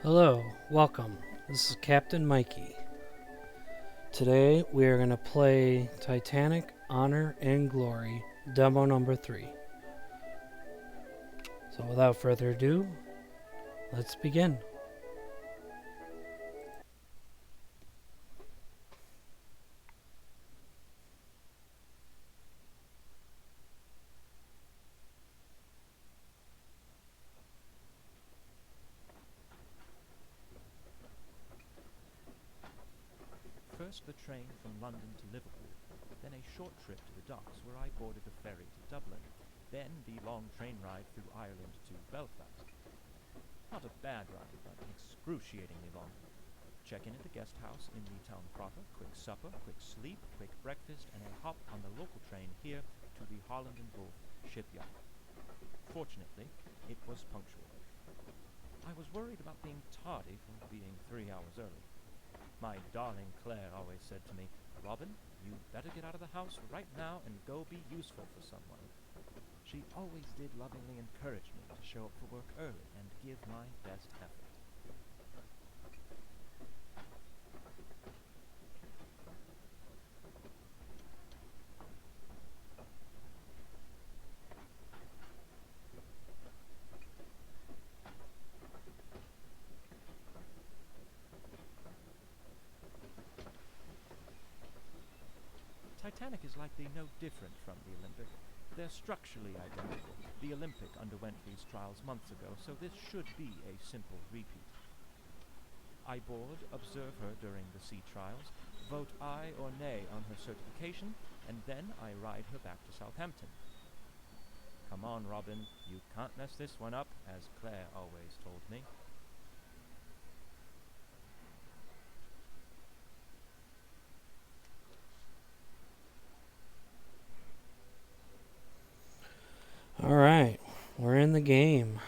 Hello, welcome. This is Captain Mikey. Today we are going to play Titanic, Honor and Glory, demo number 3. So without further ado, let's begin. First the train from London to Liverpool, then a short trip to the docks where I boarded a ferry to Dublin, then the long train ride through Ireland to Belfast. Not a bad ride, but excruciatingly long. Check in at the guest house in the town proper, quick supper, quick sleep, quick breakfast, and a hop on the local train here to the Holland and Wolff shipyard. Fortunately, it was punctual. I was worried about being tardy for being 3 hours early. My darling Claire always said to me, "Robin, you better get out of the house right now and go be useful for someone." She always did lovingly encourage me to show up for work early and give my best effort. Titanic is likely no different from the Olympic. They're structurally identical. The Olympic underwent these trials months ago, so this should be a simple repeat. I board, observe her during the sea trials, vote aye or nay on her certification, and then I ride her back to Southampton. Come on, Robin, you can't mess this one up, as Claire always told me. Alright, we're in the game.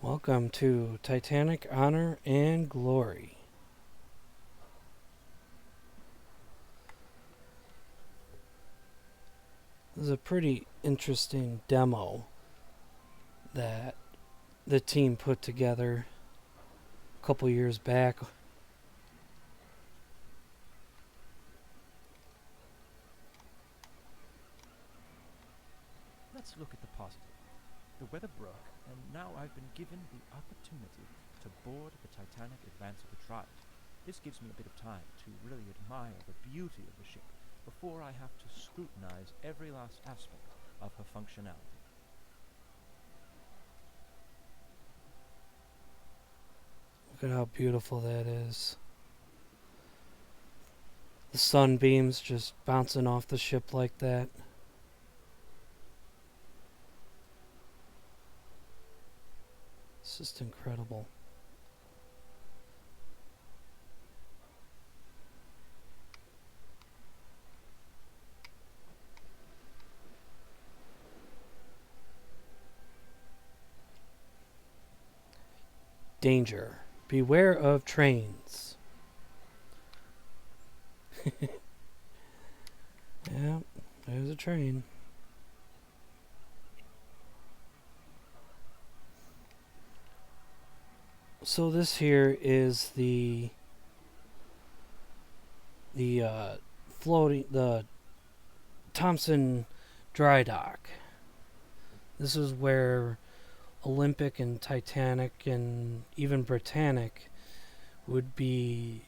Welcome to Titanic, Honor and Glory. This is a pretty interesting demo that the team put together a couple years back. Let's look at the positive. The weather broke, and now I've been given the opportunity to board the Titanic advance of the trials. This gives me a bit of time to really admire the beauty of the ship before I have to scrutinize every last aspect of her functionality. Look at how beautiful that is. The sunbeams just bouncing off the ship like that. It's just incredible. Danger. Beware of trains. Yeah, there's a train. So this here is the floating, the Thompson dry dock. This is where Olympic and Titanic and even Britannic would be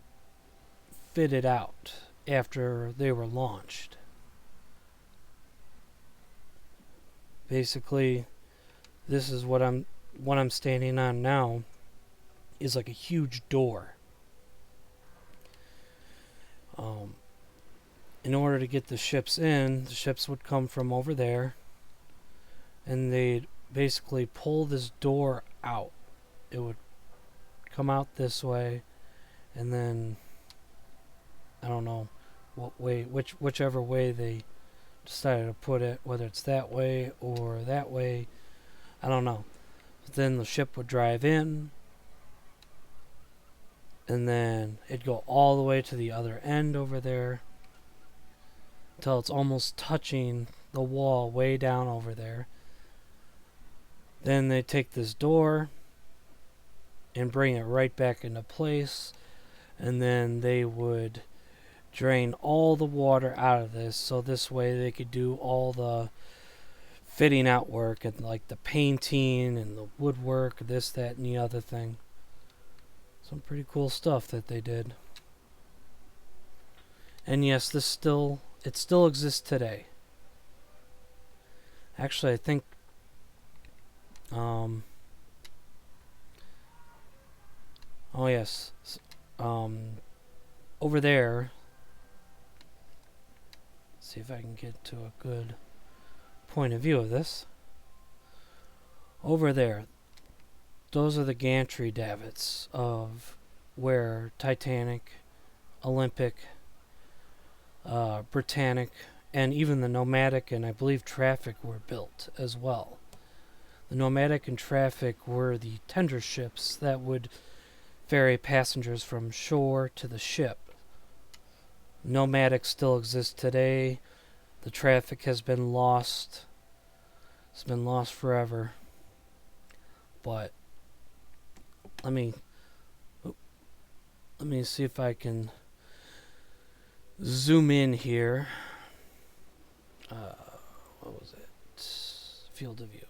fitted out after they were launched. Basically, this is what I'm standing on now is like a huge door. In order to get the ships in, the ships would come from over there, and they'd basically pull this door out. It would come out this way, and then I don't know what way, whichever way they decided to put it, whether it's that way or that way, I don't know. But then the ship would drive in, and then it'd go all the way to the other end over there until it's almost touching the wall way down over there. Then they take this door and bring it right back into place, and then they would drain all the water out of this, so this way they could do all the fitting out work and like the painting and the woodwork, this, that, and the other thing. Some pretty cool stuff that they did. And yes, it still exists today. Actually, I think oh yes, over there, see if I can get to a good point of view of this. Over there, those are the gantry davits of where Titanic, Olympic, Britannic, and even the Nomadic and I believe Traffic were built as well. The Nomadic and Traffic were the tender ships that would ferry passengers from shore to the ship. Nomadic still exists today. The Traffic has been lost. It's been lost forever. But let me see if I can zoom in here. What was it? Field of view.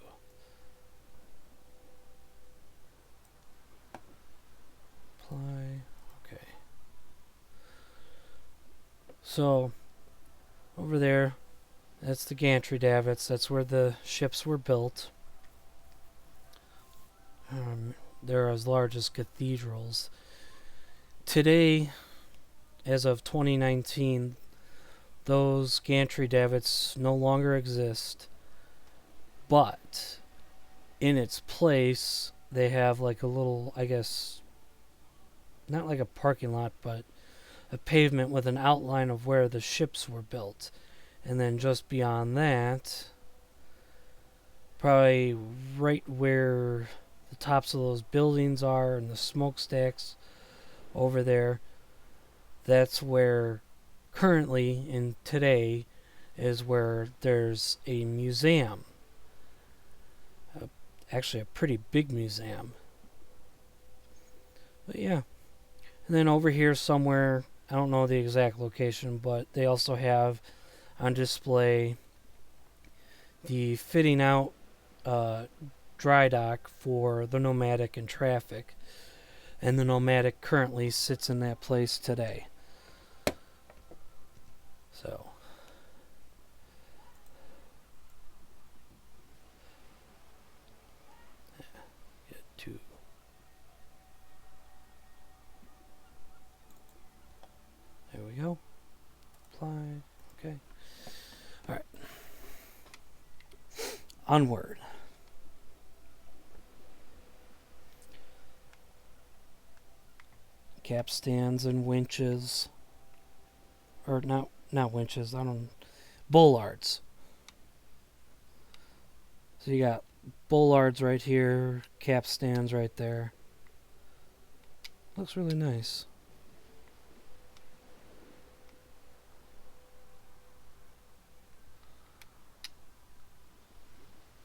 Apply. Okay. So, over there, that's the gantry davits. That's where the ships were built. They're as large as cathedrals. Today, as of 2019, those gantry davits no longer exist. But, in its place, they have like a little, I guess, not like a parking lot, but a pavement with an outline of where the ships were built. And then just beyond that, probably right where the tops of those buildings are and the smokestacks over there, that's where currently in today is where there's a museum. Actually a pretty big museum. But yeah. And then over here somewhere, I don't know the exact location, but they also have on display the fitting out dry dock for the Nomadic and Traffic. And the Nomadic currently sits in that place today. So, get to there we go. Apply. Okay. All right. Onward. Capstans and winches, or not winches. Bollards. So you got bollards right here, capstans right there. Looks really nice.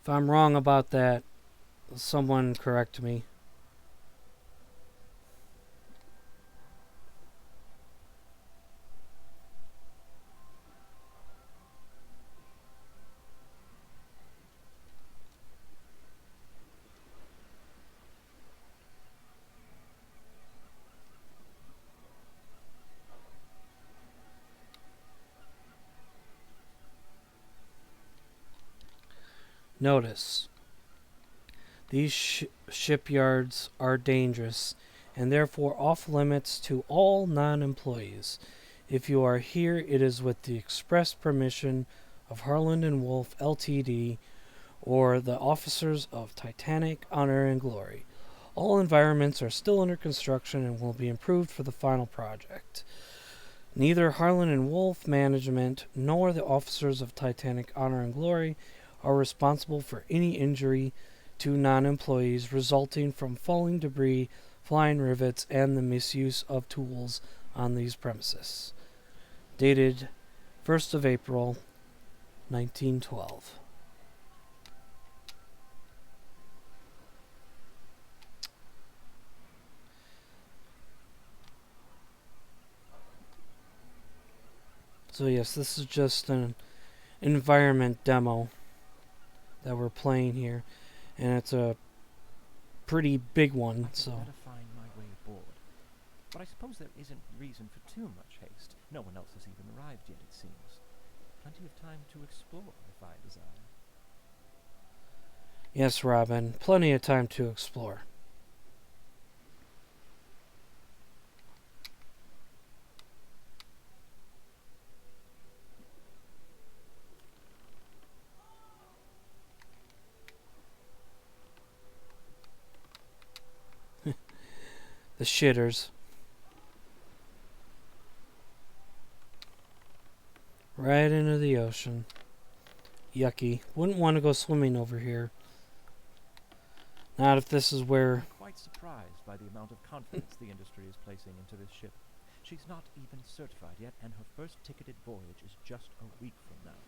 If I'm wrong about that, someone correct me. Notice, these shipyards are dangerous and therefore off limits to all non-employees. If you are here, it is with the express permission of Harland and Wolff Ltd. Or the officers of Titanic Honor and Glory. All environments are still under construction and will be improved for the final project. Neither Harland and Wolff management nor the officers of Titanic Honor and Glory are responsible for any injury to non-employees resulting from falling debris, flying rivets, and the misuse of tools on these premises. Dated 1st of April, 1912. So yes, this is just an environment demo that we're playing here, and it's a pretty big one. I So better find my way aboard. But I suppose there isn't reason for too much haste. No one else has even arrived yet, it seems. Plenty of time to explore, if I desire. yes, Robin, plenty of time to explore. The shitters. Right into the ocean. Yucky. Wouldn't want to go swimming over here. Not if this is where... I'm quite surprised by the amount of confidence the industry is placing into this ship. She's not even certified yet, and her first ticketed voyage is just a week from now.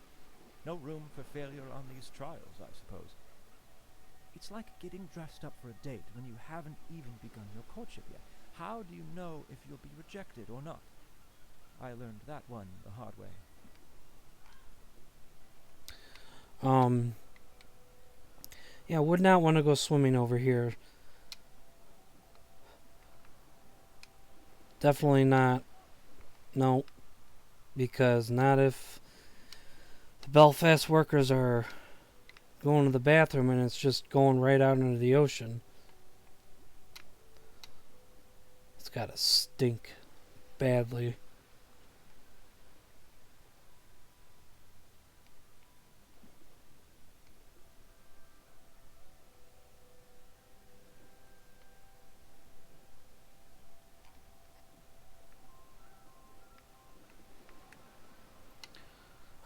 No room for failure on these trials, I suppose. It's like getting dressed up for a date when you haven't even begun your courtship yet. How do you know if you'll be rejected or not? I learned that one the hard way. Yeah, would not want to go swimming over here. Definitely not. No. Because not if the Belfast workers are going to the bathroom and it's just going right out into the ocean. It's gotta stink badly.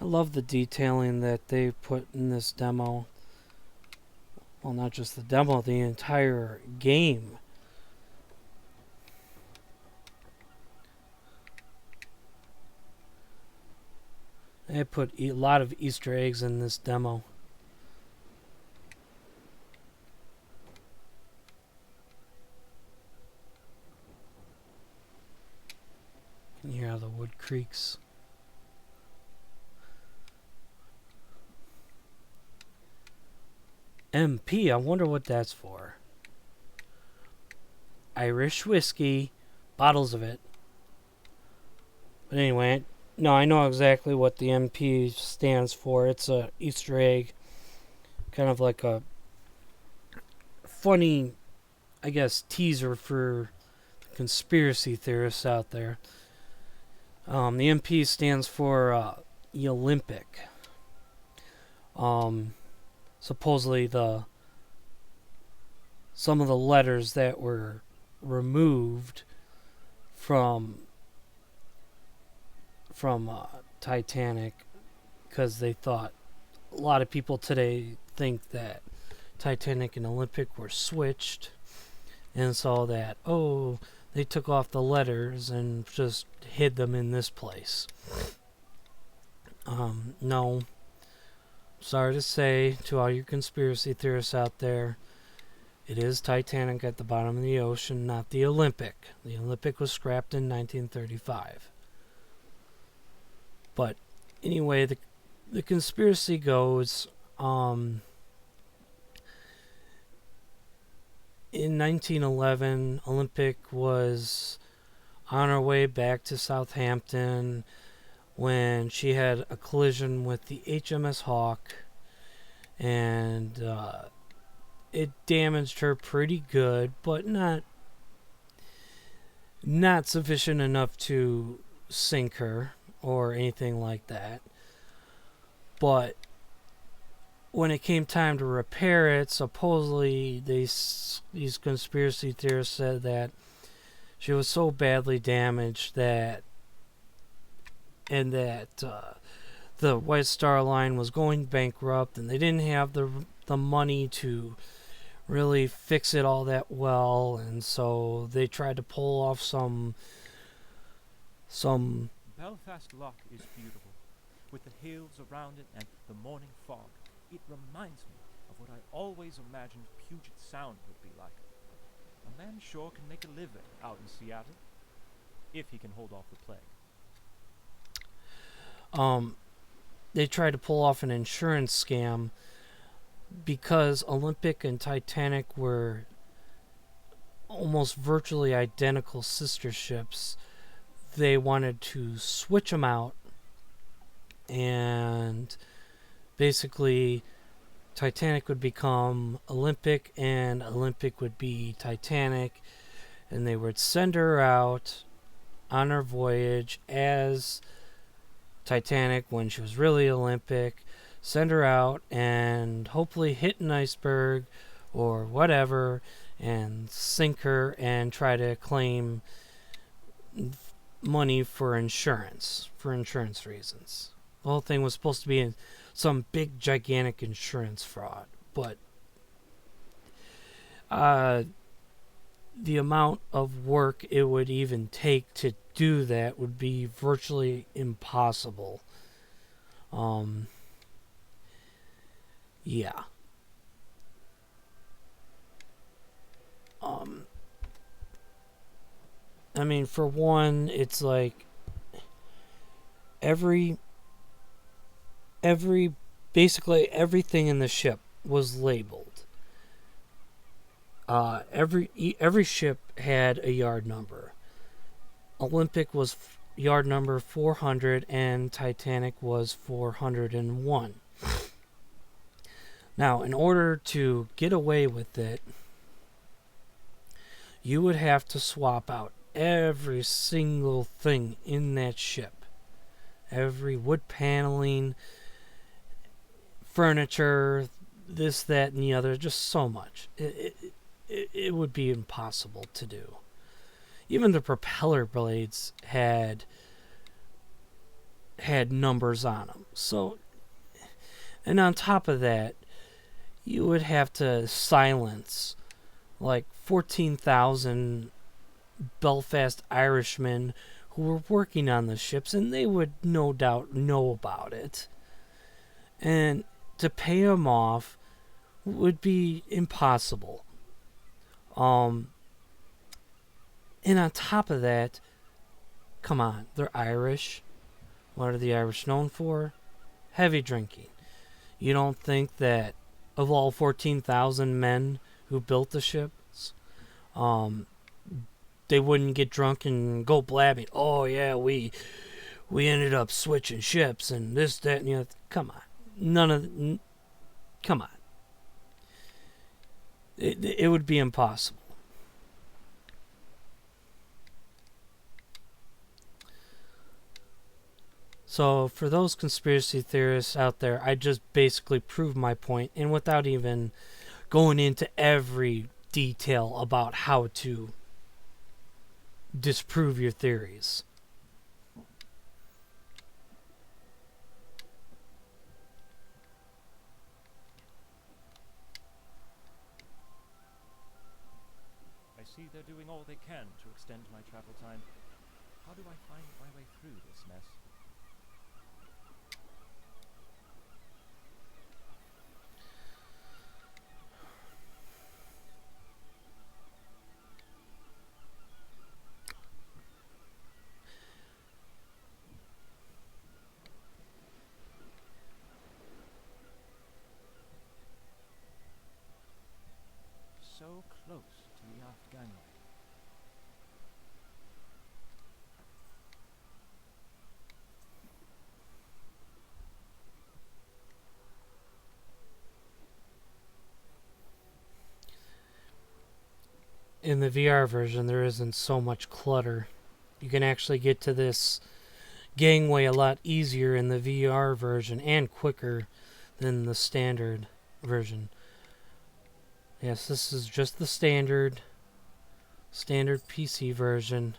I love the detailing that they put in this demo. Well, not just the demo, the entire game. They put a lot of Easter eggs in this demo. You can hear how the wood creaks. MP, I wonder what that's for. Irish whiskey, bottles of it. But anyway, no, I know exactly what the MP stands for. It's a Easter egg, kind of like a funny, I guess, teaser for conspiracy theorists out there. The MP stands for the Olympic. Supposedly some of the letters that were removed from Titanic, because they thought, a lot of people today think that Titanic and Olympic were switched, and so that, oh, they took off the letters and just hid them in this place. No. Sorry to say to all you conspiracy theorists out there, it is Titanic at the bottom of the ocean, not the Olympic. The Olympic was scrapped in 1935. But anyway, the conspiracy goes, in 1911, Olympic was on her way back to Southampton when she had a collision with the HMS Hawk, and it damaged her pretty good, but not sufficient enough to sink her or anything like that. But when it came time to repair it, supposedly these conspiracy theorists said that she was so badly damaged that the White Star Line was going bankrupt, and they didn't have the money to really fix it all that well, and so they tried to pull off some Belfast Loch is beautiful, with the hills around it and the morning fog. It reminds me of what I always imagined Puget Sound would be like. A man sure can make a living out in Seattle, if he can hold off the plague. They tried to pull off an insurance scam because Olympic and Titanic were almost virtually identical sister ships. They wanted to switch them out, and basically Titanic would become Olympic and Olympic would be Titanic, and they would send her out on her voyage as Titanic when she was really Olympic, send her out and hopefully hit an iceberg or whatever and sink her and try to claim money for insurance reasons. The whole thing was supposed to be some big gigantic insurance fraud, but the amount of work it would even take to do that would be virtually impossible. Yeah. I mean, for one, it's like basically everything in the ship was labeled. Every ship had a yard number. Olympic was yard number 400 and Titanic was 401. Now, in order to get away with it, you would have to swap out every single thing in that ship. Every wood paneling, furniture, this, that, and the other, just so much. It would be impossible to do. Even the propeller blades had numbers on them. So, and on top of that, you would have to silence like 14,000 Belfast Irishmen who were working on the ships, and they would no doubt know about it. And to pay them off would be impossible. And on top of that, come on, they're Irish. What are the Irish known for? Heavy drinking. You don't think that of all 14,000 men who built the ships, they wouldn't get drunk and go blabbing, oh yeah, we ended up switching ships and this, that, and the other. Come on. Come on. It would be impossible. So for those conspiracy theorists out there, I just basically proved my point, and without even going into every detail about how to disprove your theories. I see they're doing all they can to extend my travel time. How do I find my way through this mess? So close to the aft gangway. In the VR version, there isn't so much clutter. You can actually get to this gangway a lot easier in the VR version and quicker than the standard version. Yes, this is just the standard PC version.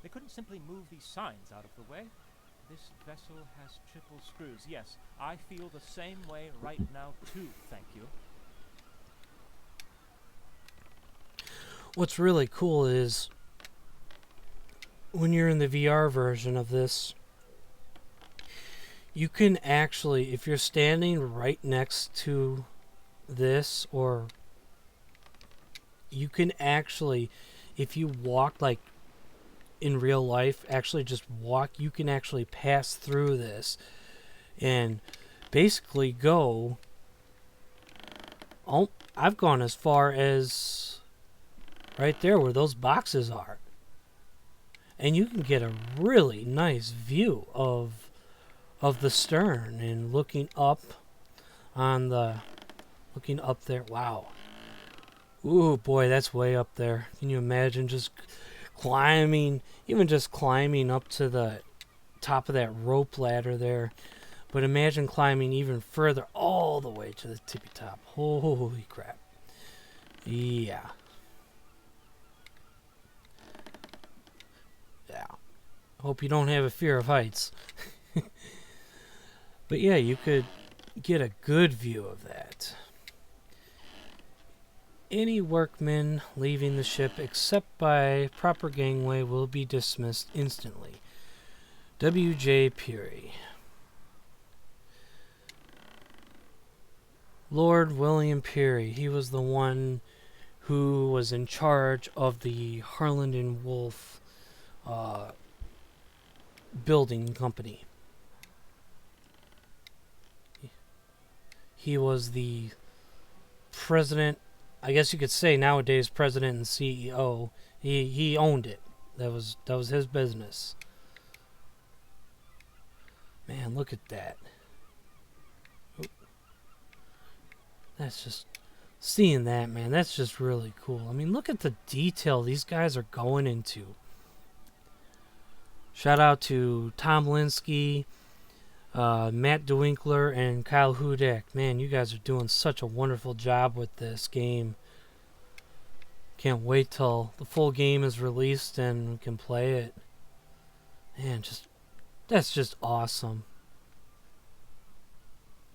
They couldn't simply move these signs out of the way. This vessel has triple screws. Yes, I feel the same way right now too, thank you. What's really cool is when you're in the VR version of this, you can actually, if you're standing right next to this or you can actually, if you walk like in real life, actually just walk, you can actually pass through this and basically go. Oh, I've gone as far as right there where those boxes are. And you can get a really nice view of the stern and looking up there. Wow. Ooh, boy, that's way up there. Can you imagine just climbing, even just climbing up to the top of that rope ladder there? But imagine climbing even further all the way to the tippy top. Holy crap. Yeah. Yeah. Hope you don't have a fear of heights. But yeah, you could get a good view of that. Any workmen leaving the ship except by proper gangway will be dismissed instantly. W.J. Peary. Lord William Peary, he was the one who was in charge of the Harland and Wolff building company. He was the president, I guess you could say nowadays president and CEO. He owned it. That was his business. Man, look at that. Oop. That's just seeing that, man. That's just really cool. I mean, look at the detail these guys are going into. Shout out to Tom Linsky, Matt DeWinkler, and Kyle Hudak. Man, you guys are doing such a wonderful job with this game. Can't wait till the full game is released and we can play it. Man, that's just awesome.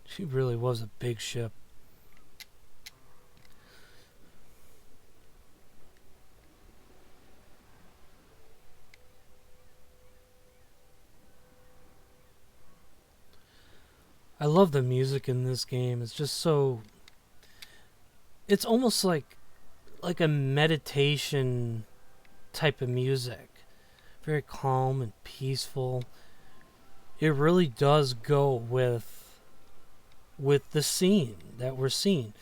She really was a big ship. I love the music in this game. It's just so... It's almost like a meditation type of music. Very calm and peaceful. It really does go with the scene that we're seeing.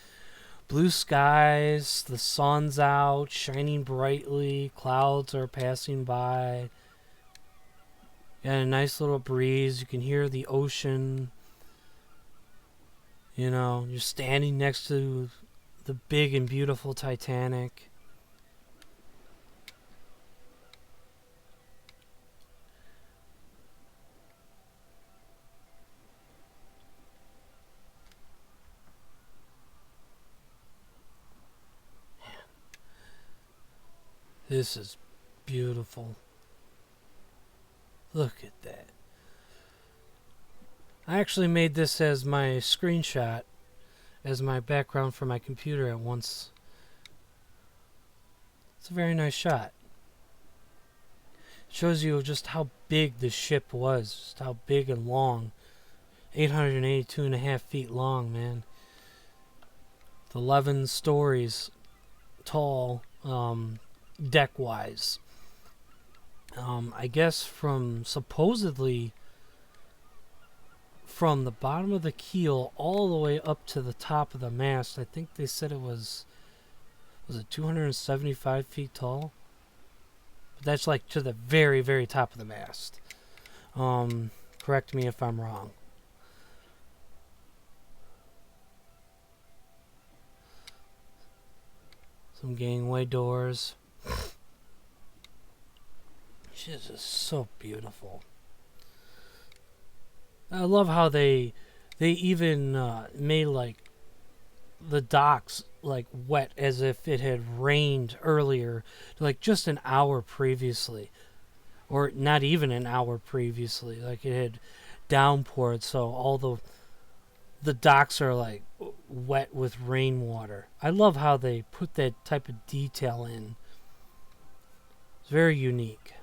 Blue skies, the sun's out, shining brightly, clouds are passing by. Got a nice little breeze. You can hear the ocean. You know, you're standing next to the big and beautiful Titanic. This is beautiful. Look at that. I actually made this as my screenshot, as my background for my computer at once. It's a very nice shot. It shows you just how big the ship was, just how big and long. 882.5 feet long, man. It's 11 stories tall, deck-wise. I guess supposedly from the bottom of the keel all the way up to the top of the mast, I think they said it was it 275 feet tall? But that's like to the very, very top of the mast. Correct me if I'm wrong. Some gangway doors. This is so beautiful. I love how they even made like the docks like wet as if it had rained earlier, like just an hour previously, or not even an hour previously. Like it had downpoured, so all the docks are like wet with rainwater. I love how they put that type of detail in. It's very unique.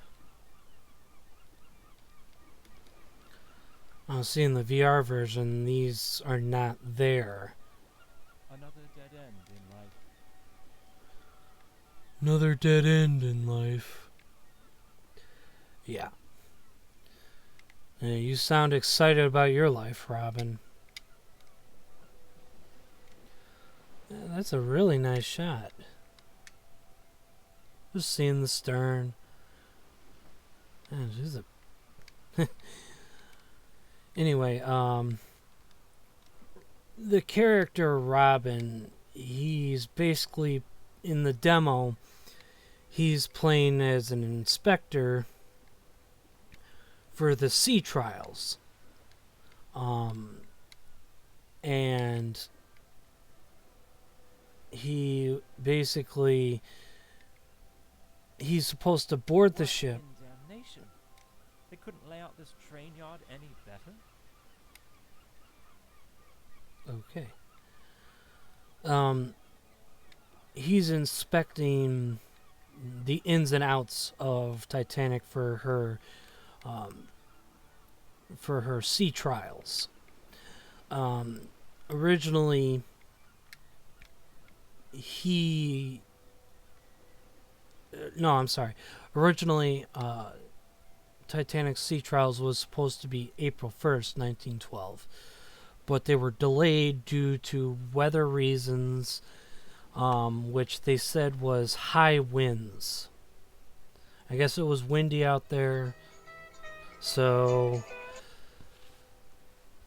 See, in the VR version, these are not there. Another dead end in life. Another dead end in life. Yeah. You sound excited about your life, Robin. Yeah, that's a really nice shot. Just seeing the stern. Man, she's a anyway, the character Robin, he's basically in the demo, he's playing as an inspector for the sea trials. And he basically, he's supposed to board the ship. Damnation. They couldn't lay out this train yard any better. Okay. He's inspecting the ins and outs of Titanic for her sea trials. Originally, Originally, Titanic's sea trials was supposed to be April 1st, 1912. But they were delayed due to weather reasons, which they said was high winds. I guess it was windy out there, so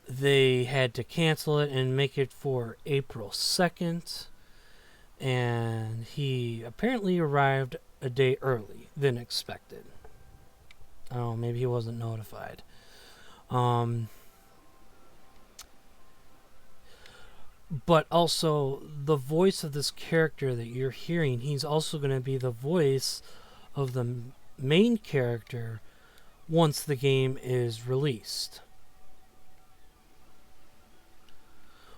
they had to cancel it and make it for April 2nd. And he apparently arrived a day early than expected. I don't know, maybe he wasn't notified. But also, the voice of this character that you're hearing, he's also going to be the voice of the main character once the game is released.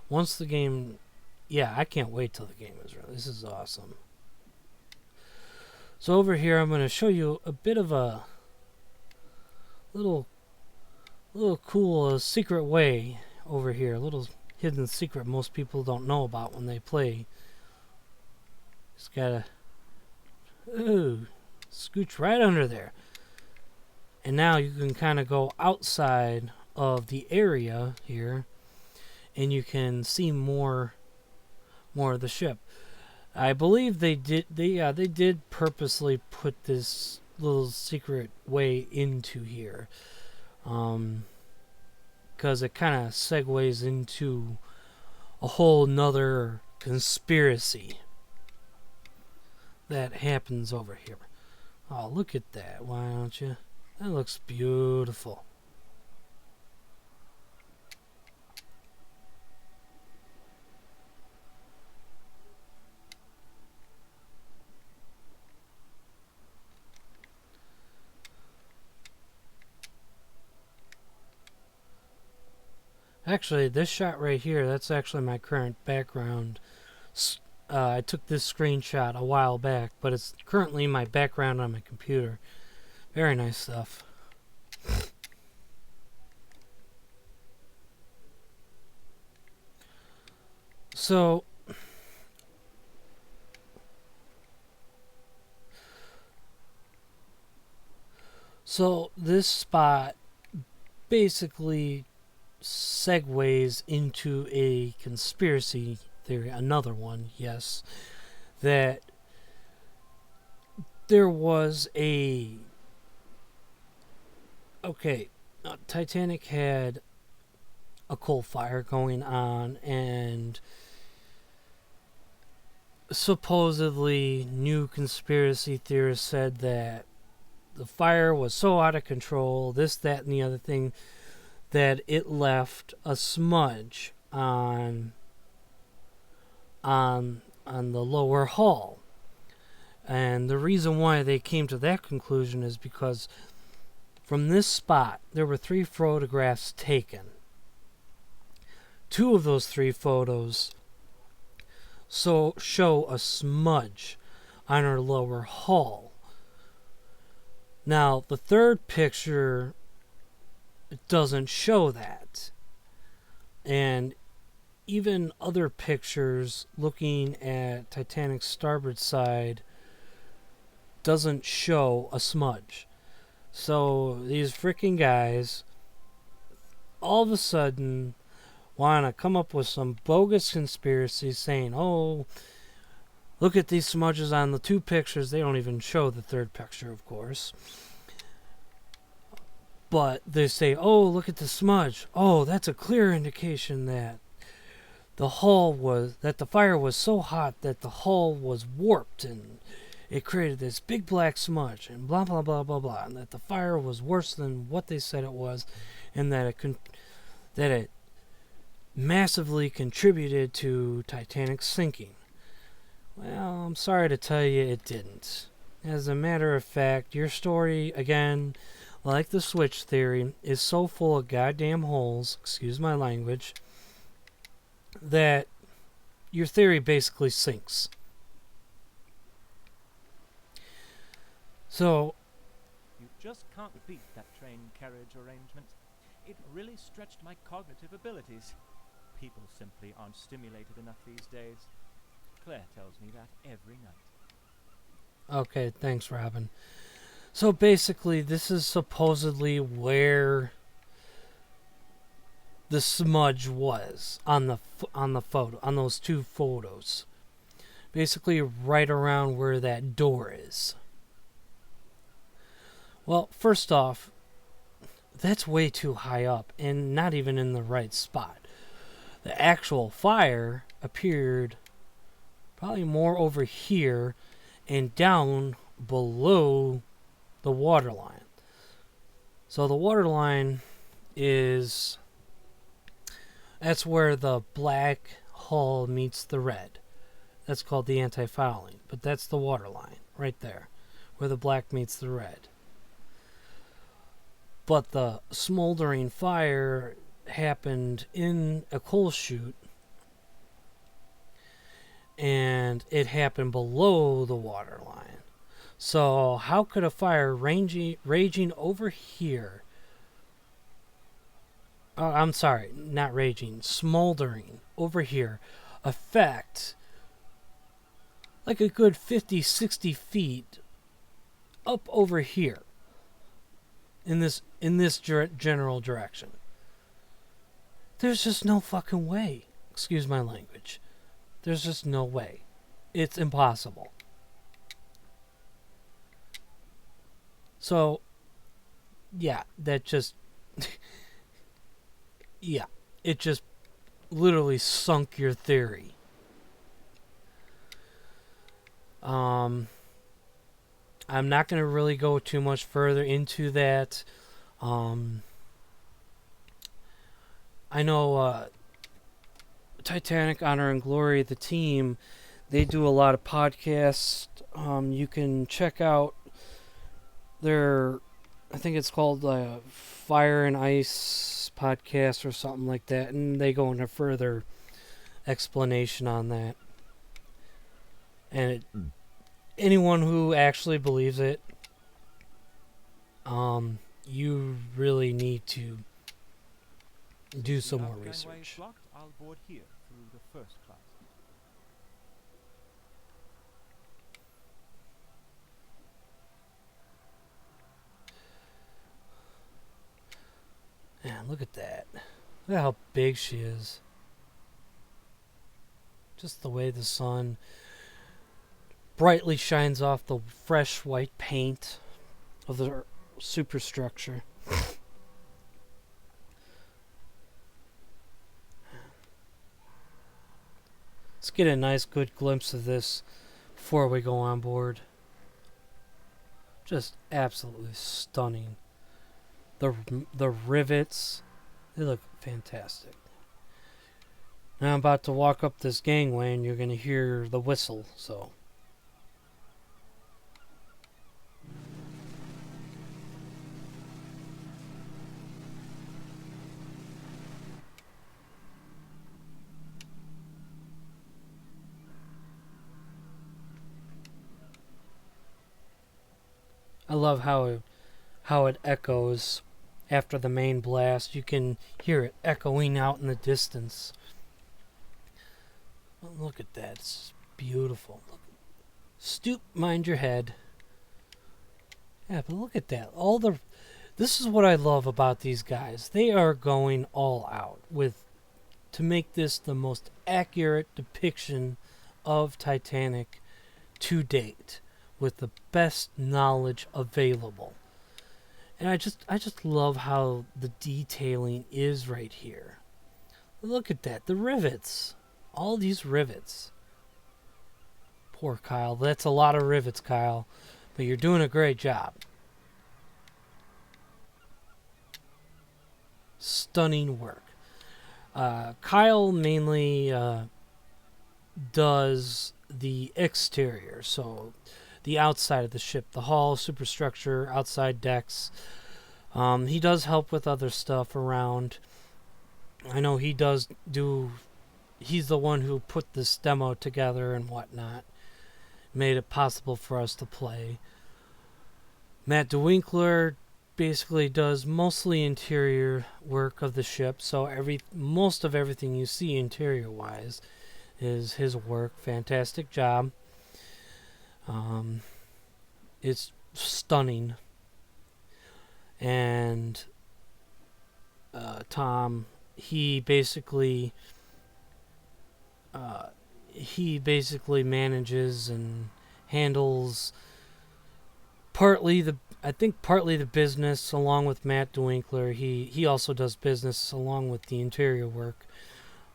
Once the game... Yeah, I can't wait till the game is released. This is awesome. So over here, I'm going to show you a bit of a little cool secret way over here. A little hidden secret most people don't know about when they play. Just gotta scooch right under there. And now you can kind of go outside of the area here, and you can see more of the ship. I believe they did purposely put this little secret way into here, because it kind of segues into a whole nother conspiracy that happens over here. Oh, look at that! Why don't you? That looks beautiful. Actually, this shot right here, that's actually my current background. I took this screenshot a while back, but it's currently my background on my computer. Very nice stuff. So this spot basically segues into a conspiracy theory, another one, yes, that there was Titanic had a coal fire going on, and supposedly new conspiracy theorists said that the fire was so out of control, this, that, and the other thing, that it left a smudge on the lower hull. And the reason why they came to that conclusion is because from this spot there were 3 photographs taken. 2 of those 3 photos show a smudge on her lower hull. Now, the third picture doesn't show that. And even other pictures looking at Titanic's starboard side doesn't show a smudge. So these freaking guys all of a sudden want to come up with some bogus conspiracy saying, oh, look at these smudges on the 2 pictures. They don't even show the 3rd picture, of course. But they say, oh, look at the smudge. Oh, that's a clear indication that the fire was so hot that the hull was warped and it created this big black smudge and blah, blah, blah, blah, blah. And that the fire was worse than what they said it was, and that it massively contributed to Titanic's sinking. Well, I'm sorry to tell you it didn't. As a matter of fact, your story, again, like the switch theory, is so full of goddamn holes, excuse my language, that your theory basically sinks. So, You just can't beat that train carriage arrangement. It really stretched my cognitive abilities. People simply aren't stimulated enough these days. Claire tells me that every night. okay, thanks, Robin. So basically, this is supposedly where the smudge was on the photo, on those 2 photos. Basically, right around where that door is. Well, first off, that's way too high up and not even in the right spot. The actual fire appeared probably more over here and down below the water line. So the water line that's where the black hull meets the red. That's called the anti-fouling, but that's the water line right there, where the black meets the red. But the smoldering fire happened in a coal chute, and it happened below the water line. So how could a fire raging over here, I'm sorry, not raging, smoldering over here, affect like a good 50, 60 feet up over here in this general direction? There's just no fucking way. Excuse my language. There's just no way. It's impossible. So, yeah, that just... yeah, it just literally sunk your theory. I'm not going to really go too much further into that. I know Titanic, Honor and Glory, the team, they do a lot of podcasts. You can check out their, I think it's called Fire and Ice podcast or something like that, and they go into further explanation on that. And anyone who actually believes it, you really need to do some more research. Blocked, I'll board here through the first class. Man, look at that. Look at how big she is. Just the way the sun brightly shines off the fresh white paint of the superstructure. Let's get a nice good glimpse of this before we go on board. Just absolutely stunning. The rivets, they look fantastic. Now I'm about to walk up this gangway and you're going to hear the whistle, so... I love how it echoes after the main blast. You can hear it echoing out in the distance. Look at that. It's beautiful. Look. Stoop, mind your head. Yeah, but look at that. This is what I love about these guys. They are going all out to make this the most accurate depiction of Titanic to date, with the best knowledge available. And I just love how the detailing is right here. Look at that, the rivets. All these rivets. Poor Kyle. That's a lot of rivets, Kyle. But you're doing a great job. Stunning work. Kyle mainly does the exterior, so the outside of the ship, the hull, superstructure, outside decks. He does help with other stuff around. I know he does do. He's the one who put this demo together and whatnot, made it possible for us to play. Matt DeWinkler basically does mostly interior work of the ship, so most of everything you see interior wise is his work. Fantastic job. It's stunning. And Tom, he basically manages and handles partly the business along with Matt DeWinkler. He also does business along with the interior work.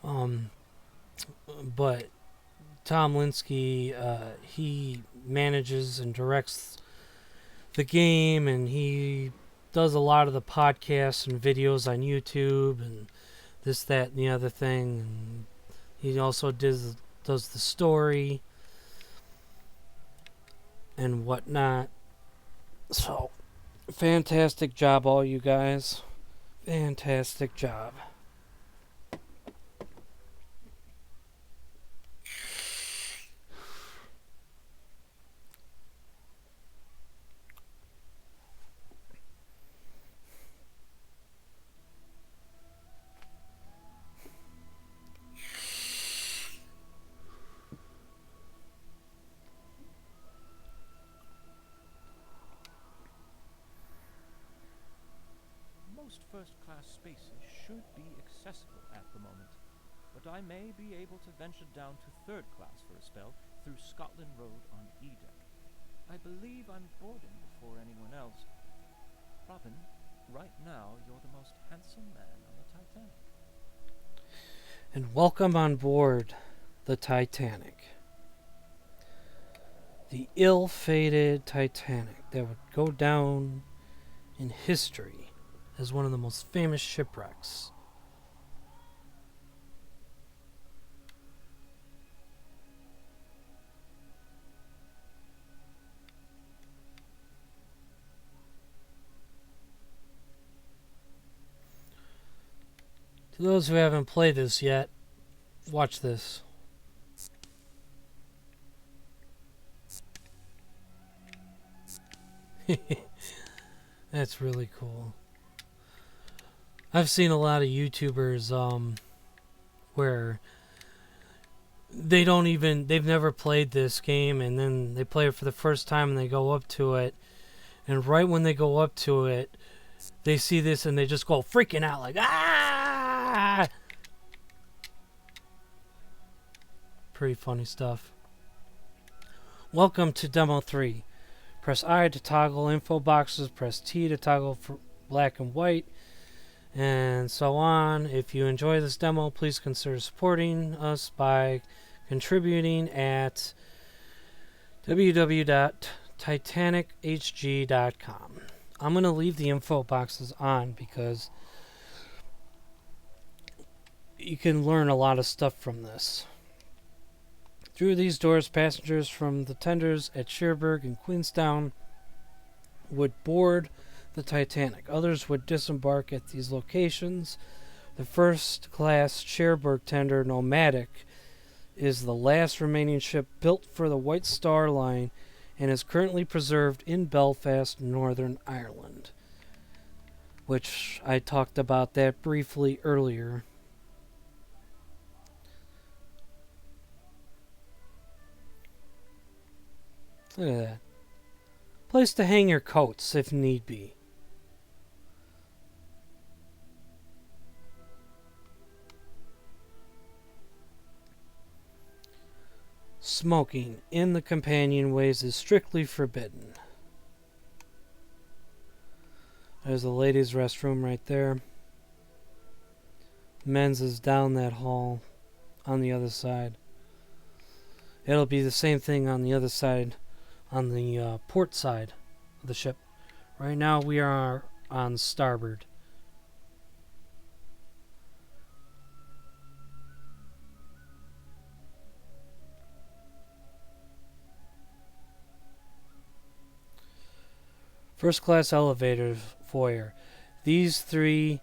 But Tom Linsky, he manages and directs the game, and he does a lot of the podcasts and videos on YouTube and this, that, and the other thing. And he also does the story and whatnot. So, fantastic job, all you guys. Fantastic job. Most first-class spaces should be accessible at the moment, but I may be able to venture down to third class for a spell through Scotland Road on E-Deck. I believe I'm boarding before anyone else. Robin, right now you're the most handsome man on the Titanic. And welcome on board the Titanic. The ill-fated Titanic that would go down in history as one of the most famous shipwrecks. To those who haven't played this yet, watch this. That's really cool. I've seen a lot of YouTubers where they've never played this game, and then they play it for the first time and they go up to it, and right when they go up to it, they see this and they just go freaking out like, ah! Pretty funny stuff. Welcome to Demo 3. Press I to toggle info boxes, press T to toggle for black and white, and so on. If you enjoy this demo, please consider supporting us by contributing at www.titanichg.com. I'm going to leave the info boxes on because you can learn a lot of stuff from this. Through these doors, passengers from the tenders at Cherbourg and Queenstown would board the Titanic. Others would disembark at these locations. The first-class Cherbourg tender Nomadic is the last remaining ship built for the White Star Line and is currently preserved in Belfast, Northern Ireland, which I talked about that briefly earlier. Look at that. Place to hang your coats if need be. Smoking in the companionways is strictly forbidden. There's the ladies' restroom right there. Men's is down that hall on the other side. It'll be the same thing on the other side, on the port side of the ship. Right now we are on starboard. First class elevator foyer. These 3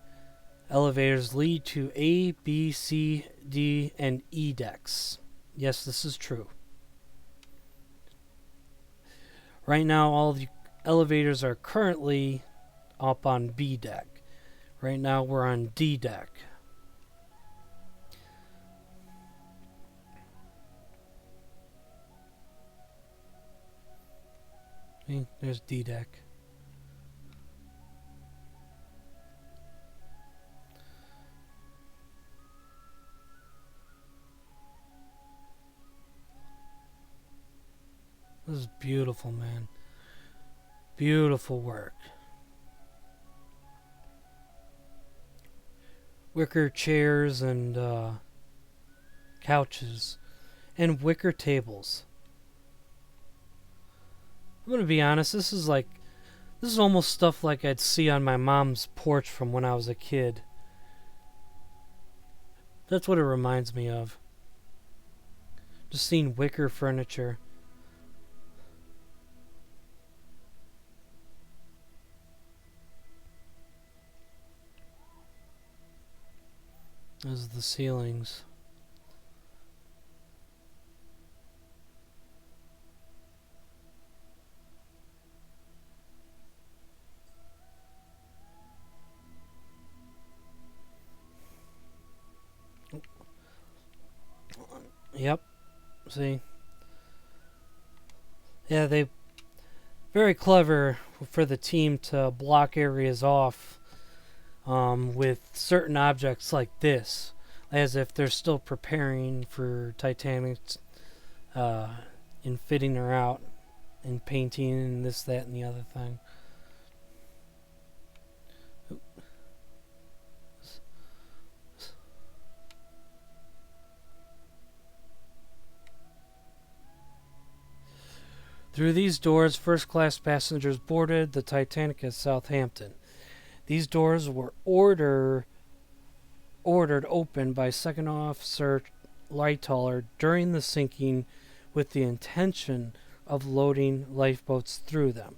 elevators lead to A, B, C, D, and E decks. Yes, this is true. Right now, all the elevators are currently up on B deck. Right now, we're on D deck. Okay, there's D deck. This is beautiful, man. Beautiful work. Wicker chairs and couches and wicker tables. I'm gonna be honest, this is almost stuff like I'd see on my mom's porch from when I was a kid. That's what it reminds me of. Just seeing wicker furniture. As the ceilings. Yep. See? Yeah, they very clever for the team to block areas off with certain objects like this, as if they're still preparing for Titanic and fitting her out and painting and this, that, and the other thing. Through these doors, first-class passengers boarded the Titanic at Southampton. These doors were ordered open by Second Officer Lightoller during the sinking with the intention of loading lifeboats through them.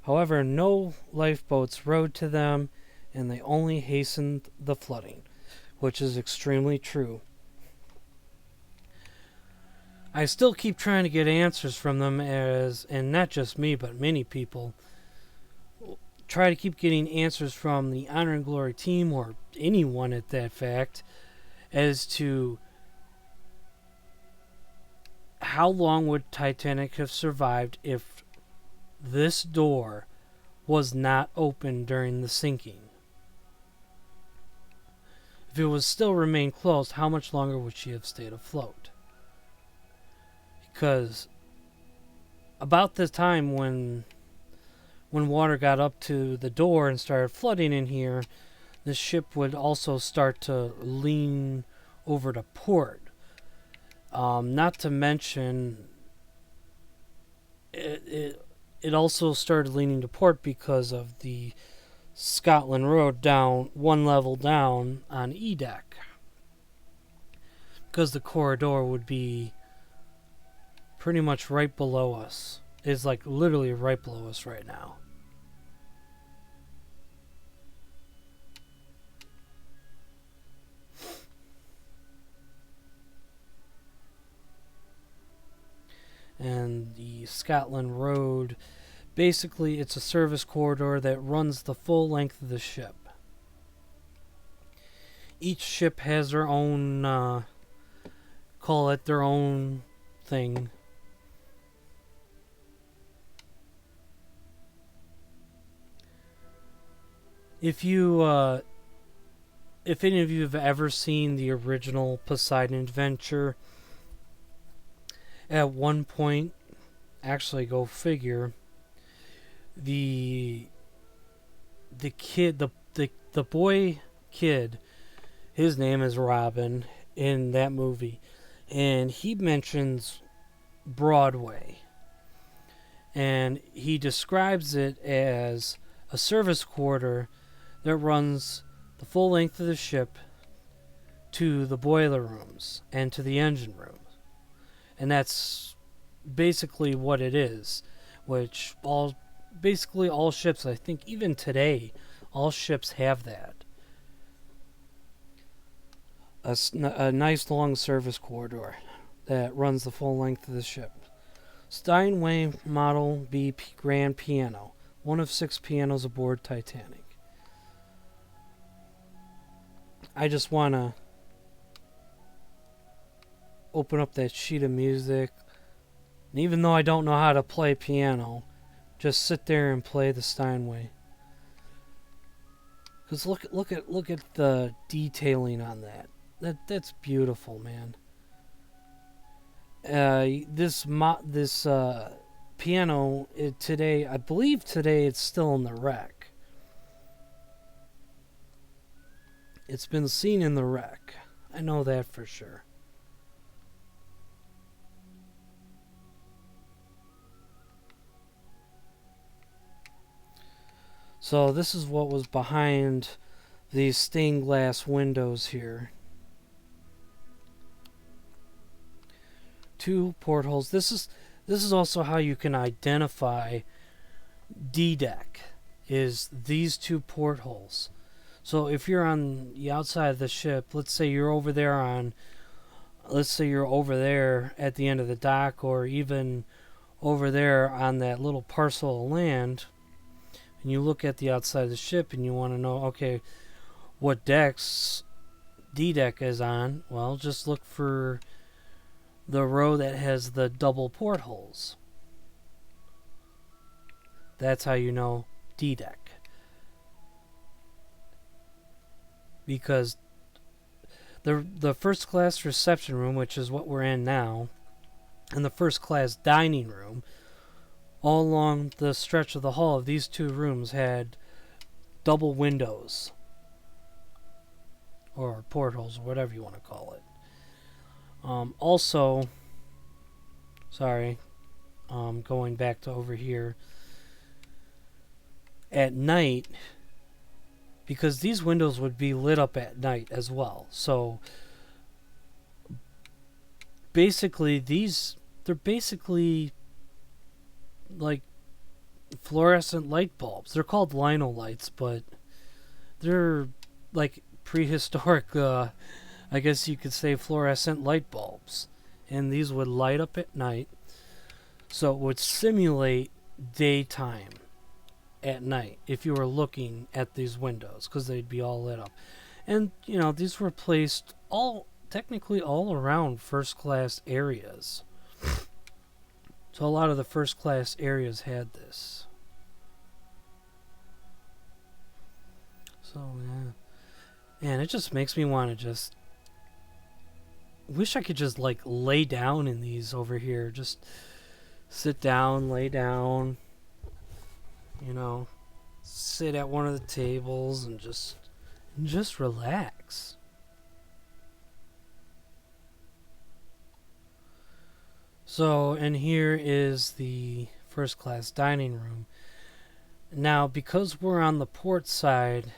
However, no lifeboats rowed to them, and they only hastened the flooding, which is extremely true. I still keep trying to get answers from them, and not just me, but many people try to keep getting answers from the Honor and Glory team, or anyone at that fact, as to how long would Titanic have survived if this door was not open during the sinking. If it was still remained closed, how much longer would she have stayed afloat? Because about the time when water got up to the door and started flooding in here, the ship would also start to lean over to port. Not to mention, it also started leaning to port because of the Scotland Road down one level down on E deck. Because the corridor would be pretty much right below us. It's like literally right below us right now. And the Scotland Road, basically it's a service corridor that runs the full length of the ship. Each ship has their own, call it their own thing. If you, if any of you have ever seen the original Poseidon Adventure, at one point, actually, go figure, the kid, the boy kid, his name is Robin in that movie, and he mentions Broadway, and he describes it as a service quarter that runs the full length of the ship to the boiler rooms and to the engine rooms. And that's basically what it is, which basically all ships, I think even today, all ships have that. A nice long service corridor that runs the full length of the ship. Steinway Model B Grand Piano, one of 6 pianos aboard Titanic. I just want to open up that sheet of music, and even though I don't know how to play piano, just sit there and play the Steinway. Cause look at the detailing on that. That's beautiful, man. This piano today, I believe today it's still in the wreck. It's been seen in the wreck. I know that for sure. So this is what was behind these stained glass windows here. 2 portholes. This is also how you can identify D-deck, is these 2 portholes. So if you're on the outside of the ship, let's say you're over there at the end of the dock, or even over there on that little parcel of land, and you look at the outside of the ship and you want to know, okay, what decks D-deck is on, well, just look for the row that has the double portholes. That's how you know D-deck. Because the first class reception room, which is what we're in now, and the first class dining room, all along the stretch of the hall of these 2 rooms had double windows, or portholes, or whatever you want to call it. Also, sorry, going back to over here, at night, because these windows would be lit up at night as well. So basically they're basically like fluorescent light bulbs. They're called lino lights, but they're like prehistoric, I guess you could say, fluorescent light bulbs. And these would light up at night, so it would simulate daytime at night if you were looking at these windows, because they'd be all lit up. And these were placed technically all around first class areas. So a lot of the first class areas had this. So yeah, and it just makes me want to just wish I could just like lay down in these over here, just sit down, lay down, sit at one of the tables and just relax. So, and here is the first class dining room. Now, because we're on the port side,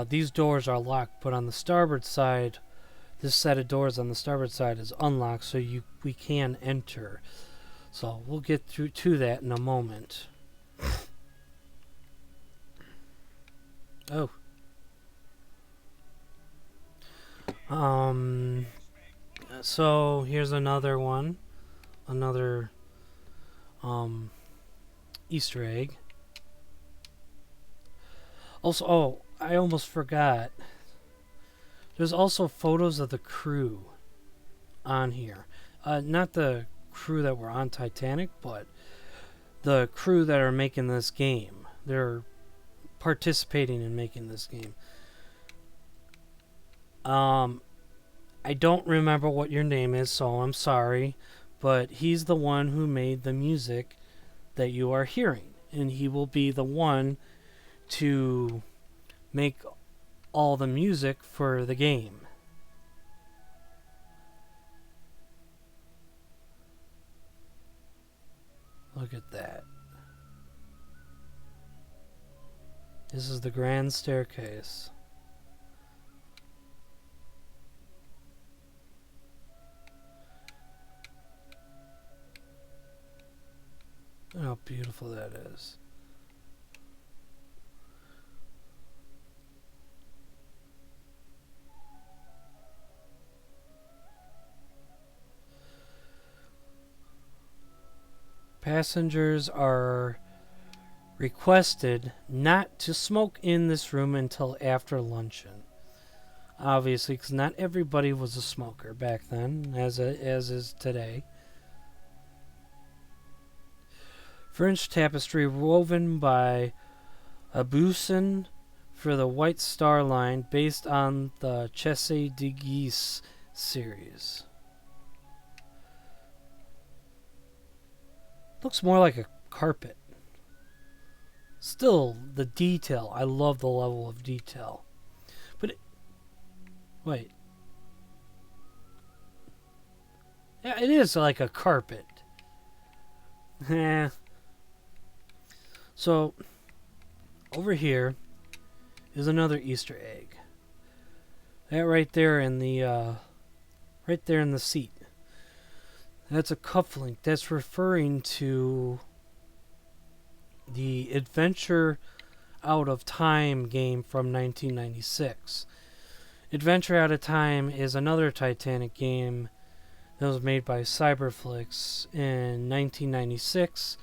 these doors are locked, but on the starboard side, this set of doors on the starboard side is unlocked, so we can enter. So we'll get through to that in a moment. Oh. So here's another one. Another Easter egg. Also, I almost forgot. There's also photos of the crew on here. Not the crew that were on Titanic, but the crew that are making this game. They're participating in making this game. I don't remember what your name is, so I'm sorry, but he's the one who made the music that you are hearing, and he will be the one to make all the music for the game. Look at that. This is the grand staircase. Look how beautiful that is. Passengers are requested not to smoke in this room until after luncheon. Obviously, because not everybody was a smoker back then, as is today. French tapestry woven by Abusin for the White Star Line, based on the Chassé de Guise series. Looks more like a carpet. Still, the detail. I love the level of detail. But wait. Yeah, it is like a carpet. So, over here is another Easter egg. That right there in the seat. That's a cufflink. That's referring to the Adventure Out of Time game from 1996. Adventure Out of Time is another Titanic game that was made by Cyberflix in 1996.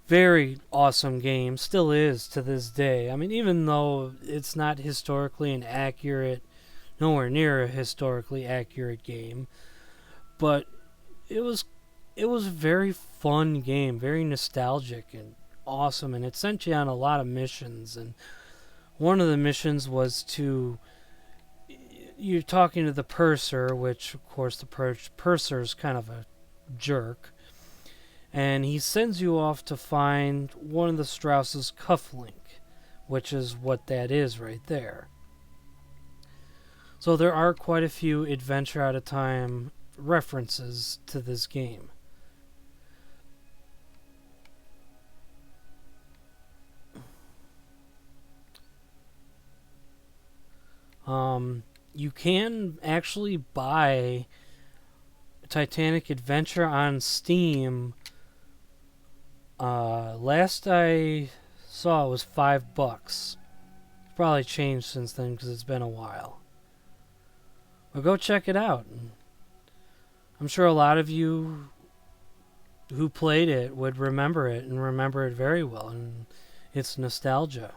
Very awesome game. Still is to this day. I mean, even though it's not historically an accurate, nowhere near a historically accurate game, but it was a very fun game, very nostalgic and awesome, and it sent you on a lot of missions. And one of the missions was you're talking to the purser, which of course the purser is kind of a jerk, and he sends you off to find one of the Strauss's cufflink, which is what that is right there. So there are quite a few Adventure Out of Time references to this game. You can actually buy Titanic Adventure on Steam. Last I saw it was $5. Probably changed since then because it's been a while. But go check it out. I'm sure a lot of you who played it would remember it and remember it very well, and it's nostalgia.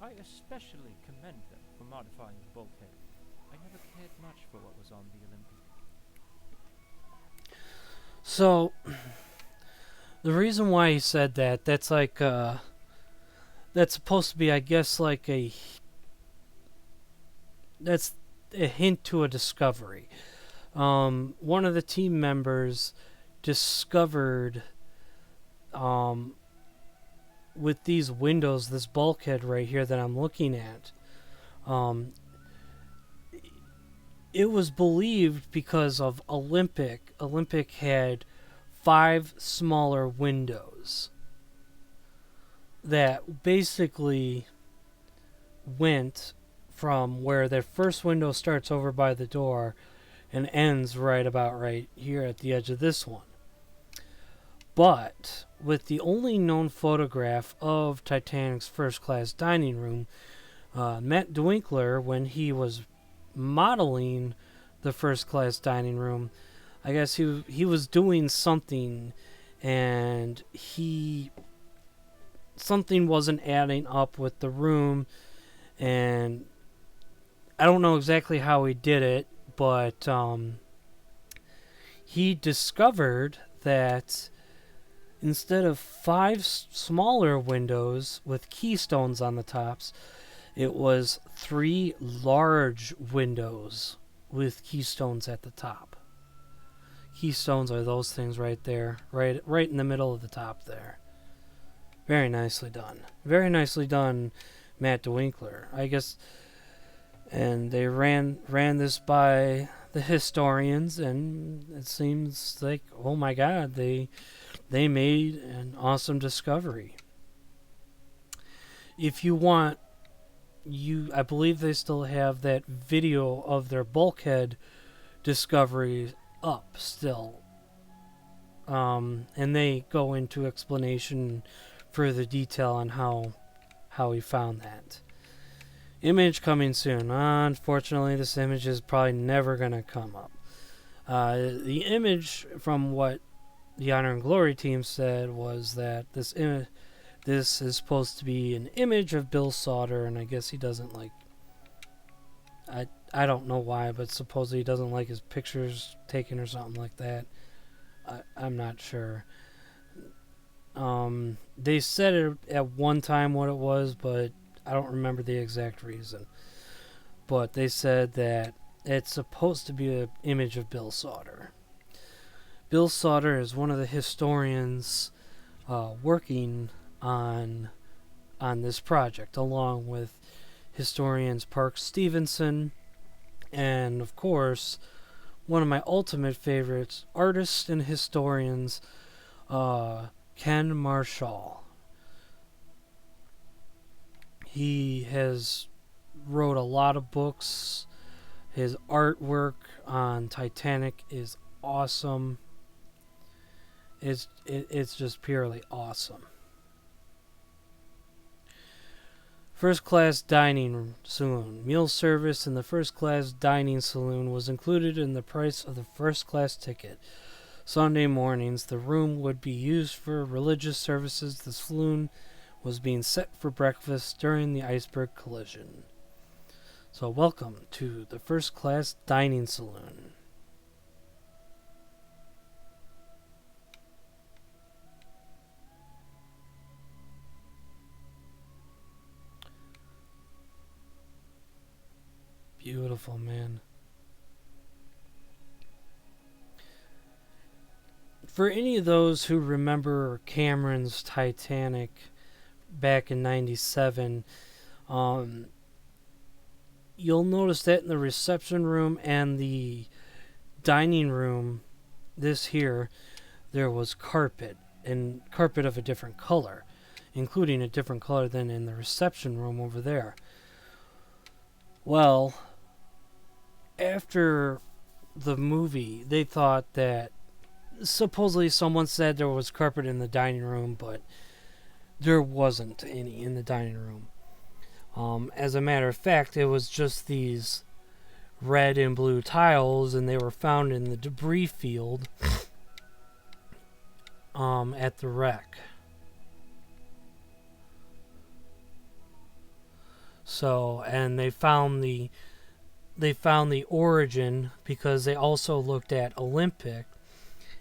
I especially commend them for modifying the bulkhead. I never cared much for what was on the Olympic. So, the reason why he said that, that's like, that's supposed to be, I guess, like that's a hint to a discovery. One of the team members discovered, with these windows, this bulkhead right here that I'm looking at, it was believed because of Olympic had 5 smaller windows that basically went from where their first window starts over by the door and ends right about right here at the edge of this one. But with the only known photograph of Titanic's first class dining room, Matt Dwinkler, when he was modeling the first class dining room, I guess he was doing something, and he something wasn't adding up with the room, and I don't know exactly how he did it, but he discovered that instead of five smaller windows with keystones on the tops, it was three large windows with keystones at the top. Keystones are those things right there, right in the middle of the top there. Very nicely done. Very nicely done, Matt DeWinkler. I guess, and they ran this by the historians, and it seems like, oh my God, they made an awesome discovery. If you want, I believe they still have that video of their bulkhead discovery up still. And they go into explanation, further detail on how he found that. Image coming soon. Unfortunately, this image is probably never going to come up. The image, from what the Honor and Glory team said, was that this is supposed to be an image of Bill Sauter, and I guess he doesn't like... I don't know why, but supposedly he doesn't like his pictures taken or something like that. I'm not sure. They said it at one time what it was, but I don't remember the exact reason. But they said that it's supposed to be an image of Bill Sauter. Bill Sauter is one of the historians working on this project, along with historians Park Stevenson, and of course, one of my ultimate favorites, artists and historians, Ken Marshall. He has wrote a lot of books. His artwork on Titanic is awesome. It's just purely awesome. First class dining saloon. Meal service in the first class dining saloon was included in the price of the first class ticket. Sunday mornings, the room would be used for religious services. The saloon was being set for breakfast during the iceberg collision. So welcome to the first class dining saloon. Beautiful, man. For any of those who remember Cameron's Titanic back in '97, you'll notice that in the reception room and the dining room, this here, there was carpet, and carpet of a different color, including a different color than in the reception room over there. Well, after the movie, they thought that supposedly someone said there was carpet in the dining room, but there wasn't any in the dining room. As a matter of fact, it was just these red and blue tiles, and they were found in the debris field at the wreck. So, and they found the origin because they also looked at Olympic,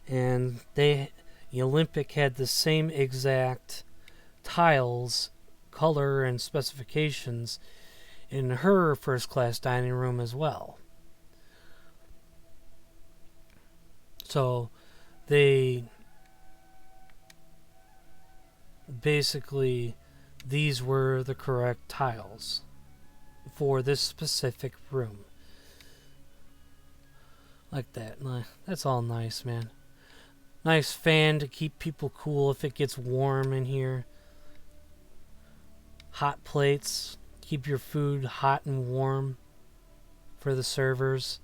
and the Olympic had the same exact tiles, color, and specifications in her first class dining room as well. So they basically, these were the correct tiles for this specific room. Like that. That's all nice, man. Nice fan to keep people cool if it gets warm in here. Hot plates. Keep your food hot and warm for the servers.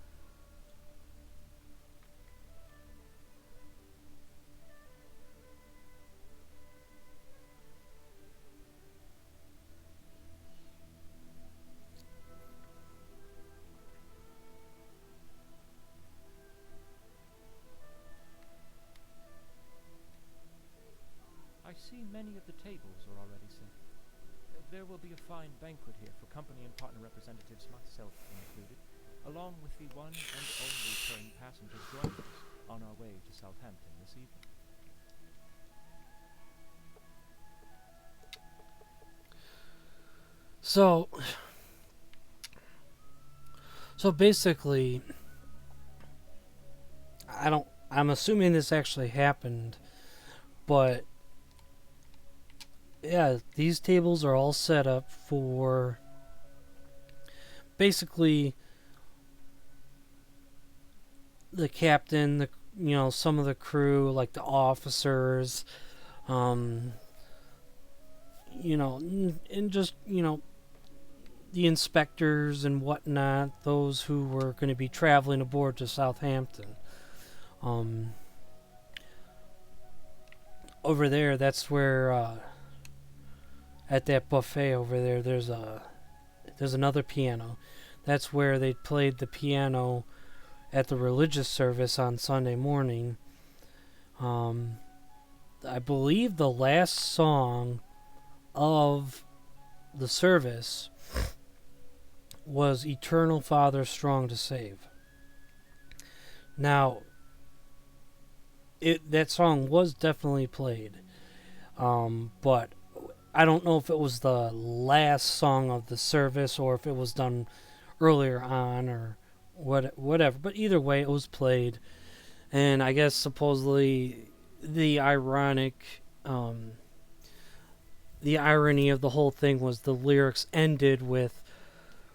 I see many of the tables are already set. There will be a fine banquet here for company and partner representatives, myself included, along with the one and only train passengers joining us on our way to Southampton this evening. So basically, I'm assuming this actually happened, but yeah, these tables are all set up for basically the captain, some of the crew, like the officers, and just, the inspectors and whatnot, those who were going to be traveling aboard to Southampton. Over there, that's where, at that buffet over there, there's another piano. That's where they played the piano at the religious service on Sunday morning. I believe the last song of the service was Eternal Father Strong to Save. Now, that song was definitely played, but I don't know if it was the last song of the service or if it was done earlier on or whatever. But either way, it was played, and I guess supposedly the irony of the whole thing was the lyrics ended with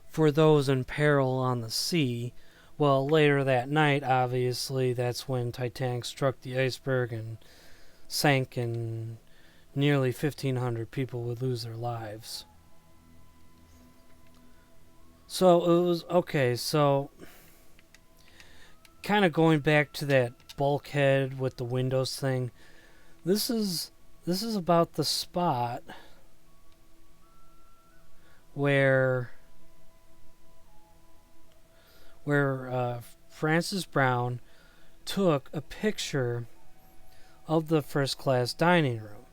"For those in peril on the sea." Well, later that night, obviously, that's when Titanic struck the iceberg and sank, and nearly 1,500 people would lose their lives. So it was okay. So kind of going back to that bulkhead with the windows thing. This is about the spot where Francis Brown took a picture of the first class dining room.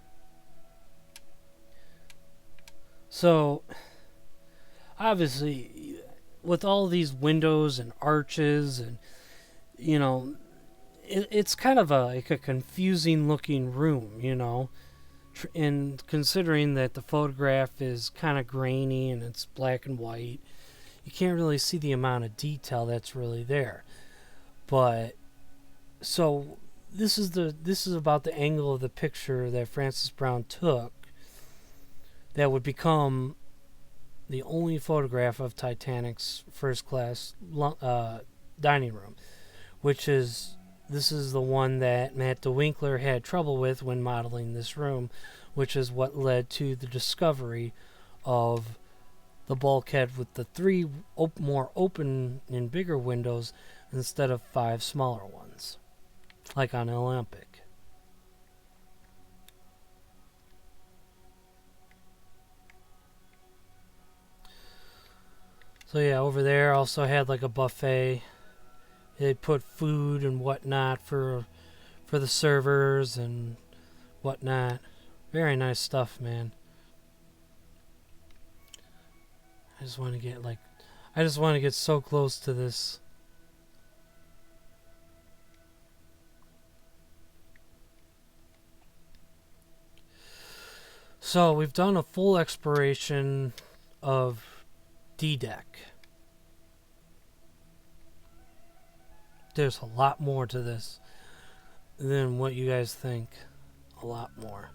So, obviously, with all these windows and arches and, it's kind of like a confusing looking room, and considering that the photograph is kind of grainy and it's black and white, you can't really see the amount of detail that's really there. But so this is about the angle of the picture that Francis Brown took that would become the only photograph of Titanic's first class dining room, this is the one that Matt DeWinkler had trouble with when modeling this room, which is what led to the discovery of the bulkhead with the 3 more open and bigger windows instead of 5 smaller ones, like on Olympic. So yeah, over there also had like a buffet. They put food and whatnot for the servers and whatnot. Very nice stuff, man. I just want to get so close to this. So we've done a full exploration of D-Deck. There's a lot more to this than what you guys think. A lot more.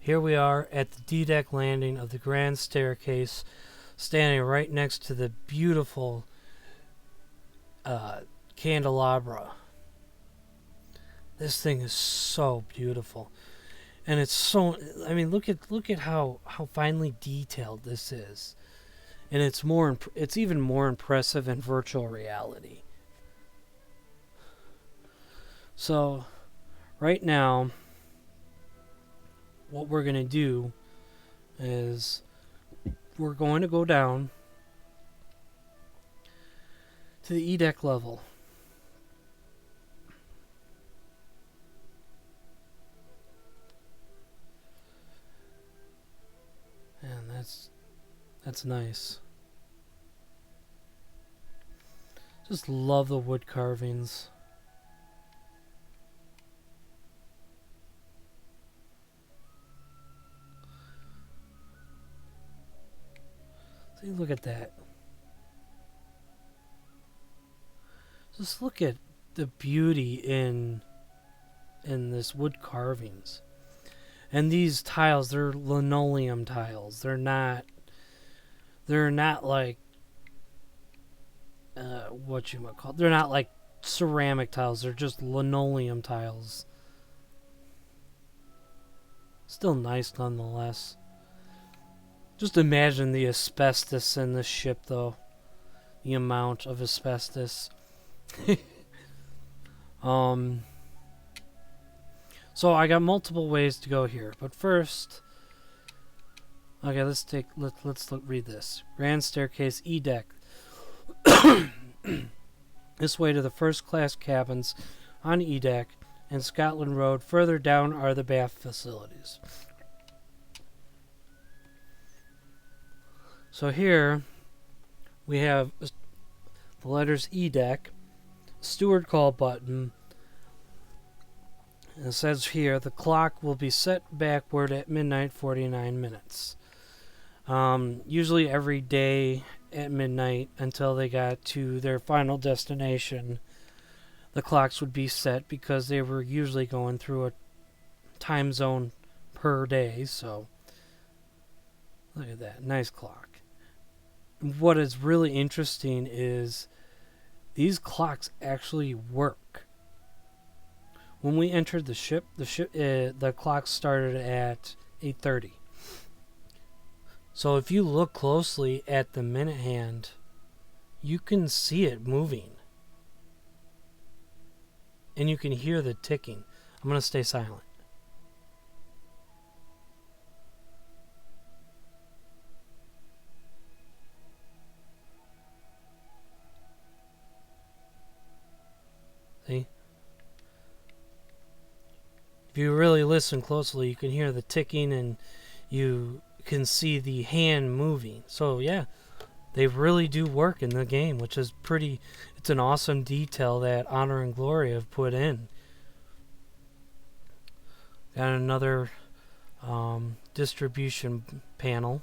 Here we are at the D-Deck landing of the Grand Staircase, standing right next to the beautiful candelabra. This thing is so beautiful. And it's so, look at how finely detailed this is. And it's even more impressive in virtual reality. So, right now, what we're going to do is we're going to go down to the E-Deck level. That's nice. Just love the wood carvings. See, look at that. Just look at the beauty in this wood carvings. And these tiles, they're linoleum tiles. They're not like what you might call. They're not like ceramic tiles. They're just linoleum tiles. Still nice nonetheless. Just imagine the asbestos in this ship, though. The amount of asbestos. So I got multiple ways to go here, but first, okay, let's read this. Grand staircase E deck. This way to the first class cabins on E deck and Scotland Road. Further down are the bath facilities. So here we have the letters E deck, steward call button. It says here the clock will be set backward at midnight 49 minutes. Usually every day at midnight until they got to their final destination, the clocks would be set because they were usually going through a time zone per day. So look at that, nice clock. What is really interesting is these clocks actually work. When we entered the ship, the clock started at 8:30. So if you look closely at the minute hand, you can see it moving. And you can hear the ticking. I'm going to stay silent. See? If you really listen closely, you can hear the ticking and you can see the hand moving. So yeah, they really do work in the game, which is pretty. It's an awesome detail that Honor and Glory have put in. Got another distribution panel.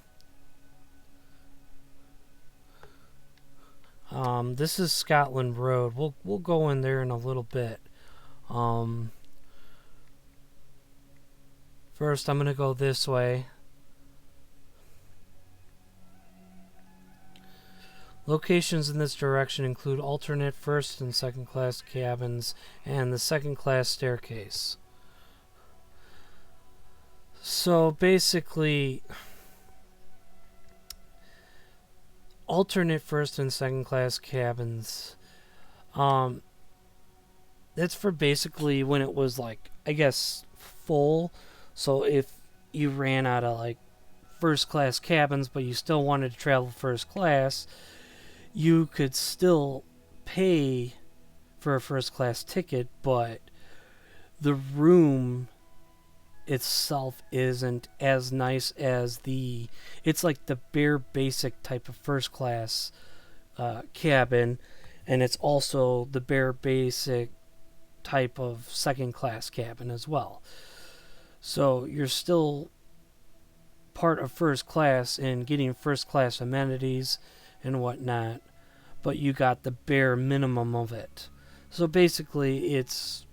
This is Scotland Road. We'll go in there in a little bit. First, I'm gonna go this way. Locations in this direction include alternate first and second class cabins and the second class staircase. So basically, alternate first and second class cabins, that's for basically when it was like, I guess, full. So if you ran out of like first class cabins but you still wanted to travel first class, you could still pay for a first class ticket, but the room itself isn't as nice as it's like the bare basic type of first class cabin, and it's also the bare basic type of second class cabin as well. So you're still part of first class and getting first class amenities and whatnot, but you got the bare minimum of it. So basically, it's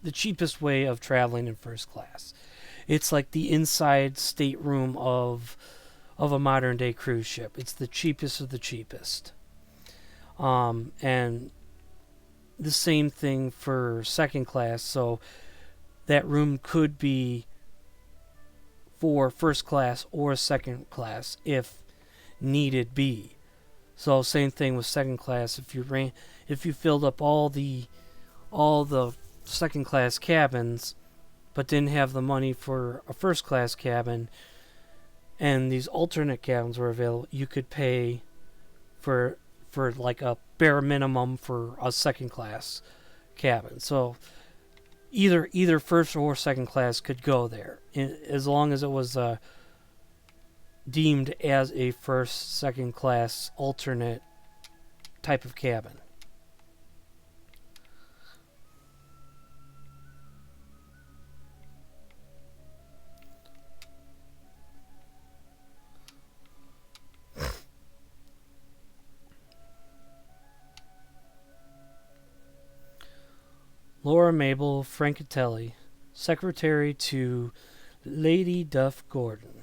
the cheapest way of traveling in first class. It's like the inside stateroom of a modern day cruise ship. It's the cheapest of the cheapest. And the same thing for second class. So that room could be for first class or second class if needed be. So same thing with second class. If you filled up all the second class cabins but didn't have the money for a first class cabin and these alternate cabins were available, you could pay for like a bare minimum for a second class cabin. So either first or second class could go there as long as it was deemed as a first, second class alternate type of cabin. Laura Mabel Francatelli, secretary to Lady Duff Gordon.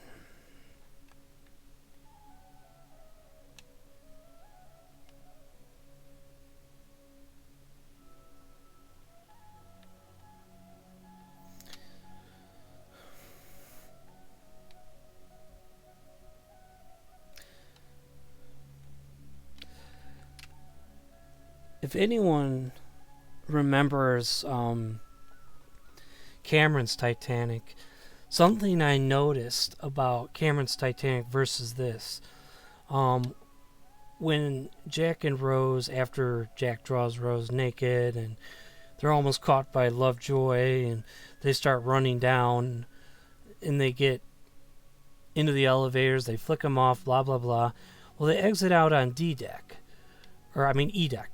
If anyone remembers Cameron's Titanic, something I noticed about Cameron's Titanic versus this, when Jack and Rose, after Jack draws Rose naked and they're almost caught by Lovejoy and they start running down and they get into the elevators, they flick them off, blah blah blah. Well, they exit out on E deck,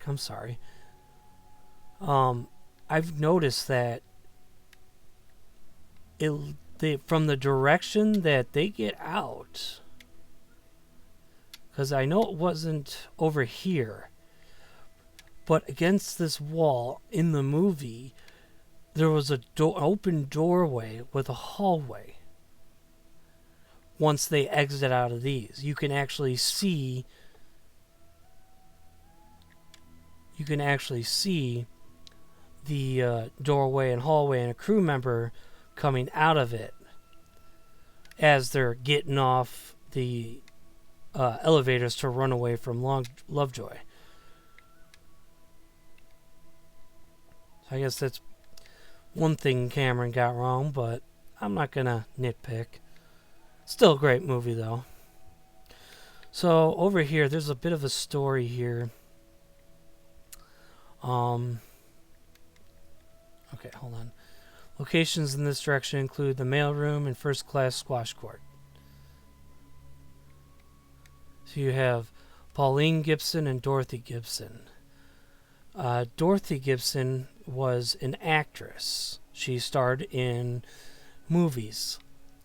I'm sorry. I've noticed that from the direction that they get out, because I know it wasn't over here, but against this wall in the movie, there was a open doorway with a hallway. Once they exit out of these, you can actually see the doorway and hallway and a crew member coming out of it as they're getting off the elevators to run away from Lovejoy. So I guess that's one thing Cameron got wrong, but I'm not gonna nitpick. Still a great movie though. So over here, there's a bit of a story here. Okay, hold on. Locations in this direction include the mailroom and first-class squash court. So you have Pauline Gibson and Dorothy Gibson. Dorothy Gibson was an actress. She starred in movies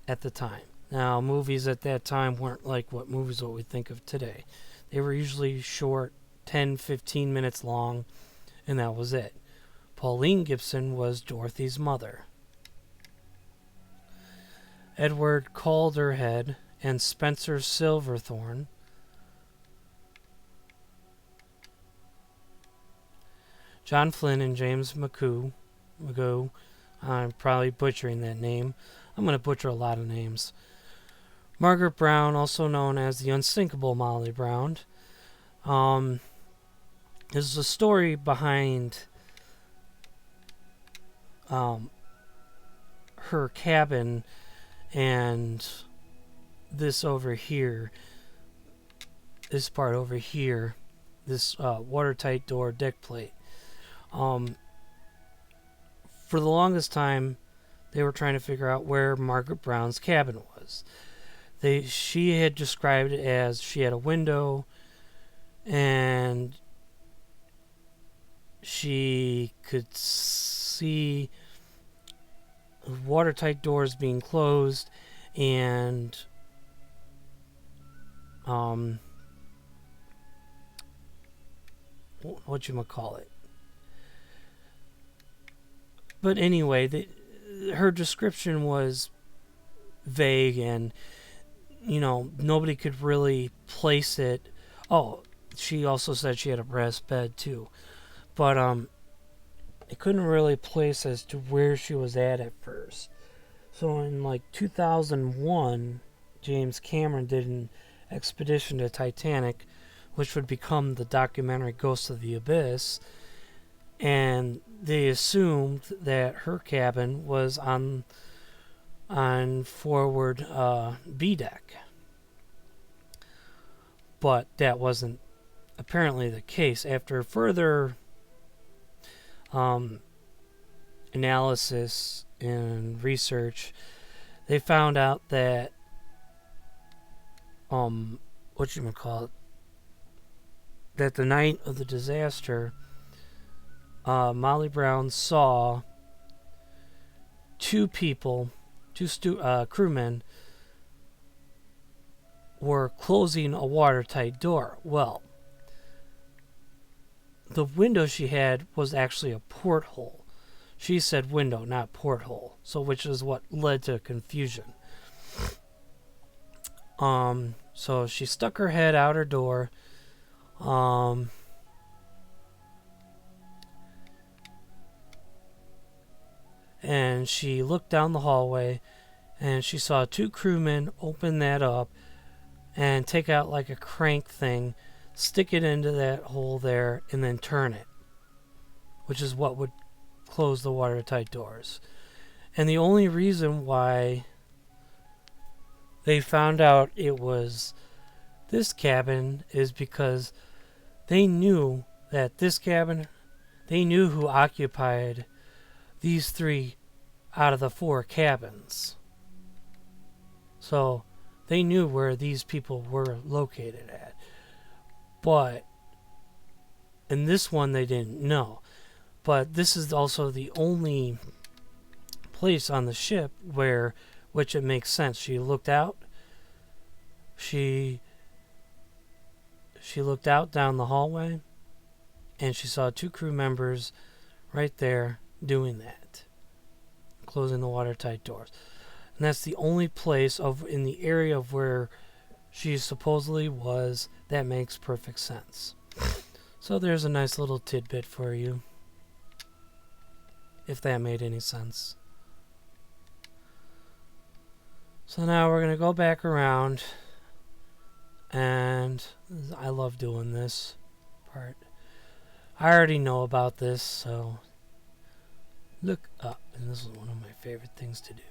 at the time. Now, movies at that time weren't like what we think of today. They were usually short, 10, 15 minutes long, and that was it. Pauline Gibson was Dorothy's mother. Edward Calderhead and Spencer Silverthorne. John Flynn and James Magoo. I'm probably butchering that name. I'm going to butcher a lot of names. Margaret Brown, also known as the Unsinkable Molly Brown. There's a story behind her cabin and this over here, this part over here, this watertight door deck plate. For the longest time, they were trying to figure out where Margaret Brown's cabin was. She had described it as she had a window and she could see watertight doors being closed and whatchamacallit. But anyway, her description was vague and, nobody could really place it. Oh, she also said she had a brass bed too. But they couldn't really place as to where she was at first. So in 2001, James Cameron did an expedition to Titanic, which would become the documentary Ghosts of the Abyss, and they assumed that her cabin was on forward B deck. But that wasn't apparently the case. After further analysis and research, they found out that whatchamacallit, that the night of the disaster, Molly Brown saw two people, crewmen, were closing a watertight door. Well, the window she had was actually a porthole. She said window, not porthole, so which is what led to confusion. So she stuck her head out her door. And she looked down the hallway, and she saw two crewmen open that up and take out like a crank thing, stick it into that hole there, and then turn it, which is what would close the watertight doors. And the only reason why they found out it was this cabin is because they knew that this cabin, they knew who occupied these 3 out of the 4 cabins. So they knew where these people were located at. But in this one they didn't know. But this is also the only place on the ship which it makes sense. She looked out. She looked out down the hallway, and she saw 2 crew members right there doing that, closing the watertight doors. And that's the only place in the area of where she supposedly was that makes perfect sense. So there's a nice little tidbit for you, if that made any sense. So now we're going to go back around, and I love doing this part. I already know about this, so look up, and this is one of my favorite things to do.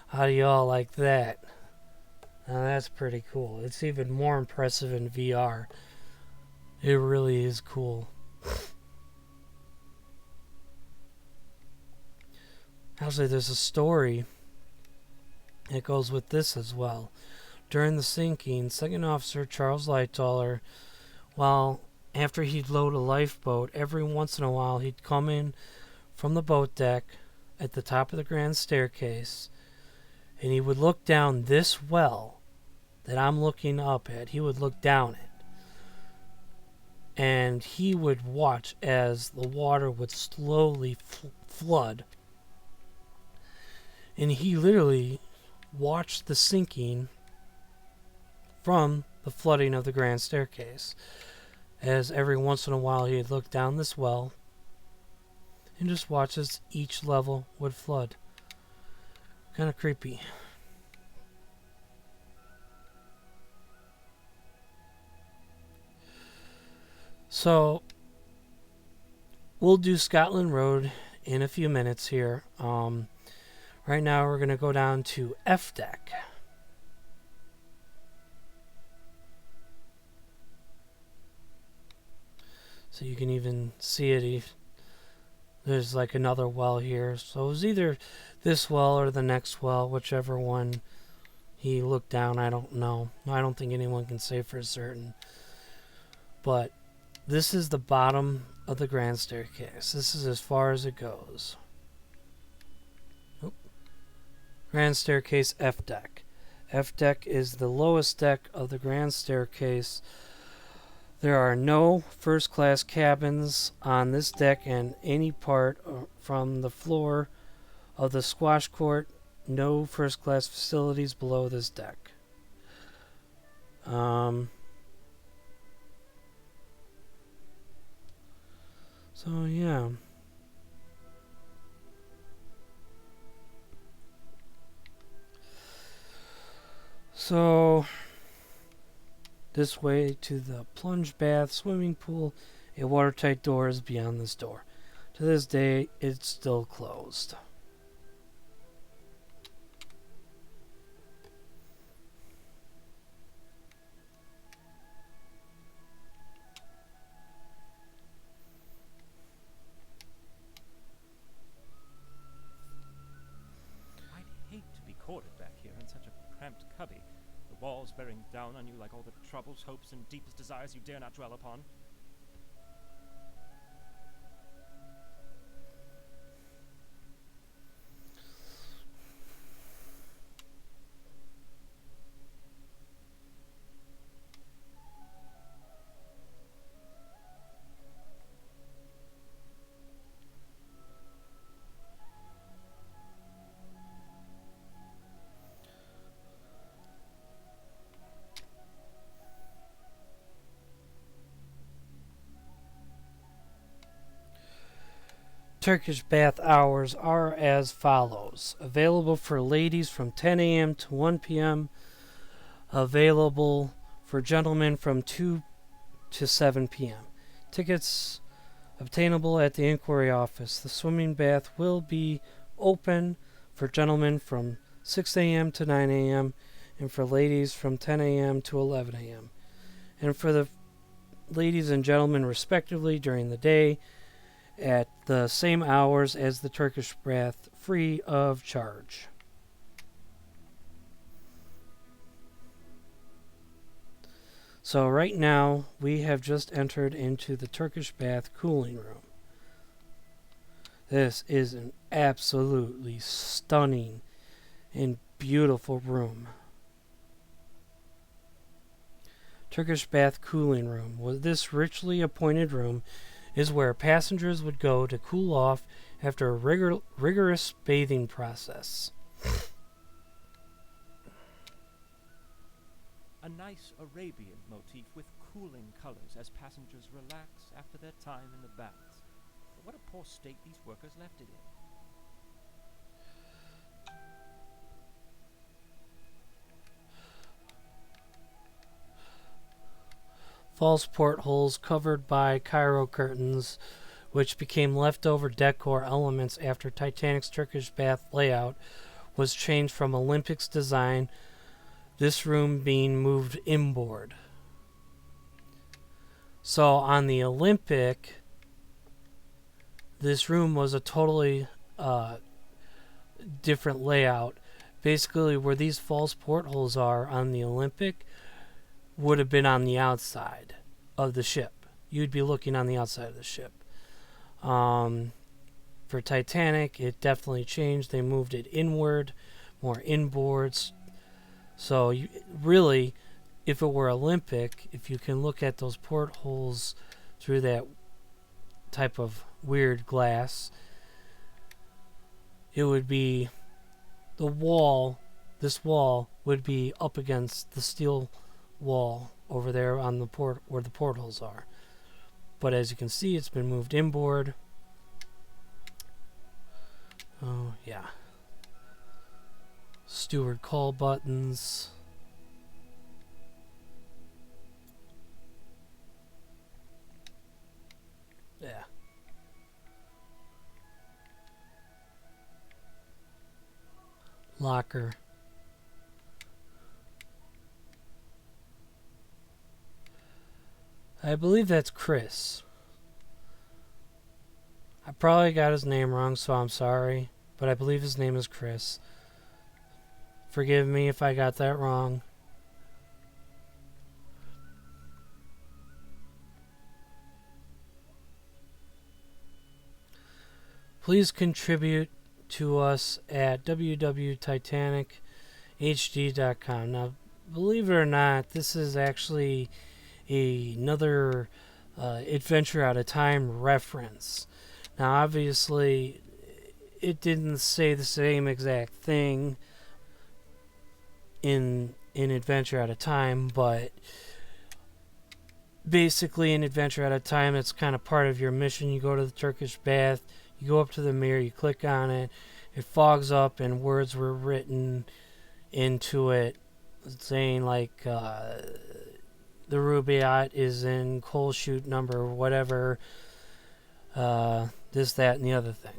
How do y'all like that? Now that's pretty cool. It's even more impressive in VR. It really is cool. Actually, there's a story that goes with this as well. During the sinking, Second Officer Charles Lightoller, after he'd load a lifeboat, every once in a while he'd come in from the boat deck at the top of the grand staircase, and he would look down this well that I'm looking up at. He would look down it, and he would watch as the water would slowly flood. And he literally watched the sinking from the flooding of the grand staircase, as every once in a while he'd look down this well and just watch as each level would flood. Kind of creepy. So we'll do Scotland Road in a few minutes here. Right now we're going to go down to F deck. So you can even see it. There's like another well here. So it was either this well or the next well, whichever one he looked down. I don't know. I don't think anyone can say for certain. But this is the bottom of the grand staircase. This is as far as it goes. Grand staircase F deck. F deck is the lowest deck of the grand staircase. There are no first class cabins on this deck, and any part from the floor of the squash court, no first class facilities below this deck. So yeah. So this way to the plunge bath, swimming pool, a watertight door is beyond this door. To this day, it's still closed. bearing down on you like all the troubles, hopes, and deepest desires you dare not dwell upon. Turkish bath hours are as follows. Available for ladies from 10 a.m. to 1 p.m. Available for gentlemen from 2 to 7 p.m. Tickets obtainable at the inquiry office. The swimming bath will be open for gentlemen from 6 a.m. to 9 a.m. and for ladies from 10 a.m. to 11 a.m. and for the ladies and gentlemen respectively during the day at the same hours as the Turkish bath, free of charge. So right now we have just entered into the Turkish bath cooling room. This is an absolutely stunning and beautiful room. Turkish bath cooling room. This richly appointed room is where passengers would go to cool off after a rigorous bathing process. A nice Arabian motif with cooling colors as passengers relax after their time in the baths. But what a poor state these workers left it in. False portholes covered by Cairo curtains, which became leftover decor elements after Titanic's Turkish bath layout was changed from Olympic's design, this room being moved inboard. So on the Olympic, this room was a totally different layout. Basically, where these false portholes are on the Olympic would have been on the outside of the ship. You'd be looking on the outside of the ship. For Titanic, it definitely changed. They moved it inward, more inboards. So really, if it were Olympic, if you can look at those portholes through that type of weird glass, it would be the wall, this wall would be up against the steel wall over there on the port where the portholes are. But as you can see, it's been moved inboard. Oh yeah. Steward call buttons. Yeah. Locker. I believe that's Chris. I probably got his name wrong, so I'm sorry, but I believe his name is Chris. Forgive me if I got that wrong. Please contribute to us at www.titanichd.com. Now, believe it or not, this is actually another Adventure Out of Time reference. Now, obviously, it didn't say the same exact thing in Adventure Out of Time, but basically in Adventure Out of Time, it's kind of part of your mission. You go to the Turkish bath, you go up to the mirror, you click on it, it fogs up, and words were written into it saying like the Rubaiyat is in coal chute number whatever, this, that, and the other thing.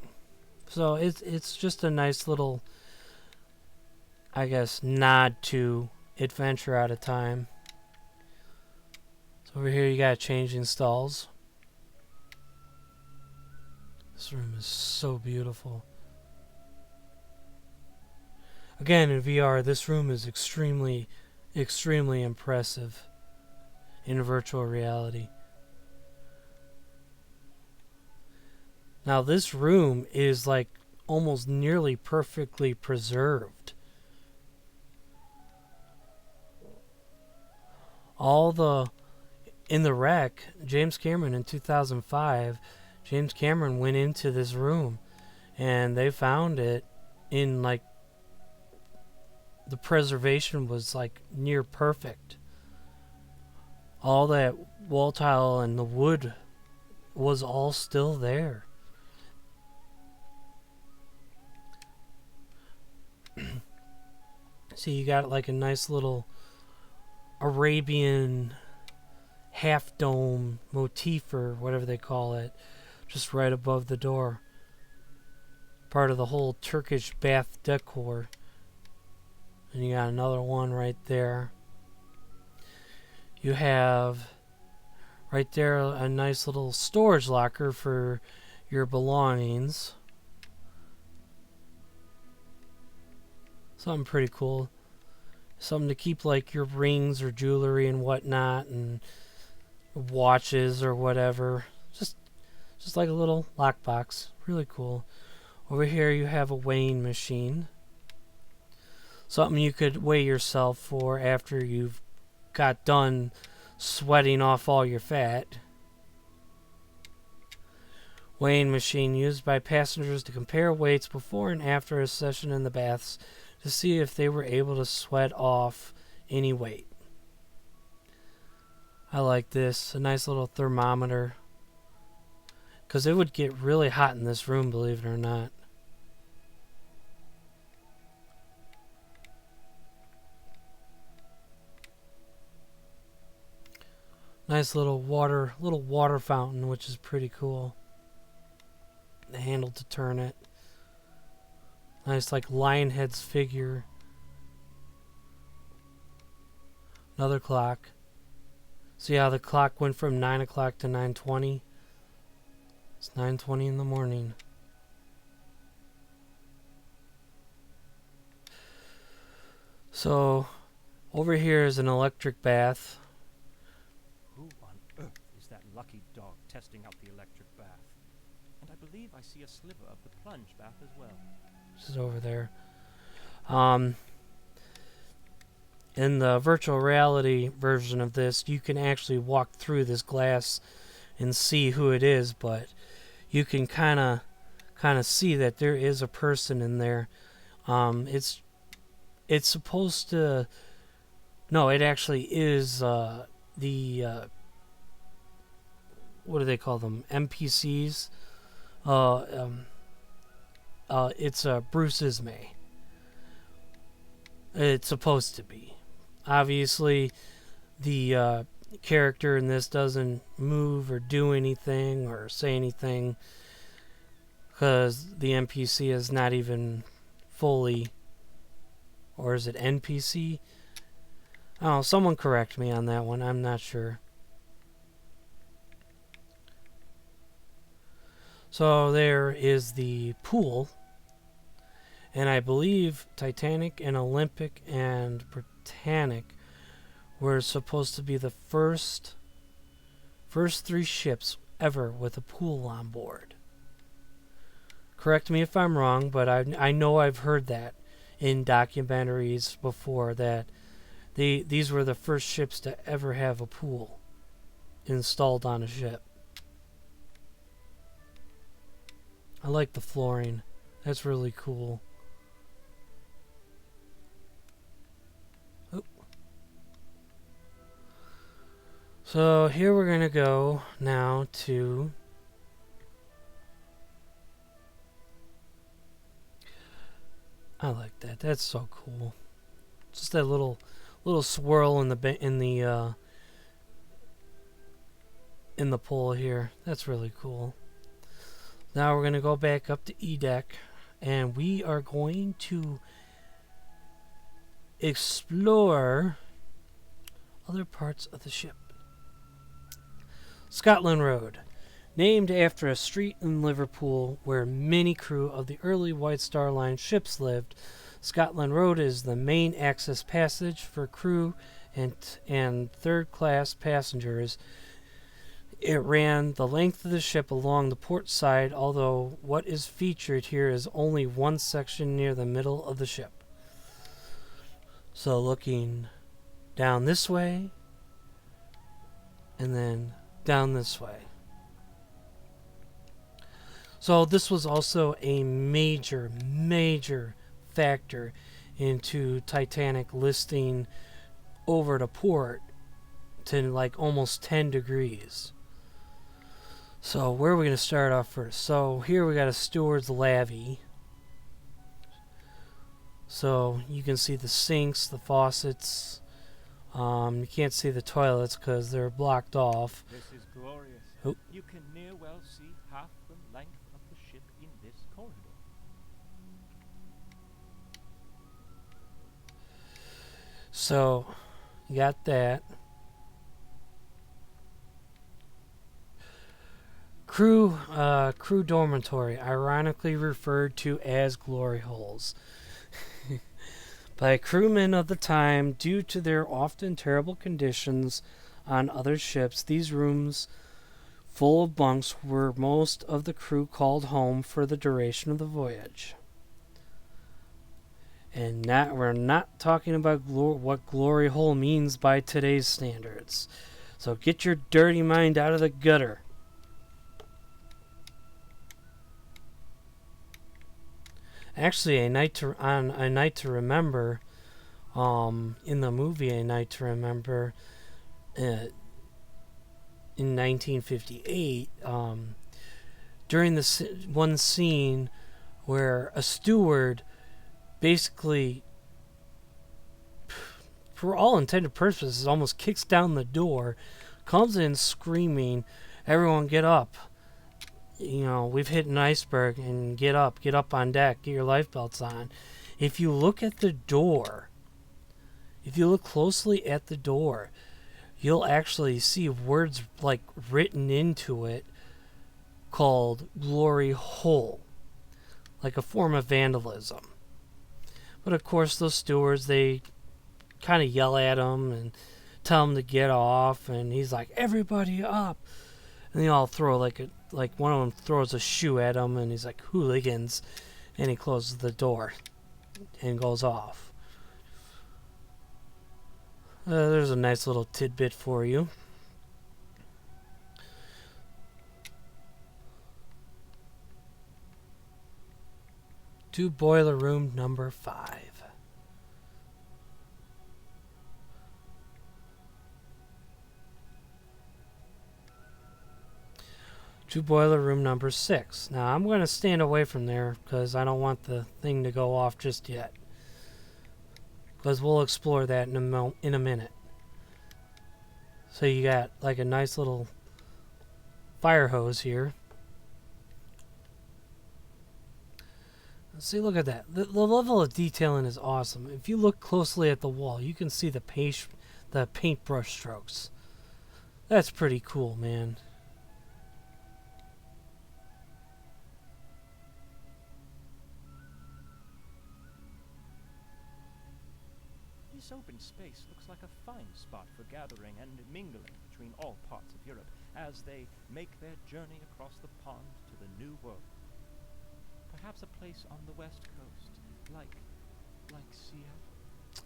So it's just a nice little, I guess, nod to Adventure Out of Time. So over here you got changing stalls. This room is so beautiful. Again, in VR, this room is extremely extremely impressive in virtual reality. Now this room is like almost nearly perfectly preserved. In the wreck, James Cameron in 2005, James Cameron went into this room and they found it in like, the preservation was like near perfect. All that wall tile and the wood was all still there. See, you got like a nice little Arabian half dome motif or whatever they call it, just right above the door. Part of the whole Turkish bath decor. And you got another one right there. You have right there a nice little storage locker for your belongings. Something pretty cool. Something to keep like your rings or jewelry and whatnot, and watches or whatever. Just like a little lockbox. Really cool. Over here you have a weighing machine. Something you could weigh yourself for after you've got done sweating off all your fat. Weighing machine used by passengers to compare weights before and after a session in the baths to see if they were able to sweat off any weight. I like this. A nice little thermometer. Because it would get really hot in this room, believe it or not. Nice little water fountain, which is pretty cool. The handle to turn it. Nice like lion head's figure. Another clock. See how the clock went from 9 o'clock to 9:20? It's 9:20 in the morning. So, over here is an electric bath. Who on earth is that lucky dog testing out the electric bath? And I believe I see a sliver of the plunge bath as well. Just over there. In the virtual reality version of this, you can actually walk through this glass and see who it is, but you can kind of see that there is a person in there. It's supposed to. No, it actually is the what do they call them? NPCs. It's Bruce Ismay. It's supposed to be. Obviously, the character in this doesn't move or do anything or say anything because the NPC is not even fully, or is it NPC? Oh, someone correct me on that one. I'm not sure. So there is the pool, and I believe Titanic and Olympic and Britannic were supposed to be the first 3 ships ever with a pool on board. Correct me if I'm wrong, but I know I've heard that in documentaries before, that these were the first ships to ever have a pool installed on a ship. I like the flooring. That's really cool. So here we're going to go now to I like that. That's so cool. Just that little swirl in the pool here. That's really cool. Now we're going to go back up to E deck, and we are going to explore other parts of the ship. Scotland Road, named after a street in Liverpool where many crew of the early White Star Line ships lived. Scotland Road is the main access passage for crew and third-class passengers. It ran the length of the ship along the port side, although what is featured here is only one section near the middle of the ship. So looking down this way, and then down this way. So this was also a major factor into Titanic listing over to port to like almost 10 degrees. So where are we going to start off first? So here we got a Stewards Lavvy. So you can see the sinks, the faucets. You can't see the toilets because they're blocked off. This is glorious. Oh. You can near well see half the length of the ship in this corridor. So you got that. Crew dormitory, ironically referred to as glory holes by crewmen of the time due to their often terrible conditions on other ships. These rooms full of bunks were most of the crew called home for the duration of the voyage. And we're not talking about what glory hole means by today's standards. So get your dirty mind out of the gutter. Actually, A Night to Remember, in the movie A Night to Remember, in 1958, during one scene where a steward basically, for all intended purposes, almost kicks down the door, comes in screaming, "Everyone get up. You know, we've hit an iceberg, and get up on deck, get your life belts on." If you look at the door, if you look closely at the door, you'll actually see words like written into it called glory hole, like a form of vandalism. But of course, those stewards, they kind of yell at him and tell him to get off, and he's like, "Everybody up!" And they all throw like one of them throws a shoe at him, and he's like, "Hooligans!" And he closes the door and goes off. There's a nice little tidbit for you. To boiler room number 5. To boiler room number 6. Now I'm going to stand away from there because I don't want the thing to go off just yet. Because we'll explore that in a minute. So you got like a nice little fire hose here. See, look at that. The level of detailing is awesome. If you look closely at the wall, you can see the paintbrush strokes. That's pretty cool, man. This open space looks like a fine spot for gathering and mingling between all parts of Europe as they make their journey across the pond to the New World. Perhaps a place on the west coast, like Seattle.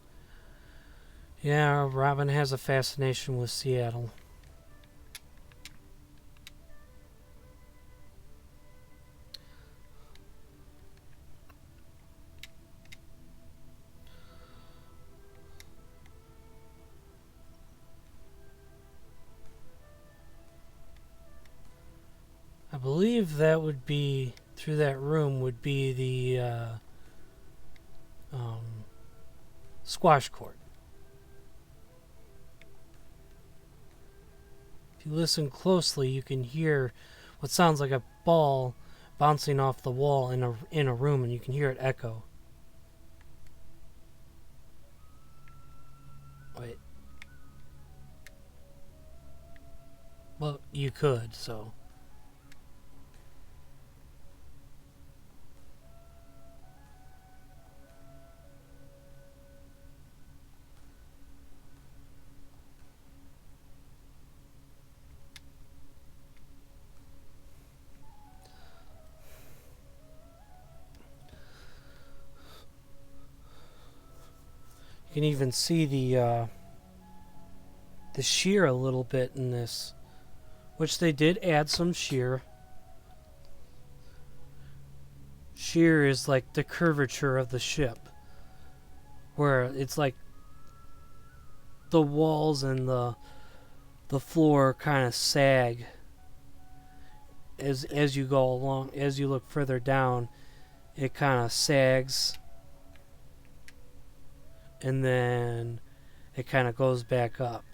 Yeah, Robin has a fascination with Seattle. I believe that would be, through that room, would be the squash court. If you listen closely, you can hear what sounds like a ball bouncing off the wall in a room, and you can hear it echo. Wait. Well, you could, so... You can even see the shear a little bit in this, which they did add some shear. Shear is like the curvature of the ship, where it's like the walls and the floor kind of sag as you go along. As you look further down, it kind of sags, and then it kind of goes back up.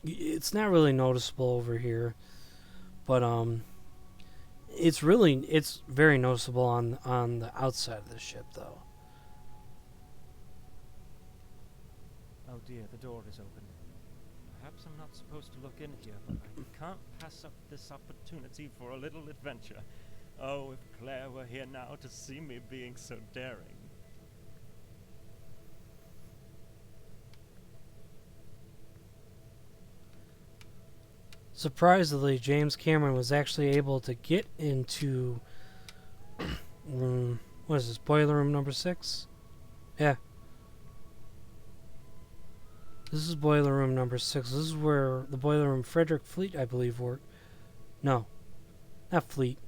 It's not really noticeable over here, but it's very noticeable on the outside of the ship, though. Oh dear, the door is open. Perhaps I'm not supposed to look in here, but I can't pass up this opportunity for a little adventure. Oh, if Claire were here now to see me being so daring. Surprisingly, James Cameron was actually able to get into what is this, boiler room number 6? Yeah. This is boiler room number 6. This is where the boiler room Frederick Fleet, I believe, worked. No, not Fleet.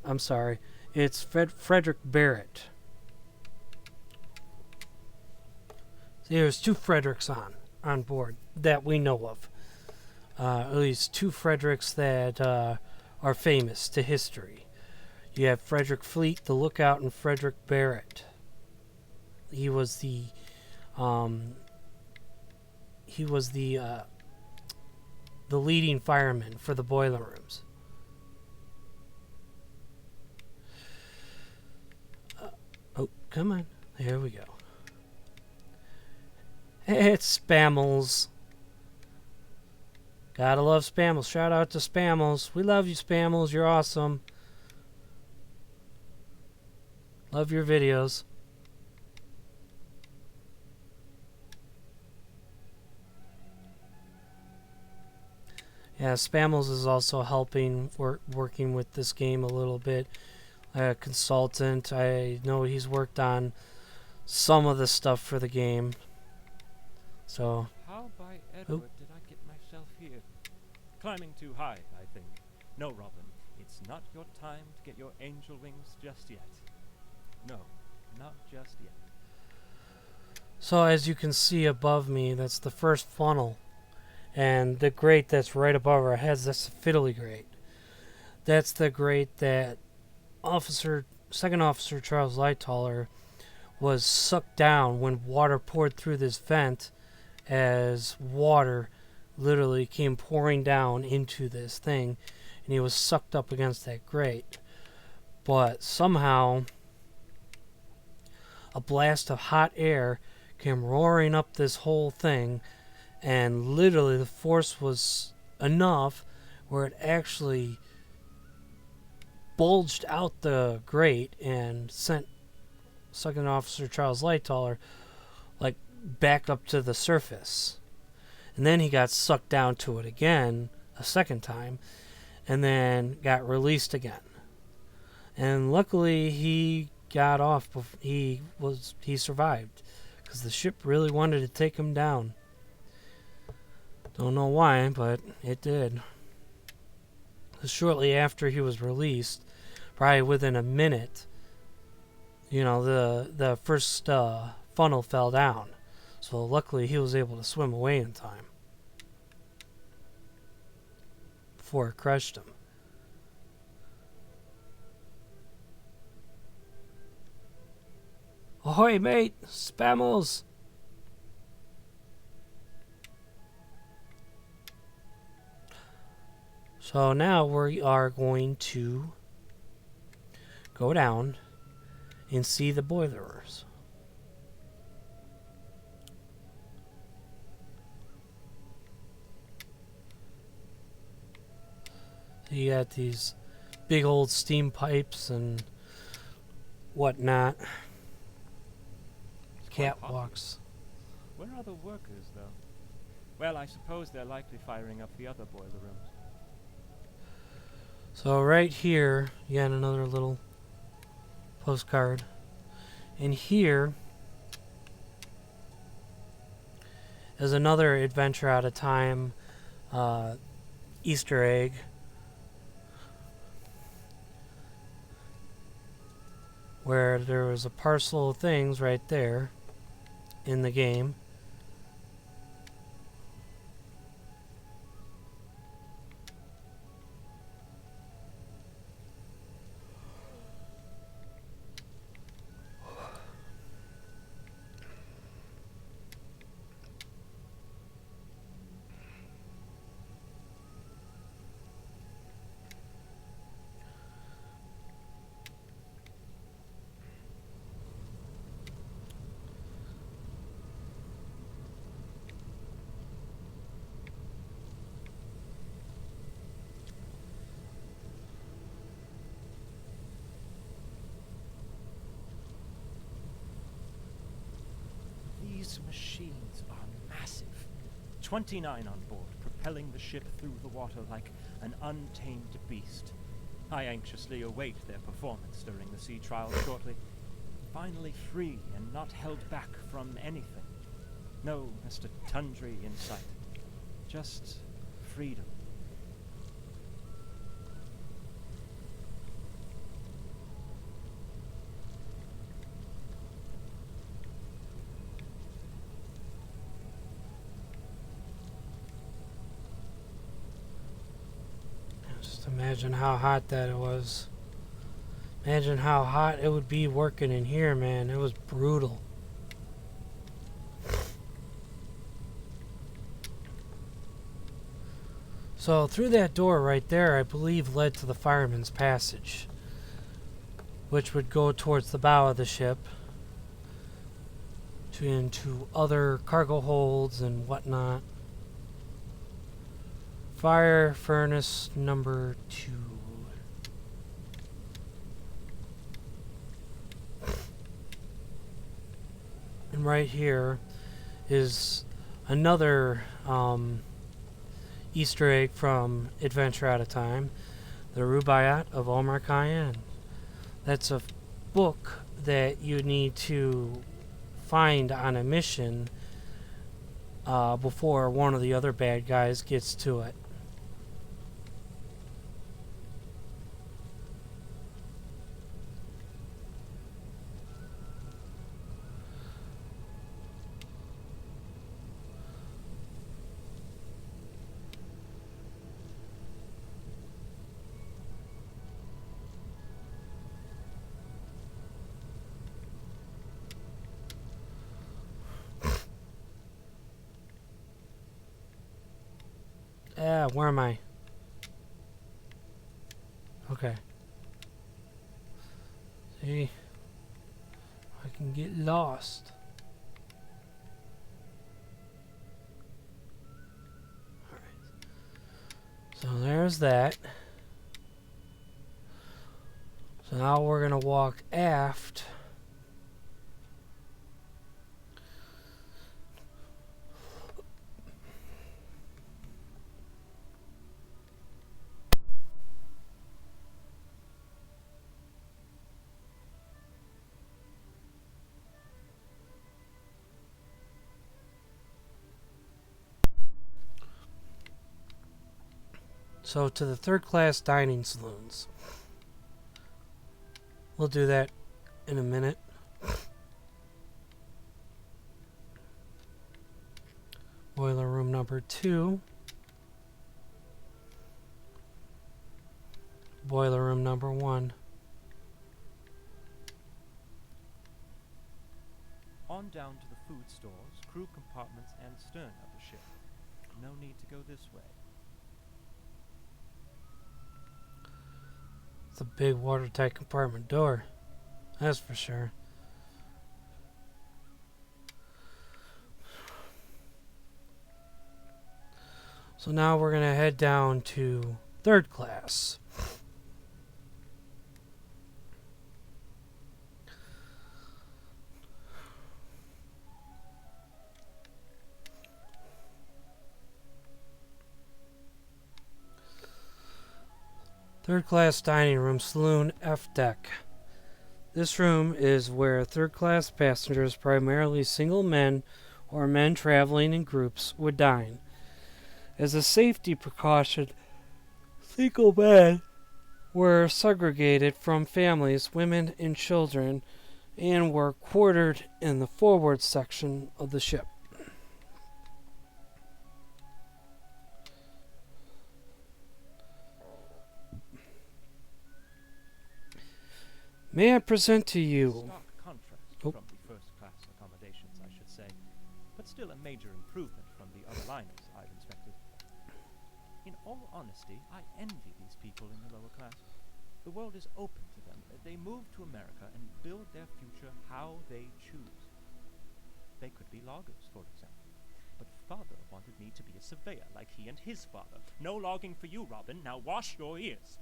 I'm sorry. It's Frederick Barrett. See, there's 2 Fredericks on board that we know of. At least 2 Fredericks that are famous to history. You have Frederick Fleet, the lookout, and Frederick Barrett. He was the leading fireman for the boiler rooms. Oh, come on. There we go. It's Spammels. Gotta love Spammels. Shout out to Spammels. We love you, Spammels. You're awesome. Love your videos. Yeah, Spammels is also helping, working with this game a little bit. A consultant. I know he's worked on some of the stuff for the game. So. How by Edward did I get myself here? Climbing too high, I think. No, Robin, it's not your time to get your angel wings just yet. No, not just yet. So as you can see above me, that's the first funnel. And the grate that's right above our heads, that's the fiddly grate. That's the grate that Second Officer Charles Lightoller was sucked down when water poured through this vent, as water literally came pouring down into this thing, and he was sucked up against that grate. But somehow a blast of hot air came roaring up this whole thing, and literally the force was enough where it actually bulged out the grate and sent Second Officer Charles Lightoller like back up to the surface. And then he got sucked down to it again a second time, and then got released again. And luckily he got off. He survived, because the ship really wanted to take him down. Don't know why, but it did. Shortly after he was released, probably within a minute, the first funnel fell down. So luckily he was able to swim away in time before it crushed him. Ahoy, mate! Spammels! So now we are going to go down and see the boilers. So you got these big old steam pipes and whatnot. Catwalks. Where are the workers, though? Well, I suppose they're likely firing up the other boiler rooms. So right here, you got another little postcard. And here is another Adventure Out of Time Easter egg. Where there was a parcel of things right there in the game. These machines are massive. 29 on board, propelling the ship through the water like an untamed beast. I anxiously await their performance during the sea trial shortly. Finally free and not held back from anything. No Mr. Tundry in sight. Just freedom. Just imagine how hot that it was. Imagine how hot it would be working in here, man. It was brutal. So through that door right there, I believe led to the fireman's passage, which would go towards the bow of the ship into other cargo holds and whatnot. Fire furnace number 2. And right here is another Easter egg from Adventure Out of Time, the Rubaiyat of Omar Khayyam. That's a book that you need to find on a mission before one of the other bad guys gets to it. Where am I? Okay. See? I can get lost. Alright. So there's that. So now we're gonna walk aft. So to the third class dining saloons. We'll do that in a minute. Boiler room number 2. Boiler room number 1. On down to the food stores, crew compartments, and stern of the ship. No need to go this way. It's a big watertight compartment door. That's for sure. So now we're going to head down to third class. Third class dining room, saloon, F deck. This room is where third class passengers, primarily single men or men traveling in groups would dine. As a safety precaution, single men were segregated from families, women, and children, and were quartered in the forward section of the ship. May I present to you... Stark contrast Oh. from the first-class accommodations, I should say, but still a major improvement from the other liners I've inspected. In all honesty, I envy these people in the lower class. The world is open to them. They move to America and build their future how they choose. They could be loggers, for example. But father wanted me to be a surveyor like he and his father. No logging for you, Robin. Now wash your ears.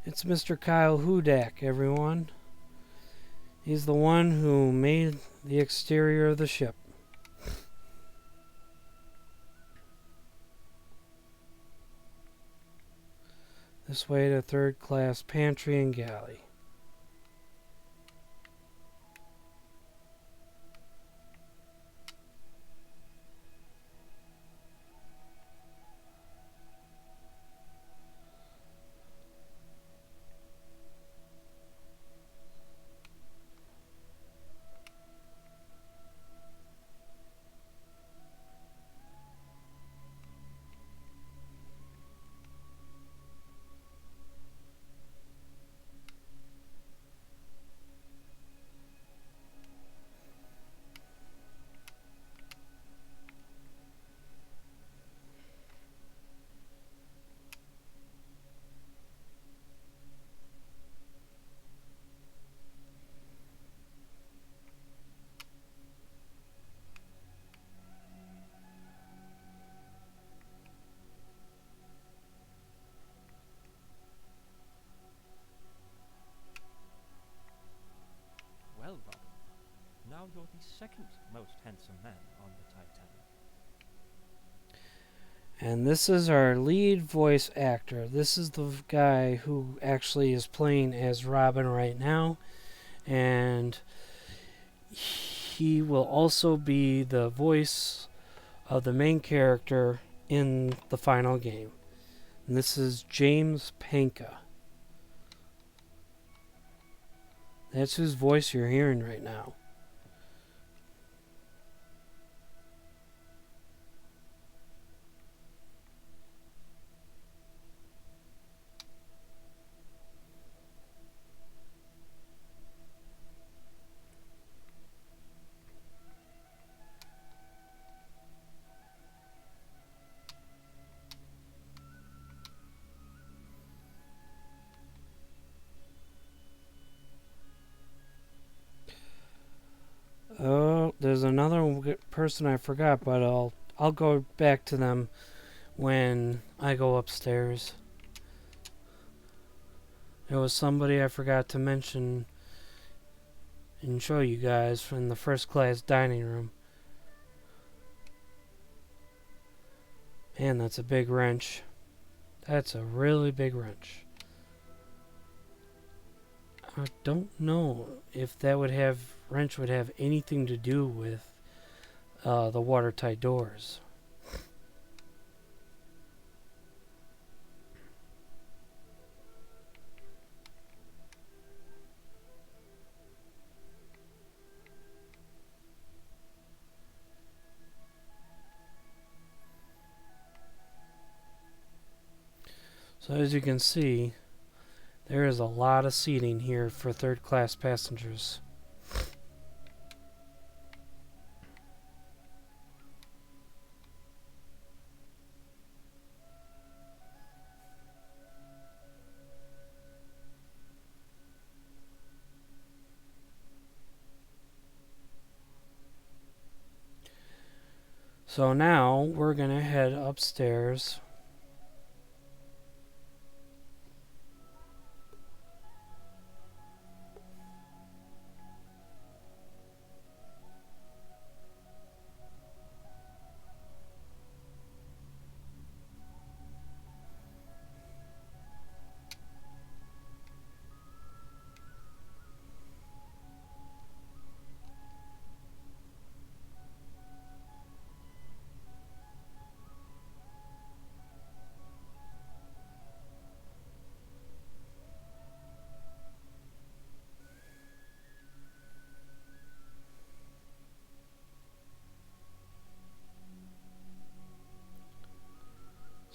It's Mr. Kyle Hudak, everyone. He's the one who made the exterior of the ship. This way to third-class pantry and galley. Well, Robin, now you're the second most handsome man on the Titanic. And this is our lead voice actor. This is the guy who actually is playing as Robin right now. And he will also be the voice of the main character in the final game. And this is James Penka. That's whose voice you're hearing right now. Oh, there's another person I forgot, but I'll go back to them when I go upstairs. There was somebody I forgot to mention and show you guys from the first class dining room. Man, that's a big wrench. That's a really big wrench. I don't know if that wrench would have anything to do with the watertight doors. So as you can see, there is a lot of seating here for third class passengers. So now we're going to head upstairs.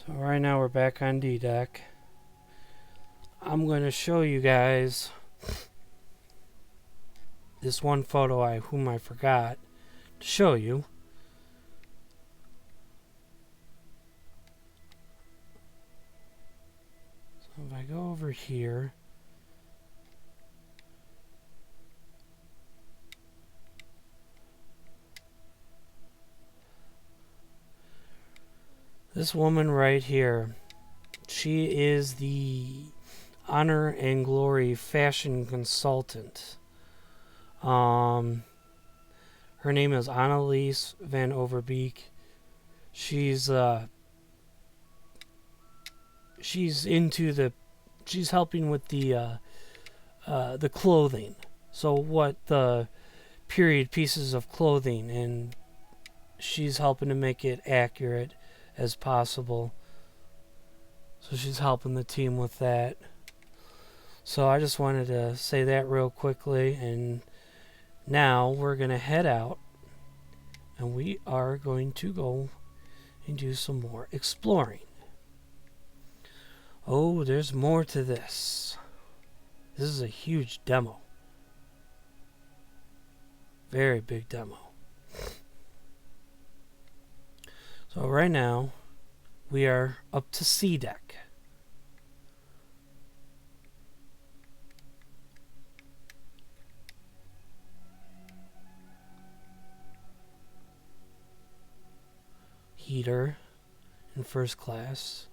So right now we're back on D deck. I'm going to show you guys this one photo I forgot to show you. So if I go over here, this woman right here, she is the Honor and Glory fashion consultant. Her name is Annelies van Overbeek. She's helping with the clothing. So what the period pieces of clothing, and she's helping to make it accurate as possible. So she's helping the team with that. So I just wanted to say that real quickly, and now we're going to head out and we are going to go and do some more exploring. Oh, there's more to this. This is a huge demo. Very big demo. So right now, we are up to C deck. Heater in first class.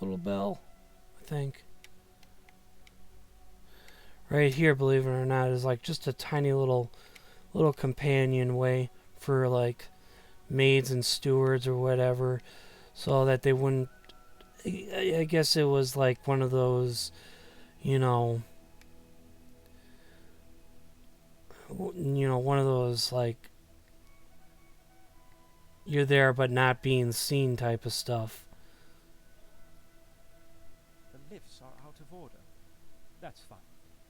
Little bell, I think. Right here, believe it or not, is like just a tiny little companionway for like maids and stewards or whatever, so that they wouldn't. I guess it was like one of those, one of those like you're there but not being seen type of stuff. The lifts are out of order. That's fine.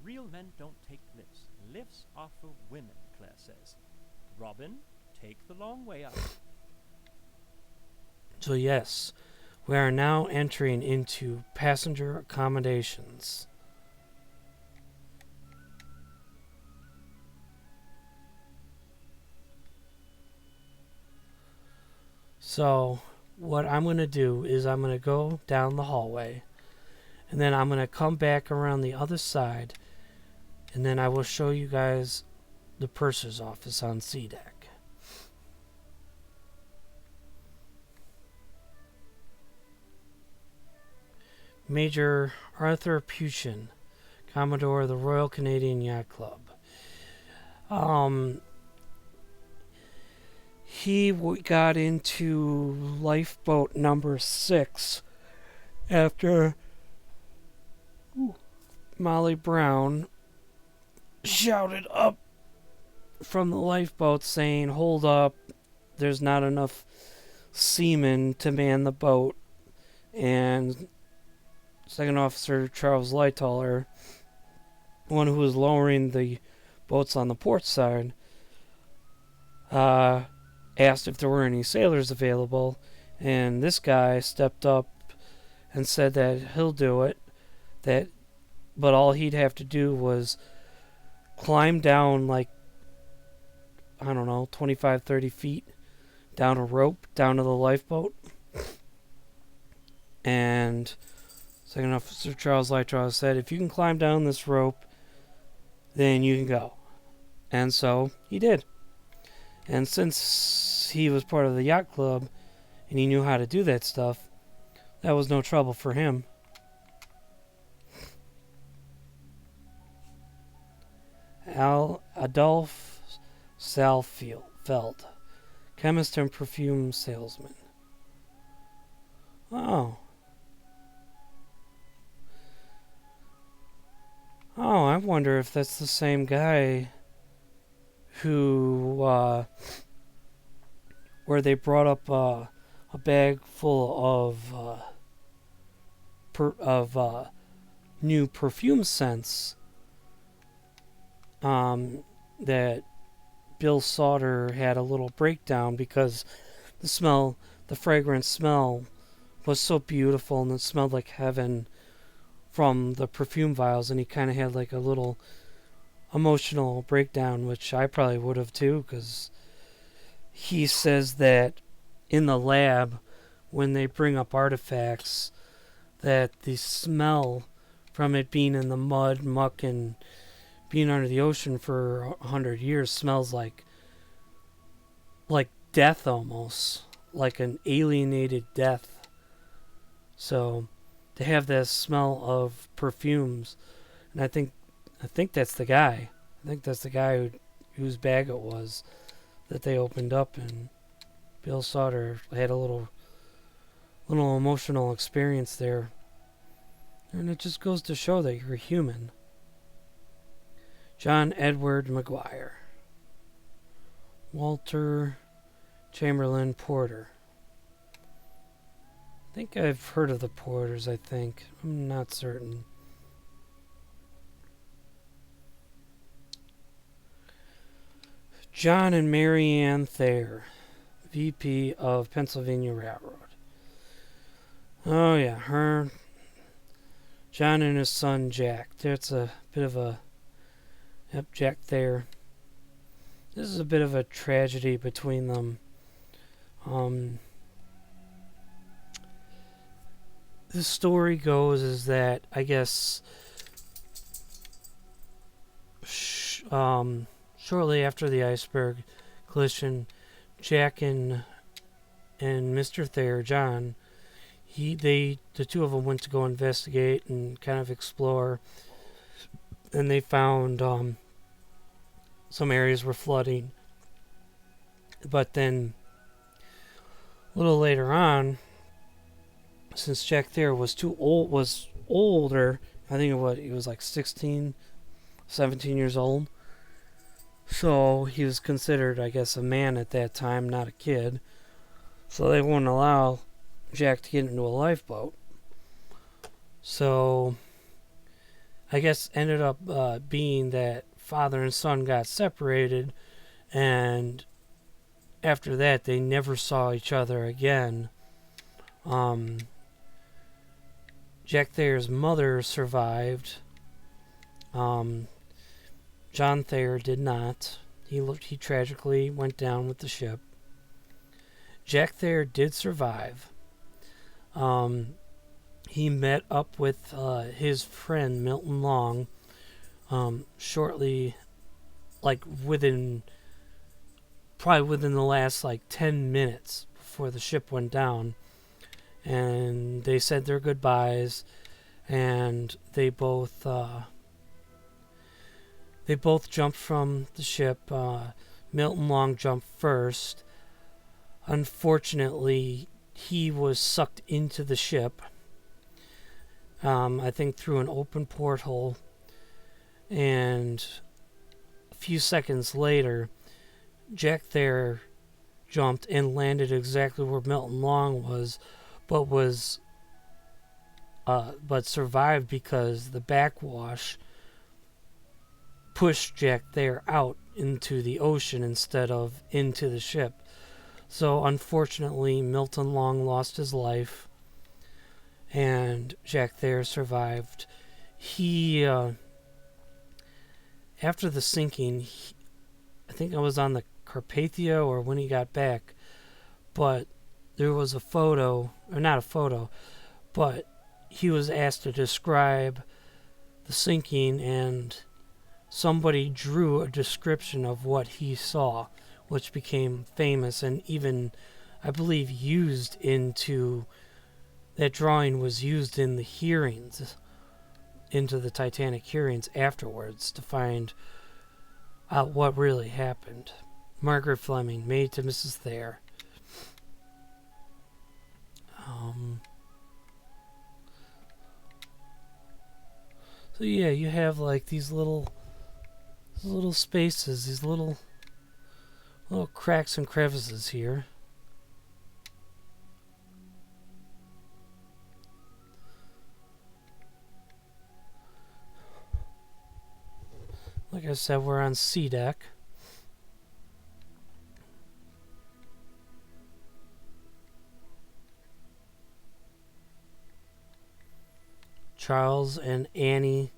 Real men don't take lifts. Lifts are for women, Claire says. Robin, take the long way up. So yes, we are now entering into passenger accommodations. So what I'm going to do is I'm going to go down the hallway, and then I'm going to come back around the other side, and then I will show you guys the purser's office on C deck. Major Arthur Puchin, Commodore of the Royal Canadian Yacht Club. He got into lifeboat number 6 after Molly Brown shouted up from the lifeboat saying, "Hold up, there's not enough seamen to man the boat." And Second Officer Charles Lightoller, one who was lowering the boats on the port side, asked if there were any sailors available, and this guy stepped up and said that he'll do it, but all he'd have to do was climb down like, I don't know, 25, 30 feet down a rope down to the lifeboat. And Second Officer Charles Lightoller said, if you can climb down this rope, then you can go. And so he did. And since he was part of the yacht club and he knew how to do that stuff, that was no trouble for him. Adolph Salfeld, chemist and perfume salesman. Oh, I wonder if that's the same guy who, where they brought up a bag full of new perfume scents that Bill Sauter had a little breakdown because the fragrance smell was so beautiful and it smelled like heaven from the perfume vials, and he kind of had like a little emotional breakdown, which I probably would have too, because he says that in the lab, when they bring up artifacts, that the smell from it being in the mud, muck, and being under the ocean for 100 years smells like death almost, like an alienated death. So to have that smell of perfumes, and I think that's the guy. I think that's the guy whose bag it was that they opened up, and Bill Sauter had a little emotional experience there. And it just goes to show that you're human. John Edward McGuire. Walter Chamberlain Porter. I think I've heard of the Porters, I think. I'm not certain. John and Mary Ann Thayer, VP of Pennsylvania Railroad. Oh yeah, her. John and his son Jack. There's a bit of a... Yep, Jack Thayer. This is a bit of a tragedy between them. The story goes is that, I guess, shortly after the iceberg collision, Jack and Mr. Thayer, John, the two of them went to go investigate and kind of explore, and they found some areas were flooding. But then a little later on, since Jack Thayer was older, I think he was like 16, 17 years old. So he was considered, I guess, a man at that time, not a kid. So they wouldn't allow Jack to get into a lifeboat. So I guess ended up being that father and son got separated, and after that they never saw each other again. Jack Thayer's mother survived. John Thayer did not. He tragically went down with the ship. Jack Thayer did survive. He met up with his friend Milton Long shortly, probably within the last 10 minutes before the ship went down, and they said their goodbyes, and they both jumped from the ship. Milton Long jumped first. Unfortunately, he was sucked into the ship, I think through an open porthole, and a few seconds later, Jack Thayer jumped and landed exactly where Milton Long was, but survived because the backwash pushed Jack Thayer out into the ocean instead of into the ship. So unfortunately, Milton Long lost his life, and Jack Thayer survived. He, after the sinking, I think I was on the Carpathia or when he got back, but there was a photo, or not a photo, but he was asked to describe the sinking, and somebody drew a description of what he saw, which became famous and even, I believe, that drawing was used in the hearings, into the Titanic hearings afterwards, to find out what really happened. Margaret Fleming, maid to Mrs. Thayer. So yeah, you have these little spaces, these little cracks and crevices here. Like I said, we're on C deck. Charles and Annie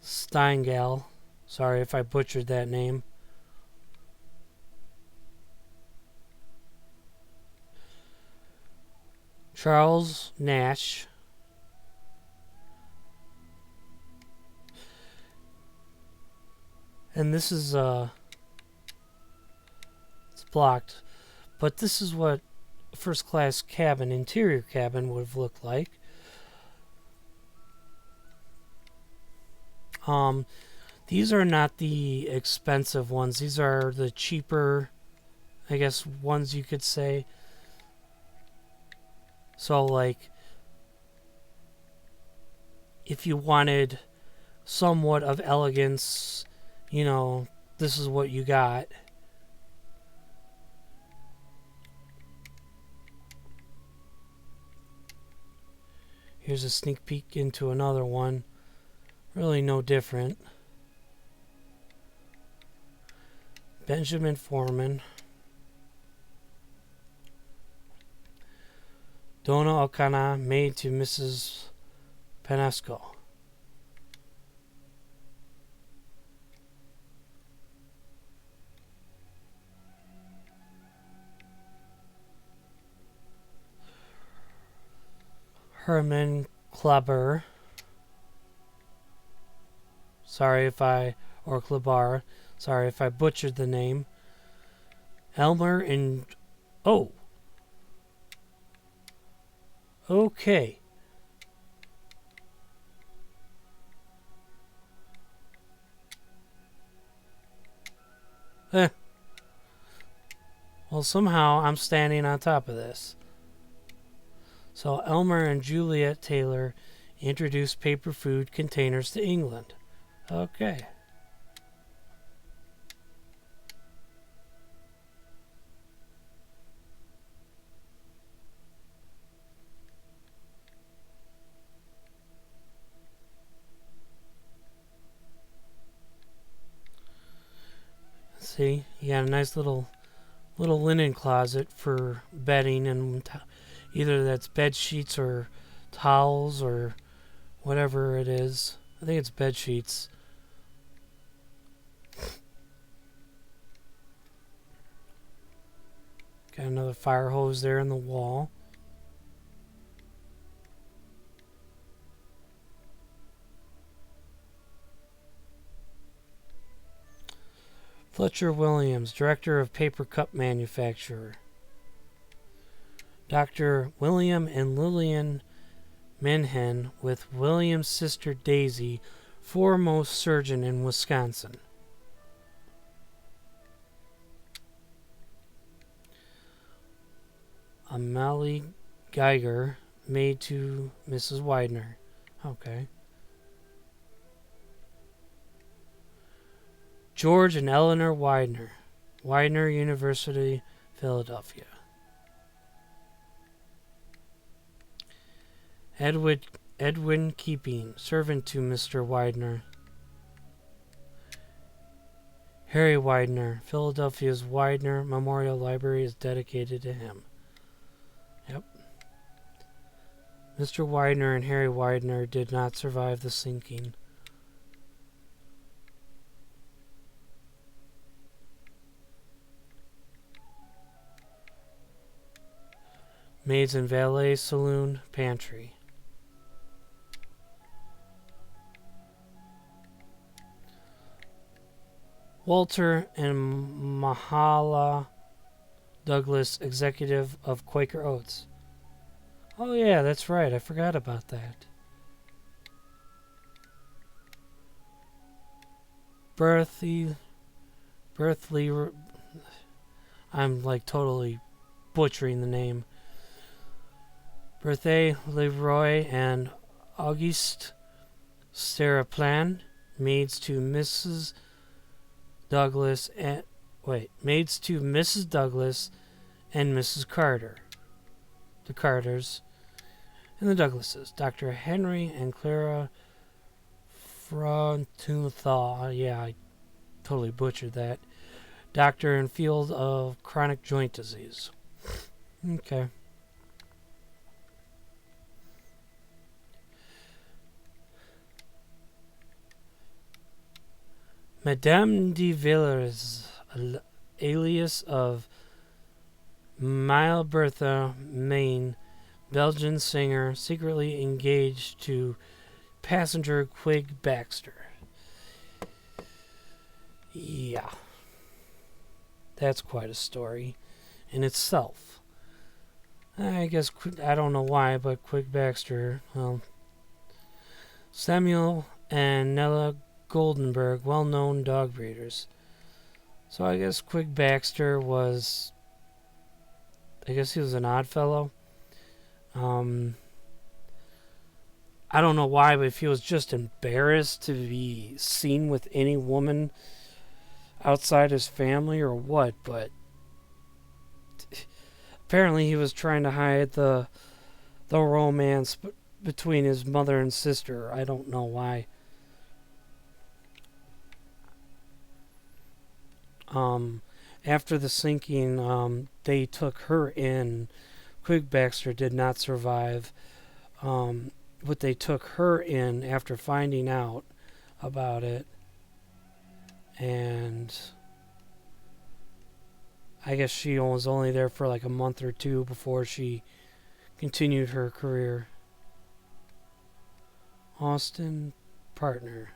Steingall. Sorry if I butchered that name. Charles Nash. And this is, it's blocked. But this is what a first class cabin, interior cabin, would have looked like. These are not the expensive ones. These are the cheaper, I guess, ones you could say. So, like, if you wanted somewhat of elegance, you know, this is what you got. Here's a sneak peek into another one. Really no different. Benjamin Foreman. Donna Okana, maid to Mrs. Penasco. Herman Kleber. Sorry if I, or Klebar. Sorry if I butchered the name. Elmer and, oh. Okay. Well, somehow I'm standing on top of this. So Elmer and Juliet Taylor introduced paper food containers to England. Okay. See, you got a nice little linen closet for bedding, and either that's bed sheets or towels or whatever it is. I think it's bed sheets. Got another fire hose there in the wall. Fletcher Williams, Director of Paper Cup Manufacturer. Dr. William and Lillian Menhen, with William's sister Daisy, foremost surgeon in Wisconsin. Amalie Geiger, maid to Mrs. Widener. Okay. George and Eleanor Widener, Widener University, Philadelphia. Edwin Keeping, servant to Mr. Widener. Harry Widener, Philadelphia's Widener Memorial Library is dedicated to him. Yep. Mr. Widener and Harry Widener did not survive the sinking. Maids and valet, saloon, pantry. Walter and Mahala Douglas, executive of Quaker Oats. Oh yeah, that's right. I forgot about that. Berthley, I'm like totally butchering the name. Berthe Leroy and Auguste Seraplan, maids to Mrs. Douglas and maids to Mrs. Douglas and Mrs. Carter. The Carters and the Douglases. Dr. Henry and Clara Frontuthaw. Yeah, I totally butchered that. Doctor in field of chronic joint disease. Okay. Madame de Villers, alias of Mile Bertha, Maine, Belgian singer, secretly engaged to passenger Quig Baxter. Yeah. That's quite a story in itself. I guess, I don't know why, but Quig Baxter, Samuel and Nella Goldenberg, well-known dog breeders. So I guess Quig Baxter was, I guess he was an odd fellow. I don't know why, but if he was just embarrassed to be seen with any woman outside his family or what, but apparently he was trying to hide the romance between his mother and sister. I don't know why. After the sinking, they took her in. Quig Baxter did not survive. But they took her in after finding out about it. And I guess she was only there for like a month or two before she continued her career. Austin Partner.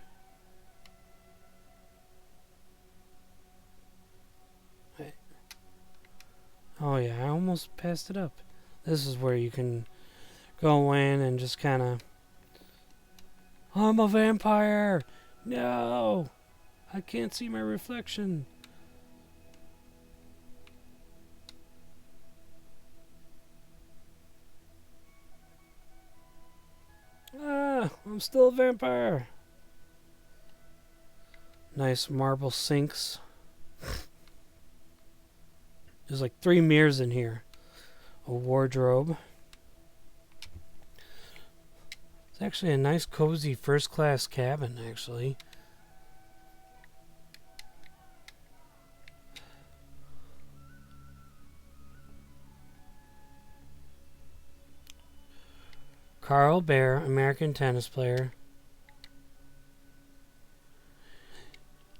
Oh yeah, I almost passed it up. This is where you can go in and just kind of... I'm a vampire! No! I can't see my reflection. Ah, I'm still a vampire. Nice marble sinks. There's like 3 mirrors in here. A wardrobe. It's actually a nice, cozy, first-class cabin, actually. Carl Bear, American tennis player.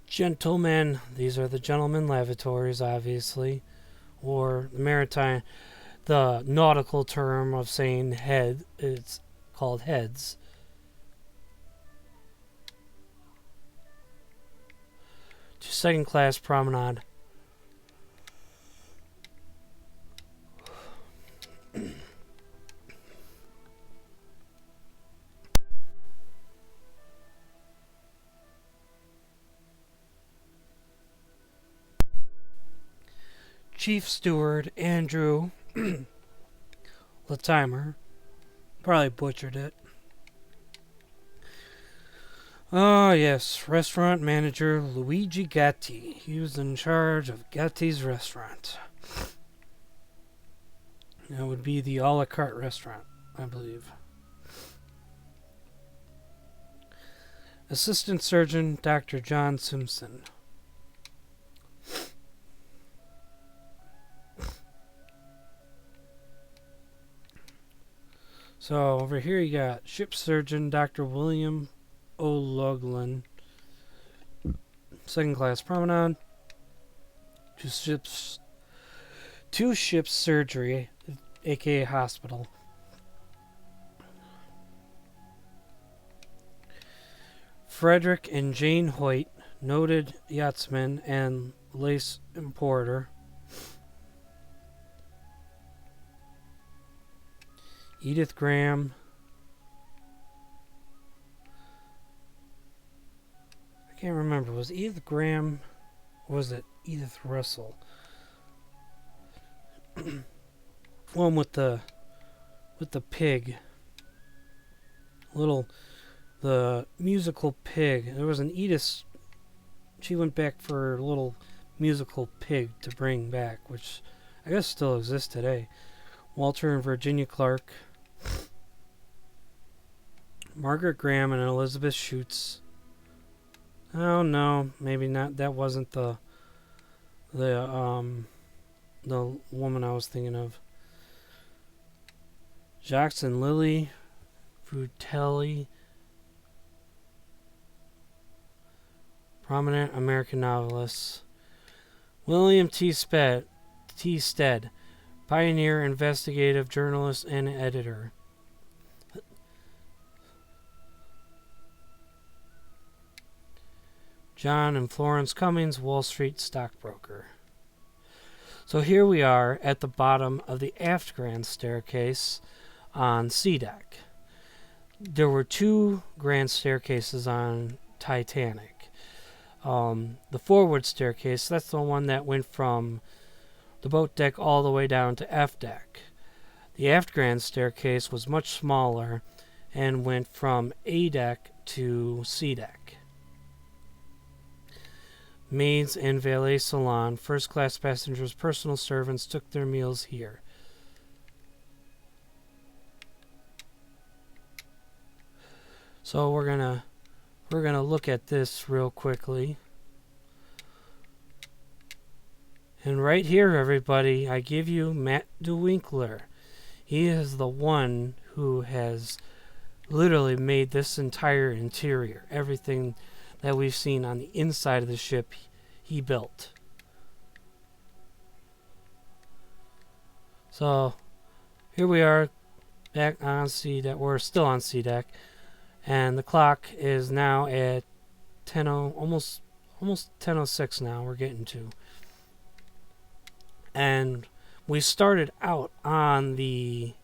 Gentlemen, these are the gentlemen lavatories, obviously. Or the maritime, the nautical term of saying head, it's called heads. To second-class promenade. Chief Steward Andrew Latimer. Probably butchered it. Oh, yes. Restaurant manager Luigi Gatti. He was in charge of Gatti's restaurant. That would be the a la carte restaurant, I believe. Assistant Surgeon Dr. John Simpson. So over here you got Ship Surgeon Dr. William O'Loughlin. Second class promenade. Two ships surgery, aka hospital. Frederick and Jane Hoyt, noted yachtsman and lace importer. Edith Graham. I can't remember. Was it Edith Graham or was it Edith Russell? One with the pig. The musical pig. There was an Edith. She went back for a little musical pig to bring back, which I guess still exists today. Walter and Virginia Clark. Margaret Graham and Elizabeth Schutz. Oh no, maybe not. That wasn't the woman I was thinking of. Jacques and Lily Frutelli. Prominent American novelist. William T. Stead, pioneer, investigative journalist, and editor. John and Florence Cummings, Wall Street stockbroker. So here we are at the bottom of the aft grand staircase on C deck. There were 2 grand staircases on Titanic. The forward staircase, that's the one that went from the boat deck all the way down to F deck. The aft grand staircase was much smaller and went from A deck to C deck. Maids and valet salon, first-class passengers, personal servants took their meals here. So we're gonna look at this real quickly. And right here, everybody, I give you Matt DeWinkler. He is the one who has literally made this entire interior. Everything that we've seen on the inside of the ship, he built. So here we are back on C deck. We're still on C deck, and the clock is now at 10:00, almost 10:06 now. We're getting to, and we started out on the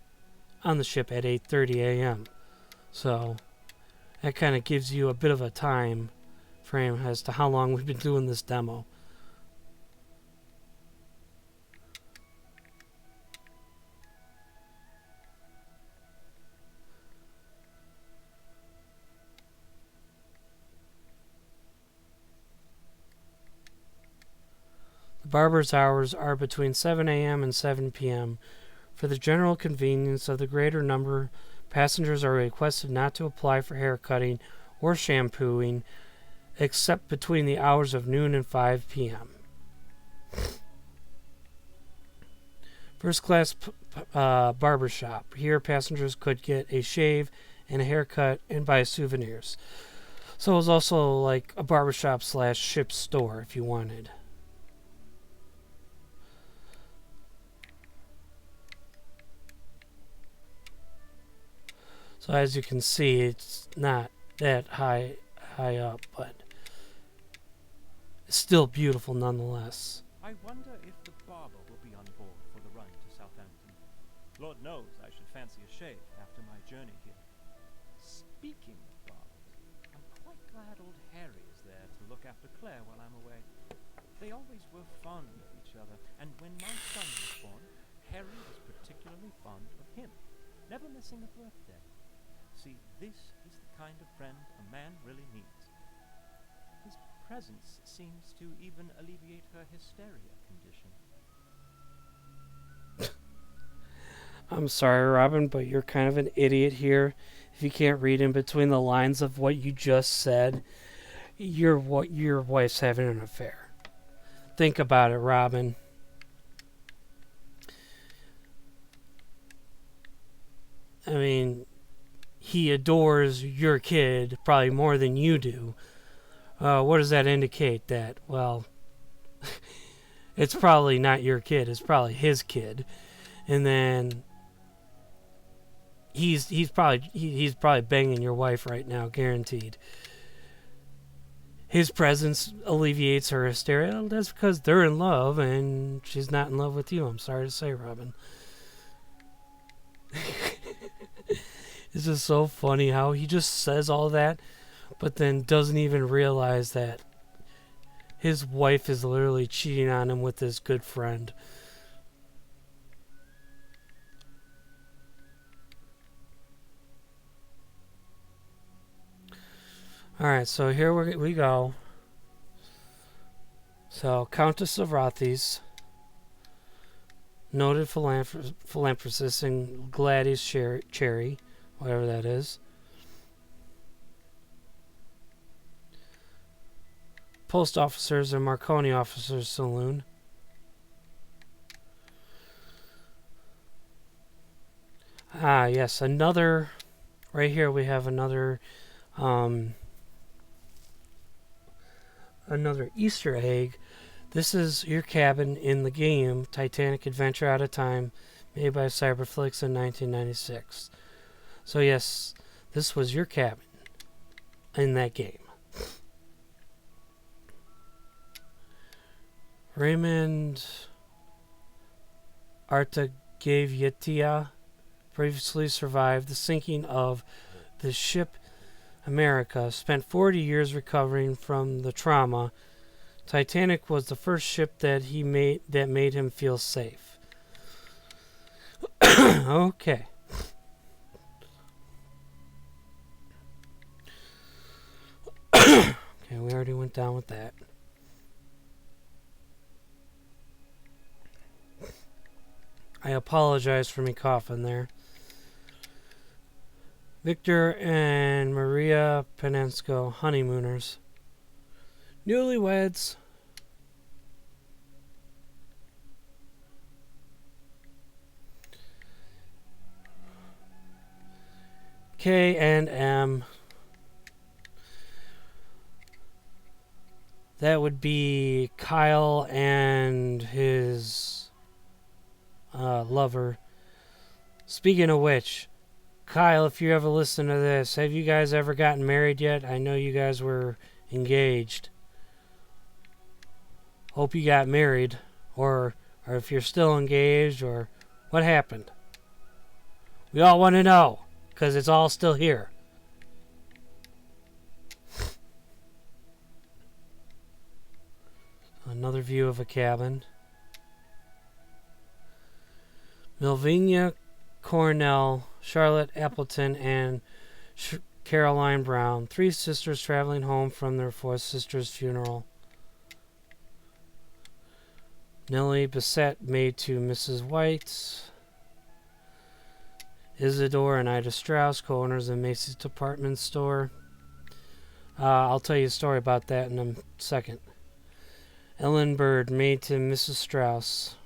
ship at 8:30 a.m. So that kind of gives you a bit of a time frame as to how long we've been doing this demo. The barber's hours are between 7 a.m. and 7 p.m. For the general convenience of the greater number, passengers are requested not to apply for hair cutting or shampooing except between the hours of noon and 5 p.m. First class barber shop. Here passengers could get a shave and a haircut and buy souvenirs. So it was also like a barbershop / ship store if you wanted. So as you can see, it's not that high up, but it's still beautiful nonetheless. I wonder if the barber will be on board for the run to Southampton. Lord knows I should fancy a shave after my journey here. Speaking of barbers, I'm quite glad old Harry is there to look after Claire while I'm away. They always were fond of each other, and when my son was born, Harry was particularly fond of him, never missing a birthday. See, this is the kind of friend a man really needs. His presence seems to even alleviate her hysteria condition. I'm sorry, Robin, but you're kind of an idiot here. If you can't read in between the lines of what you just said, your wife's having an affair. Think about it, Robin. I mean, he adores your kid probably more than you do. What does that indicate? That, well, it's probably not your kid. It's probably his kid. And then he's probably banging your wife right now, guaranteed. His presence alleviates her hysteria. That's because they're in love and she's not in love with you. I'm sorry to say, Robin. It's just so funny how he just says all that, but then doesn't even realize that his wife is literally cheating on him with his good friend. Alright, so here we go. So, Countess of Rothes, noted philanthropist, and Gladys Cherry, whatever that is. Post officers and Marconi officers saloon. Ah, yes, another. Right here we have another another Easter egg. This is your cabin in the game Titanic Adventure Out of Time, made by Cyberflix in 1996. So yes, this was your cabin in that game. Raymond Artagavietia previously survived the sinking of the ship America, spent 40 years recovering from the trauma. Titanic was the first ship that made him feel safe. Okay. Okay, we already went down with that. I apologize for me coughing there. Victor and Maria Penensco, honeymooners. Newlyweds. K and M. That would be Kyle and his lover. Speaking of which, Kyle, if you ever listen to this, have you guys ever gotten married yet? I know you guys were engaged. Hope you got married, or if you're still engaged, or what happened. We all want to know, because it's all still here. Another view of a cabin. Melvina Cornell, Charlotte Appleton, and Caroline Brown, 3 sisters traveling home from their 4th sister's funeral. Nellie Bissett, maid to Mrs. White. Isidore and Ida Strauss, co-owners of Macy's department store. I'll tell you a story about that in a second. Ellen Bird, maid to Mrs. Strauss.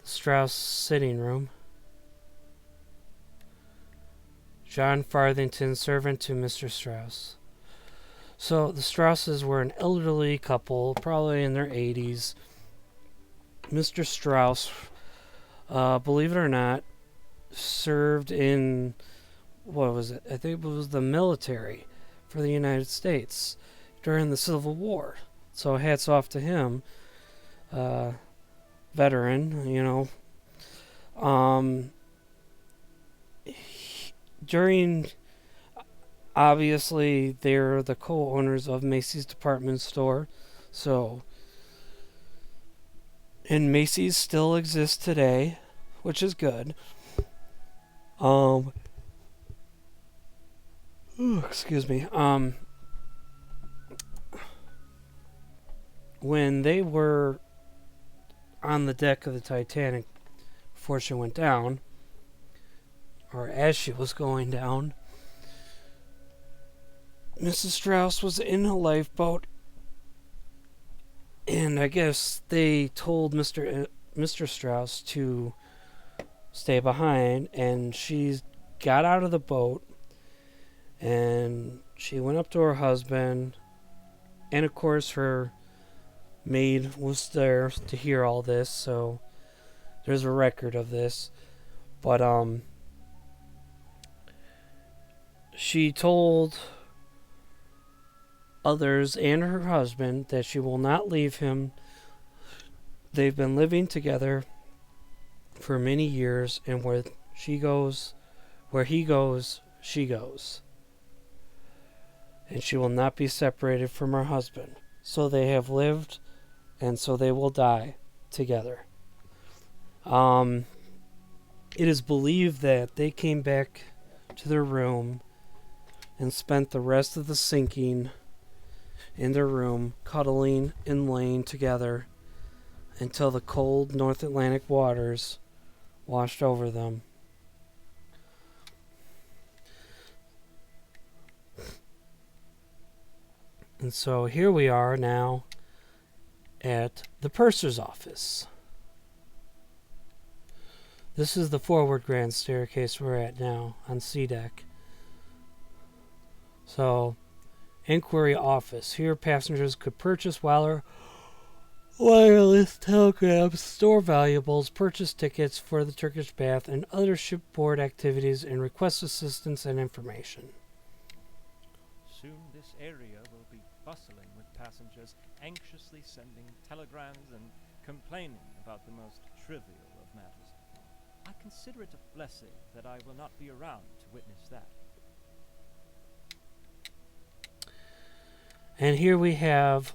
The Strauss sitting room. John Farthington, servant to Mr. Strauss. So the Strausses were an elderly couple, probably in their 80s. Mr. Strauss, believe it or not, served in, what was it? I think it was the military for the United States during the Civil War. So hats off to him. Veteran, you know. During, obviously, they're the co-owners of Macy's department store. So, and Macy's still exists today, which is good. Excuse me. When they were on the deck of the Titanic before she went down, or as she was going down, Mrs. Strauss was in a lifeboat, and I guess they told Mr. Strauss to stay behind, and she got out of the boat, and she went up to her husband, and of course her maid was there to hear all this, so there's a record of this. But she told others and her husband that she will not leave him. They've been living together for many years, and where he goes, she goes. And she will not be separated from her husband. So they have lived, and so they will die together. It is believed that they came back to their room and spent the rest of the sinking in their room, cuddling and laying together until the cold North Atlantic waters washed over them. And so here we are now at the purser's office. This is the forward grand staircase we're at now on C deck. So Inquiry Office. Here, passengers could purchase wireless telegrams, store valuables, purchase tickets for the Turkish bath, and other shipboard activities, and request assistance and information. Soon this area will be bustling with passengers anxiously sending telegrams and complaining about the most trivial of matters. I consider it a blessing that I will not be around to witness that. And here we have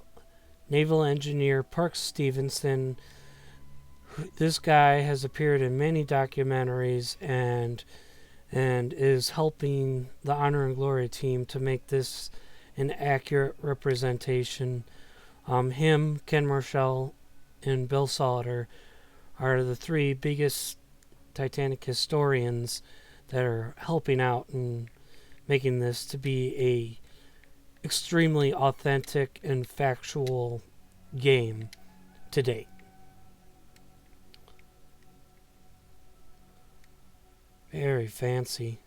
Naval Engineer Park Stevenson. This guy has appeared in many documentaries and is helping the Honor and Glory team to make this an accurate representation. Him, Ken Marshall, and Bill Solider are the three biggest Titanic historians that are helping out and making this to be a extremely authentic and factual game to date. Very fancy.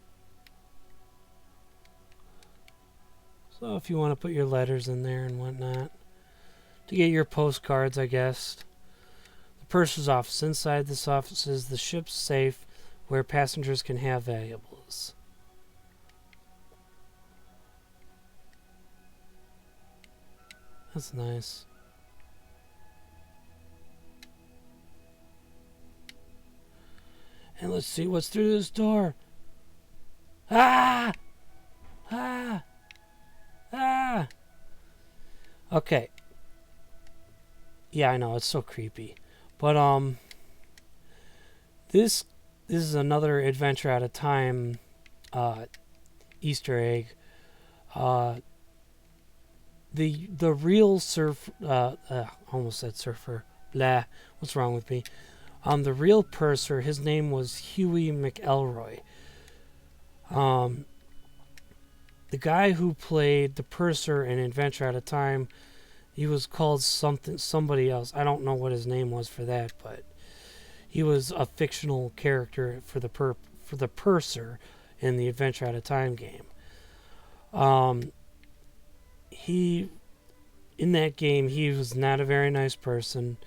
So if you want to put your letters in there and whatnot, to get your postcards, I guess. The purser's office. Inside this office is the ship's safe where passengers can have valuables. That's nice. And let's see what's through this door. Ah! Ah! Ah! Okay. Yeah, I know, it's so creepy. But, this is another Adventure Out of Time, Easter egg. The real almost said surfer. Blah. What's wrong with me? The real purser, his name was Huey McElroy. The guy who played the purser in Adventure Out of Time, he was called somebody else. I don't know what his name was for that, but he was a fictional character for the purser in the Adventure Out of Time game. In that game, he was not a very nice person.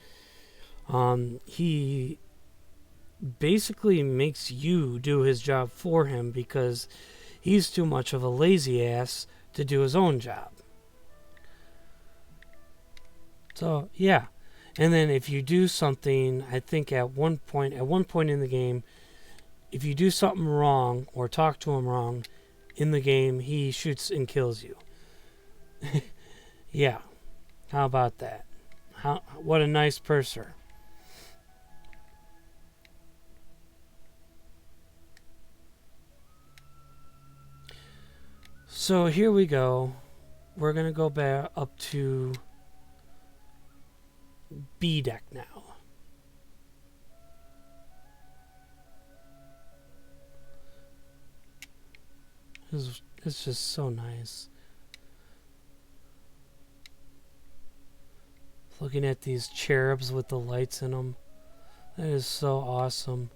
He basically makes you do his job for him because he's too much of a lazy ass to do his own job. So, yeah. And then if you do something, I think at one point in the game, if you do something wrong or talk to him wrong in the game, he shoots and kills you. Yeah. How about that? What a nice purser. So here we go. We're going to go back up to B deck now. It's just so nice. Looking at these cherubs with the lights in them. That is so awesome.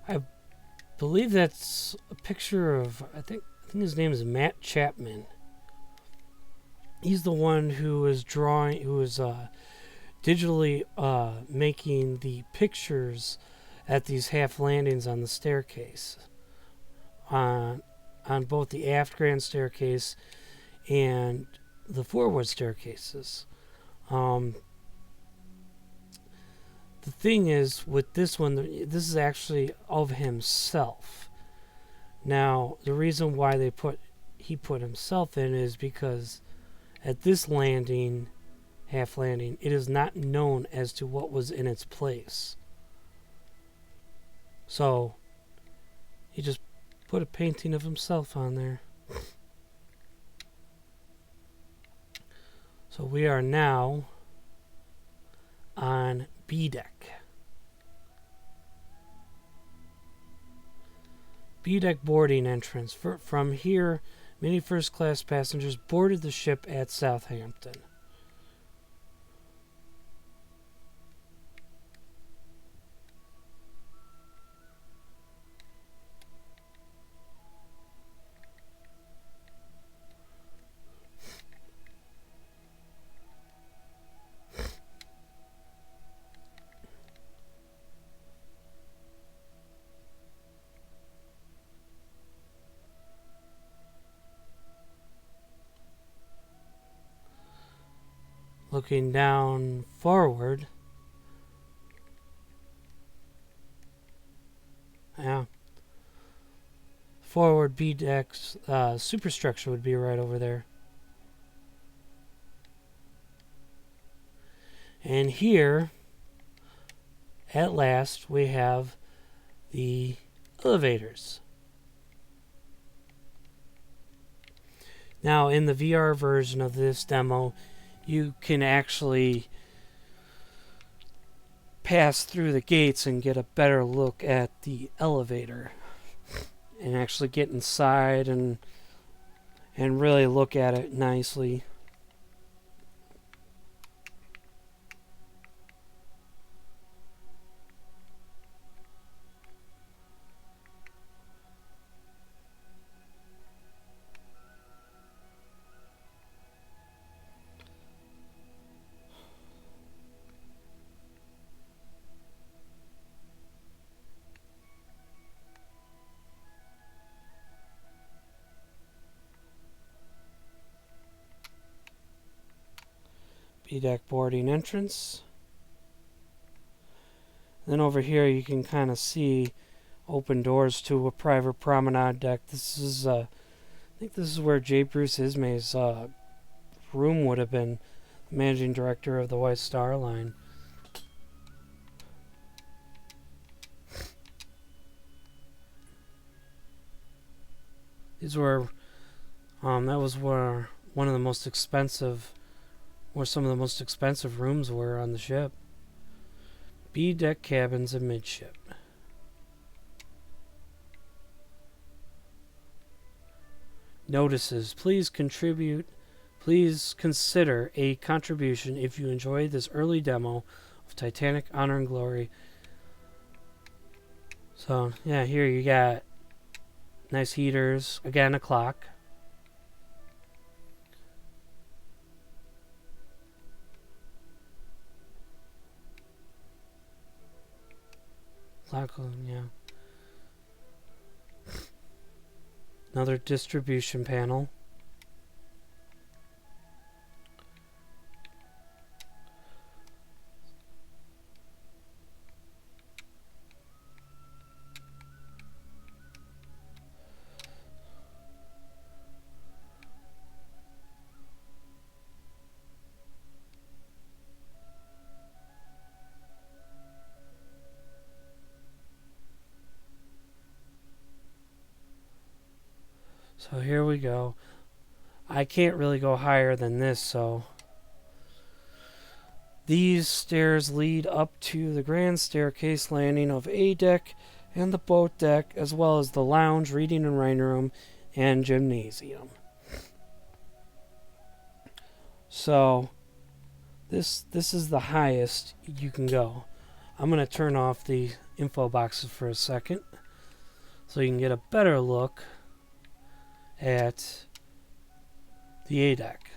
I believe that's a picture of, I think his name is Matt Chapman. He's the one who is digitally making the pictures at these half landings on the staircase, on both the aft grand staircase and the forward staircases. The thing is, with this one, this is actually of himself. Now, the reason why he put himself in is because at this landing, half landing, it is not known as to what was in its place. So, he just put a painting of himself on there. So we are now on B deck. B deck boarding entrance. From here, Many first-class passengers boarded the ship at Southampton. Looking down forward, yeah, forward B deck's superstructure would be right over there. And here, at last, we have the elevators. Now, in the VR version of this demo, you can actually pass through the gates and get a better look at the elevator and actually get inside and really look at it nicely. B-deck boarding entrance. Then over here you can kind of see open doors to a private promenade deck. This is, I think this is where J. Bruce Ismay's room would have been, the managing director of the White Star Line. These were, that was where one of the most expensive, where some of the most expensive rooms were on the ship. B-deck cabins amidship. Notices. Please consider a contribution if you enjoyed this early demo of Titanic Honor and Glory. So, yeah, here you got nice heaters. Again, a clock. Yeah. Another distribution panel. So here we go. I can't really go higher than this, so these stairs lead up to the grand staircase landing of A deck and the boat deck, as well as the lounge, reading and writing room, and gymnasium. So this is the highest you can go. I'm going to turn off the info boxes for a second so you can get a better look at the A deck.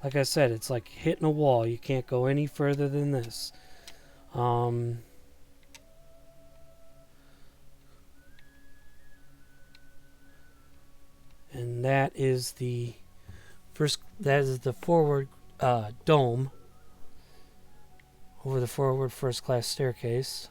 Like I said, it's like hitting a wall. You can't go any further than this. And that is the forward dome over the forward first class staircase.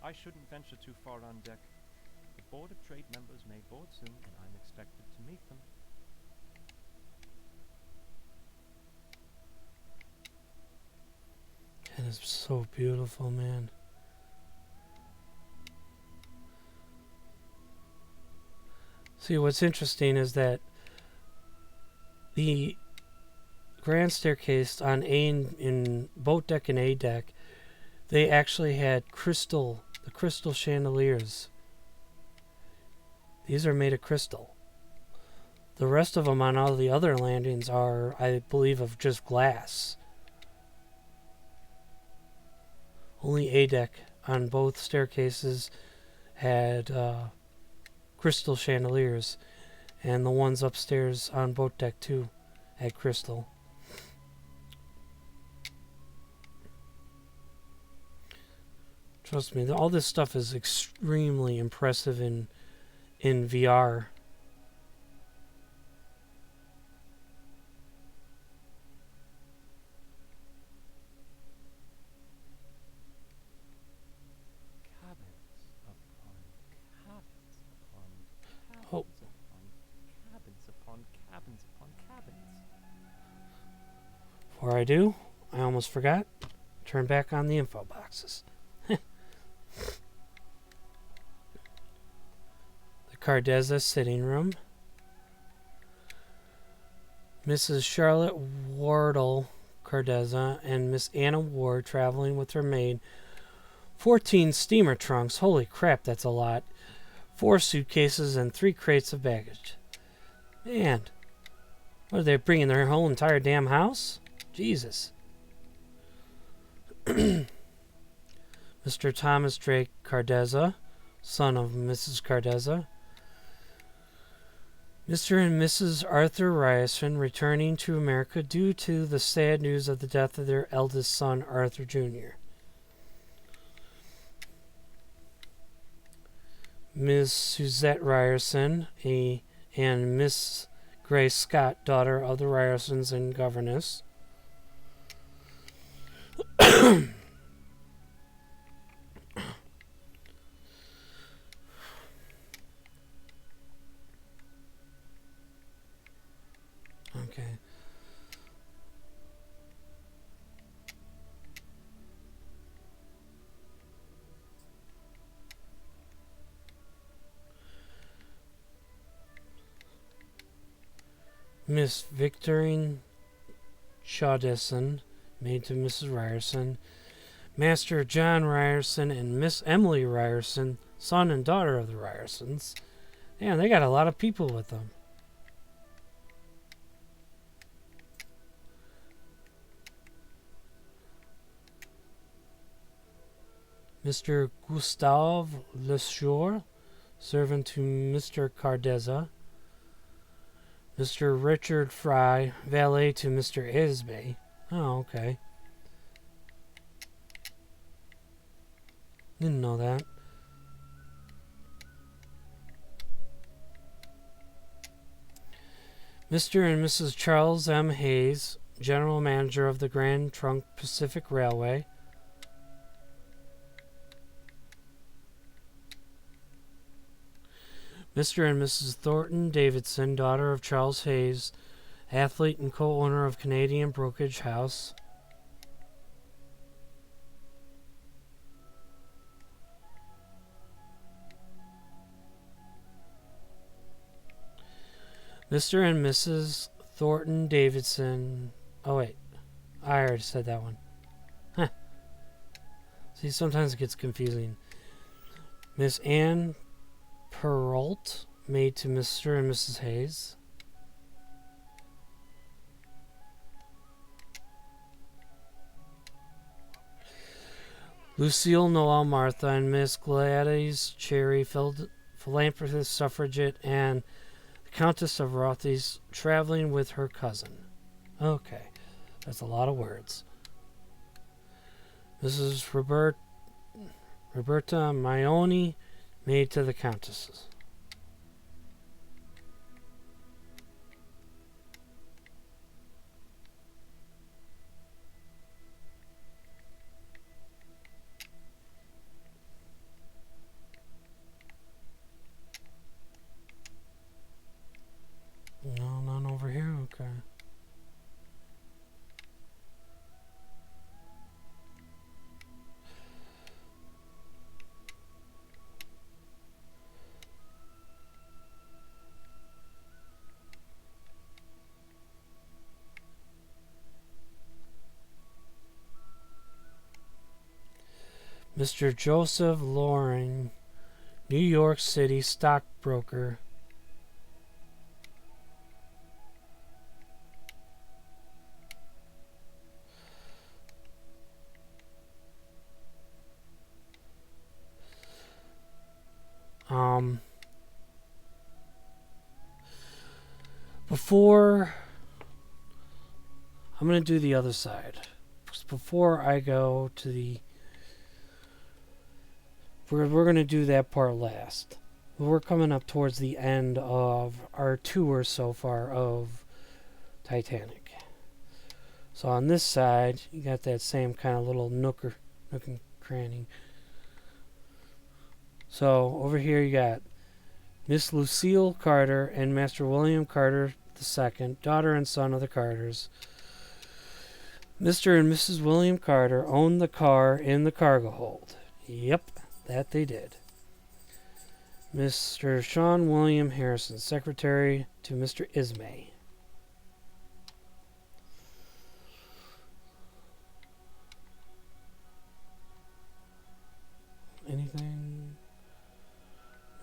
I shouldn't venture too far on deck. The Board of Trade members may board soon, and I'm expected to meet them. It is so beautiful, man. See, what's interesting is that the grand staircase on in boat deck and A deck, they actually had the crystal chandeliers. These are made of crystal. The rest of them on all the other landings are, I believe, of just glass. Only A deck on both staircases had crystal chandeliers, and the ones upstairs on boat deck too had crystal. Trust me, all this stuff is extremely impressive in VR. Oh. Cabins upon cabins upon cabins. Before I do, I almost forgot. Turn back on the info boxes. The Cardezza sitting room. Mrs. Charlotte Wardle Cardezza and Miss Anna Ward traveling with her maid. 14 steamer trunks. Holy crap, that's a lot. 4 suitcases and 3 crates of baggage. Man, what are they bringing? Their whole entire damn house? Jesus. Mr. Thomas Drake Cardezza, son of Mrs. Cardezza. Mr. and Mrs. Arthur Ryerson returning to America due to the sad news of the death of their eldest son, Arthur Jr. Ms. Suzette Ryerson and Miss Grace Scott, daughter of the Ryersons and governess. Okay. Miss Victorine Chaudesson, maid to Mrs. Ryerson. Master John Ryerson and Miss Emily Ryerson, son and daughter of the Ryersons. Man, they got a lot of people with them. Mr. Gustave Lesure, servant to Mr. Cardezza. Mr. Richard Fry, valet to Mr. Isbay. Oh, okay. Didn't know that. Mr. and Mrs. Charles M. Hayes, general manager of the Grand Trunk Pacific Railway. Mr. and Mrs. Thornton Davidson, daughter of Charles Hayes, athlete and co-owner of Canadian Brokerage House. Mr. and Mrs. Thornton Davidson. Oh, wait. I already said that one. Huh. See, sometimes it gets confusing. Miss Anne Perrault, maid to Mr. and Mrs. Hayes. Lucille Noel Martha and Miss Gladys Cherry, philanthropist, suffragette, and the Countess of Rothes traveling with her cousin. Okay, that's a lot of words. Mrs. Roberta Maioni, maid to the Countesses. No, none over here. Okay. Mr. Joseph Loring, New York City stockbroker. Before I'm going to do the other side. Before I go to the... We're going to do that part last. We're coming up towards the end of our tour so far of Titanic. So on this side, you got that same kind of little nook and cranny. So over here you got Miss Lucille Carter and Master William Carter II, daughter and son of the Carters. Mr. and Mrs. William Carter owned the car in the cargo hold. Yep, that they did. Mr. Sean William Harrison, secretary to Mr. Ismay. Anything?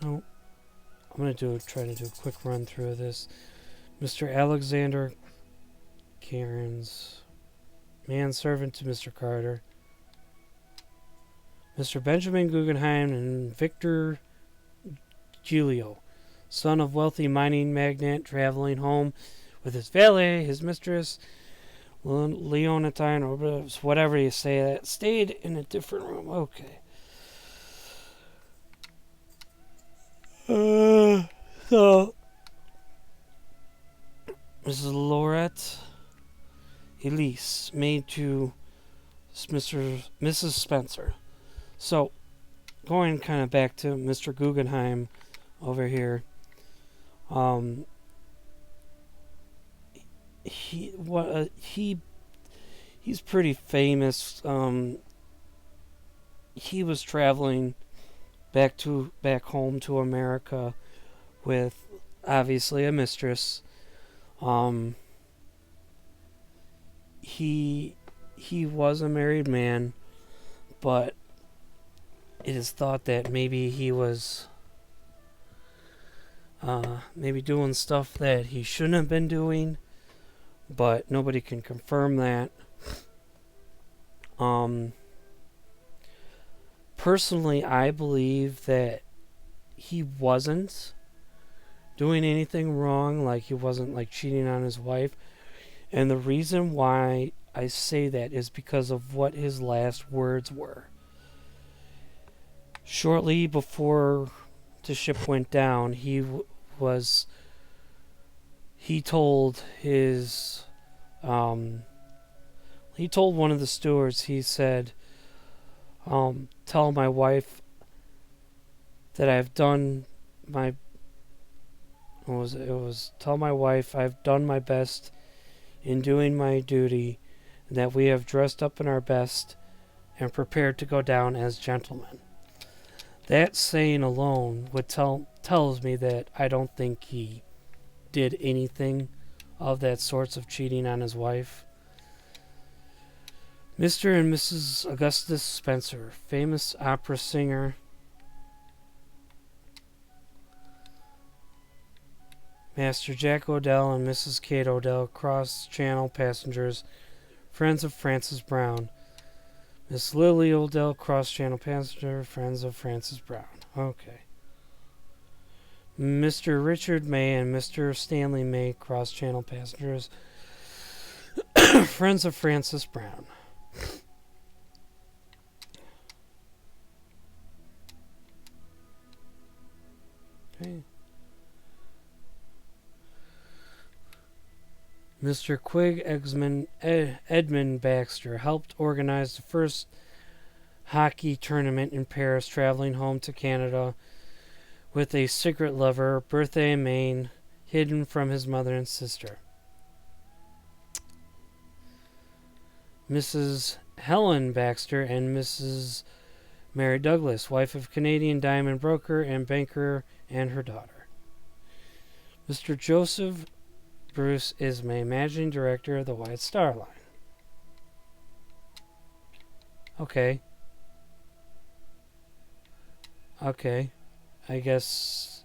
Nope. I'm going to try to do a quick run through of this. Mr. Alexander Cairns, manservant to Mr. Carter. Mr. Benjamin Guggenheim and Victor Giulio, son of wealthy mining magnate, traveling home with his valet, his mistress, Leonatine, or whatever you say that, stayed in a different room. Okay. So, Mrs. Laurette Elise, maid to Mrs. Spencer. So, going kind of back to Mr. Guggenheim over here. He's pretty famous. He was traveling back home to America with obviously a mistress. He was a married man, but it is thought that maybe he was maybe doing stuff that he shouldn't have been doing, but nobody can confirm that. Personally, I believe that he wasn't doing anything wrong, like he wasn't like cheating on his wife. And the reason why I say that is because of what his last words were. Shortly before the ship went down, he told one of the stewards, he said, tell my wife that I've done my... tell my wife I've done my best in doing my duty, and that we have dressed up in our best and prepared to go down as gentlemen. That saying alone tells me that I don't think he did anything of that sorts of cheating on his wife. Mr. and Mrs. Augustus Spencer, famous opera singer. Master Jack Odell and Mrs. Kate Odell, cross-channel passengers, friends of Francis Brown. Miss Lily Odell, cross-channel passenger, friends of Francis Brown. Okay. Mr. Richard May and Mr. Stanley May, cross-channel passengers, friends of Francis Brown. Okay. Mr. Quig Edmund Baxter helped organize the first hockey tournament in Paris, traveling home to Canada with a secret lover, Bertha Maine, hidden from his mother and sister. Mrs. Helen Baxter and Mrs. Mary Douglas, wife of Canadian diamond broker and banker, and her daughter. Mr. Joseph Bruce Ismay, managing director of the White Star Line. Okay. Okay. I guess...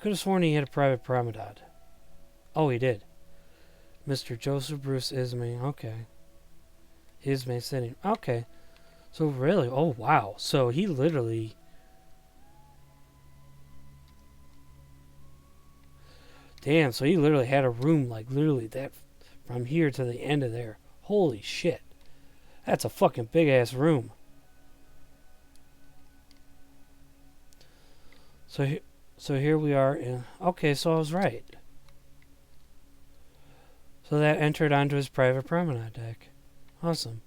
Could have sworn he had a private promenade. Oh, he did. Mr. Joseph Bruce Ismay. Okay. Ismay sitting. Okay. So really... Oh, wow. So he literally... Damn, so he literally had a room like literally that from here to the end of there. Holy shit. That's a fucking big ass room. So here we are in... Okay, so I was right. So that entered onto his private promenade deck. Awesome.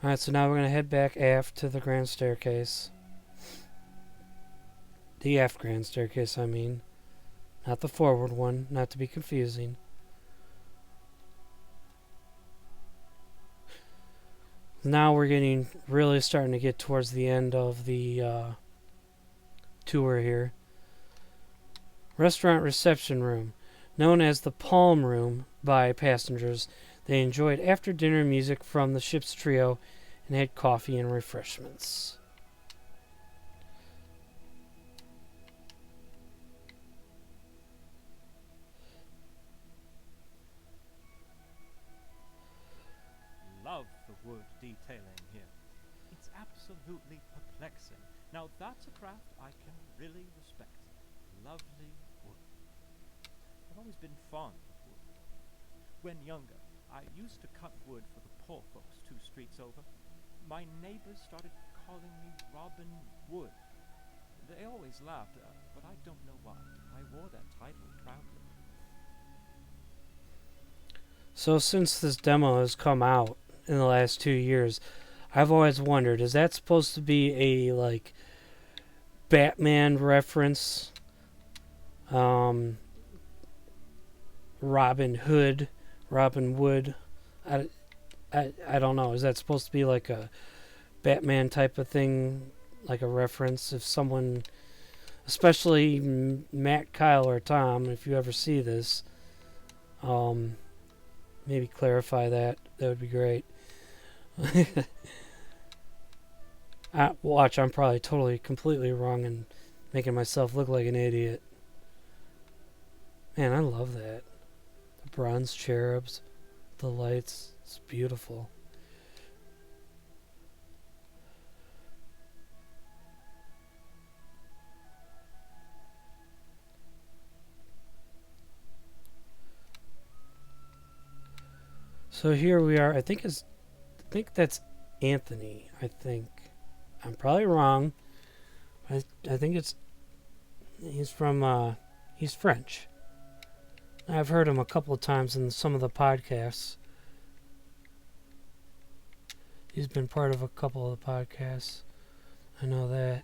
Alright, so now we're going to head back aft to the grand staircase. The aft grand staircase, I mean. Not the forward one, not to be confusing. Now we're getting really starting to get towards the end of the tour here. Restaurant reception room. Known as the Palm Room by passengers, they enjoyed after-dinner music from the ship's trio and had coffee and refreshments. Love the wood detailing here. It's absolutely perplexing. Now that's a craft I can really respect. Lovely wood. I've always been fond of wood. When younger, I used to cut wood for the poor folks 2 streets over. My neighbors started calling me Robin Wood. They always laughed, but I don't know why. I wore that title proudly. So since this demo has come out in the last 2 years, I've always wondered, is that supposed to be a, like, Batman reference? Robin Hood, Robin Wood. I don't know. Is that supposed to be like a Batman type of thing, like a reference? If someone, especially Matt, Kyle, or Tom, if you ever see this, maybe clarify that. That would be great. Watch, I'm probably totally, completely wrong and making myself look like an idiot. Man, I love that. The bronze cherubs, the lights, it's beautiful. So here we are. I think that's Anthony. I think I'm probably wrong. I think he's French. I've heard him a couple of times in some of the podcasts. He's been part of a couple of the podcasts. I know that.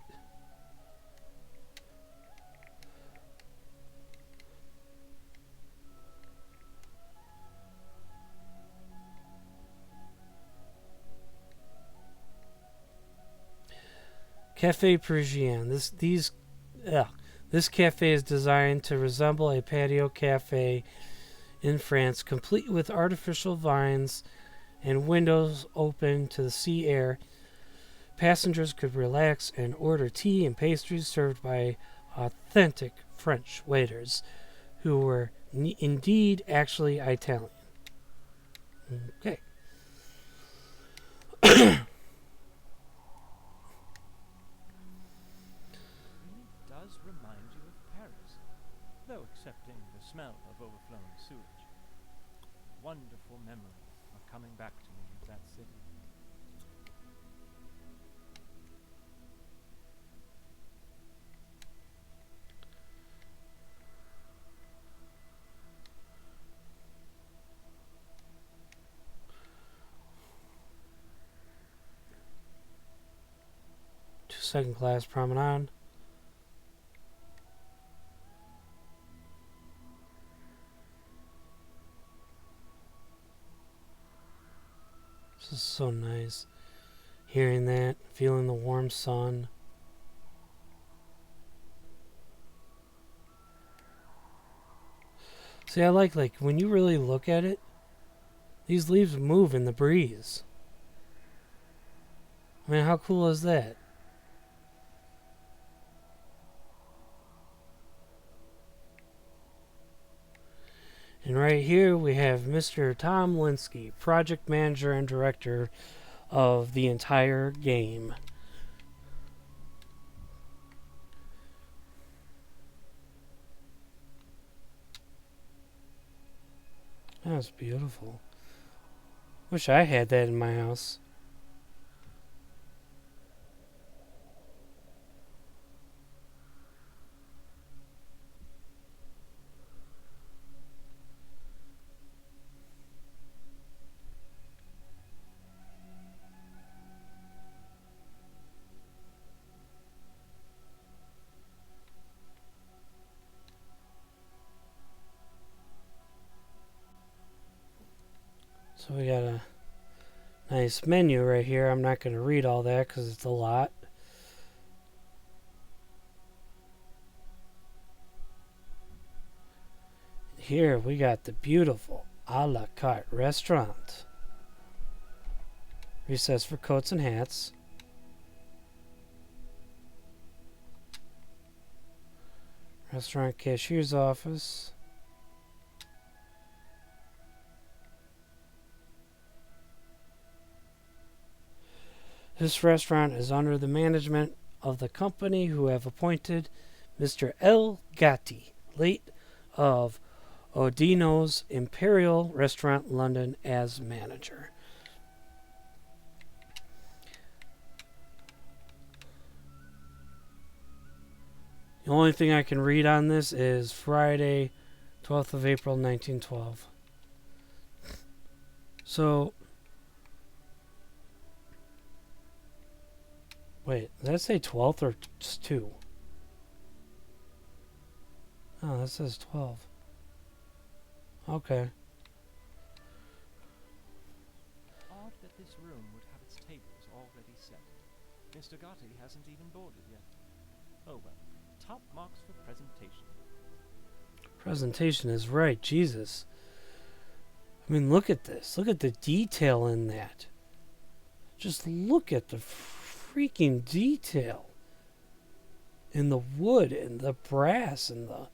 Cafe Parisian. This cafe is designed to resemble a patio cafe in France, complete with artificial vines and windows open to the sea air. Passengers could relax and order tea and pastries served by authentic French waiters who were indeed actually Italian. Okay. Though accepting the smell of overflowing sewage. Wonderful memory of coming back to me of that city. Second class promenade. This is so nice. Hearing that, feeling the warm sun. See, I like when you really look at it, these leaves move in the breeze. I mean, how cool is that? And right here we have Mr. Tom Linsky, project manager and director of the entire game. That's beautiful. Wish I had that in my house. So we got a nice menu right here. I'm not going to read all that because it's a lot. Here we got the beautiful a la carte restaurant. Recess for coats and hats. Restaurant cashier's office. This restaurant is under the management of the company who have appointed Mr. L. Gatti, late of Odino's Imperial Restaurant, London, as manager. The only thing I can read on this is Friday, 12th of April, 1912. So, wait, did that say 12th or just 2? Oh, that says 12. Okay. Odd that this room would have its tables already set. Mr. Gotti hasn't even boarded yet. Oh well, top marks for presentation. Presentation is right, Jesus. I mean, look at this. Look at the detail in that. Just look at the freaking detail in the wood and the brass and the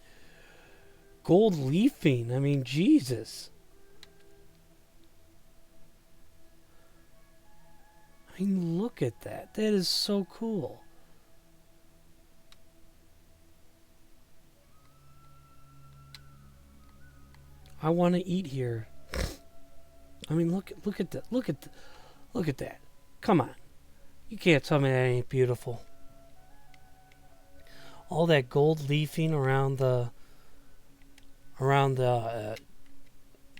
gold leafing. I mean, Jesus. I mean, look at that. That is so cool. I want to eat here. I mean, look at that. Look at that. Come on. You can't tell me that ain't beautiful. All that gold leafing around the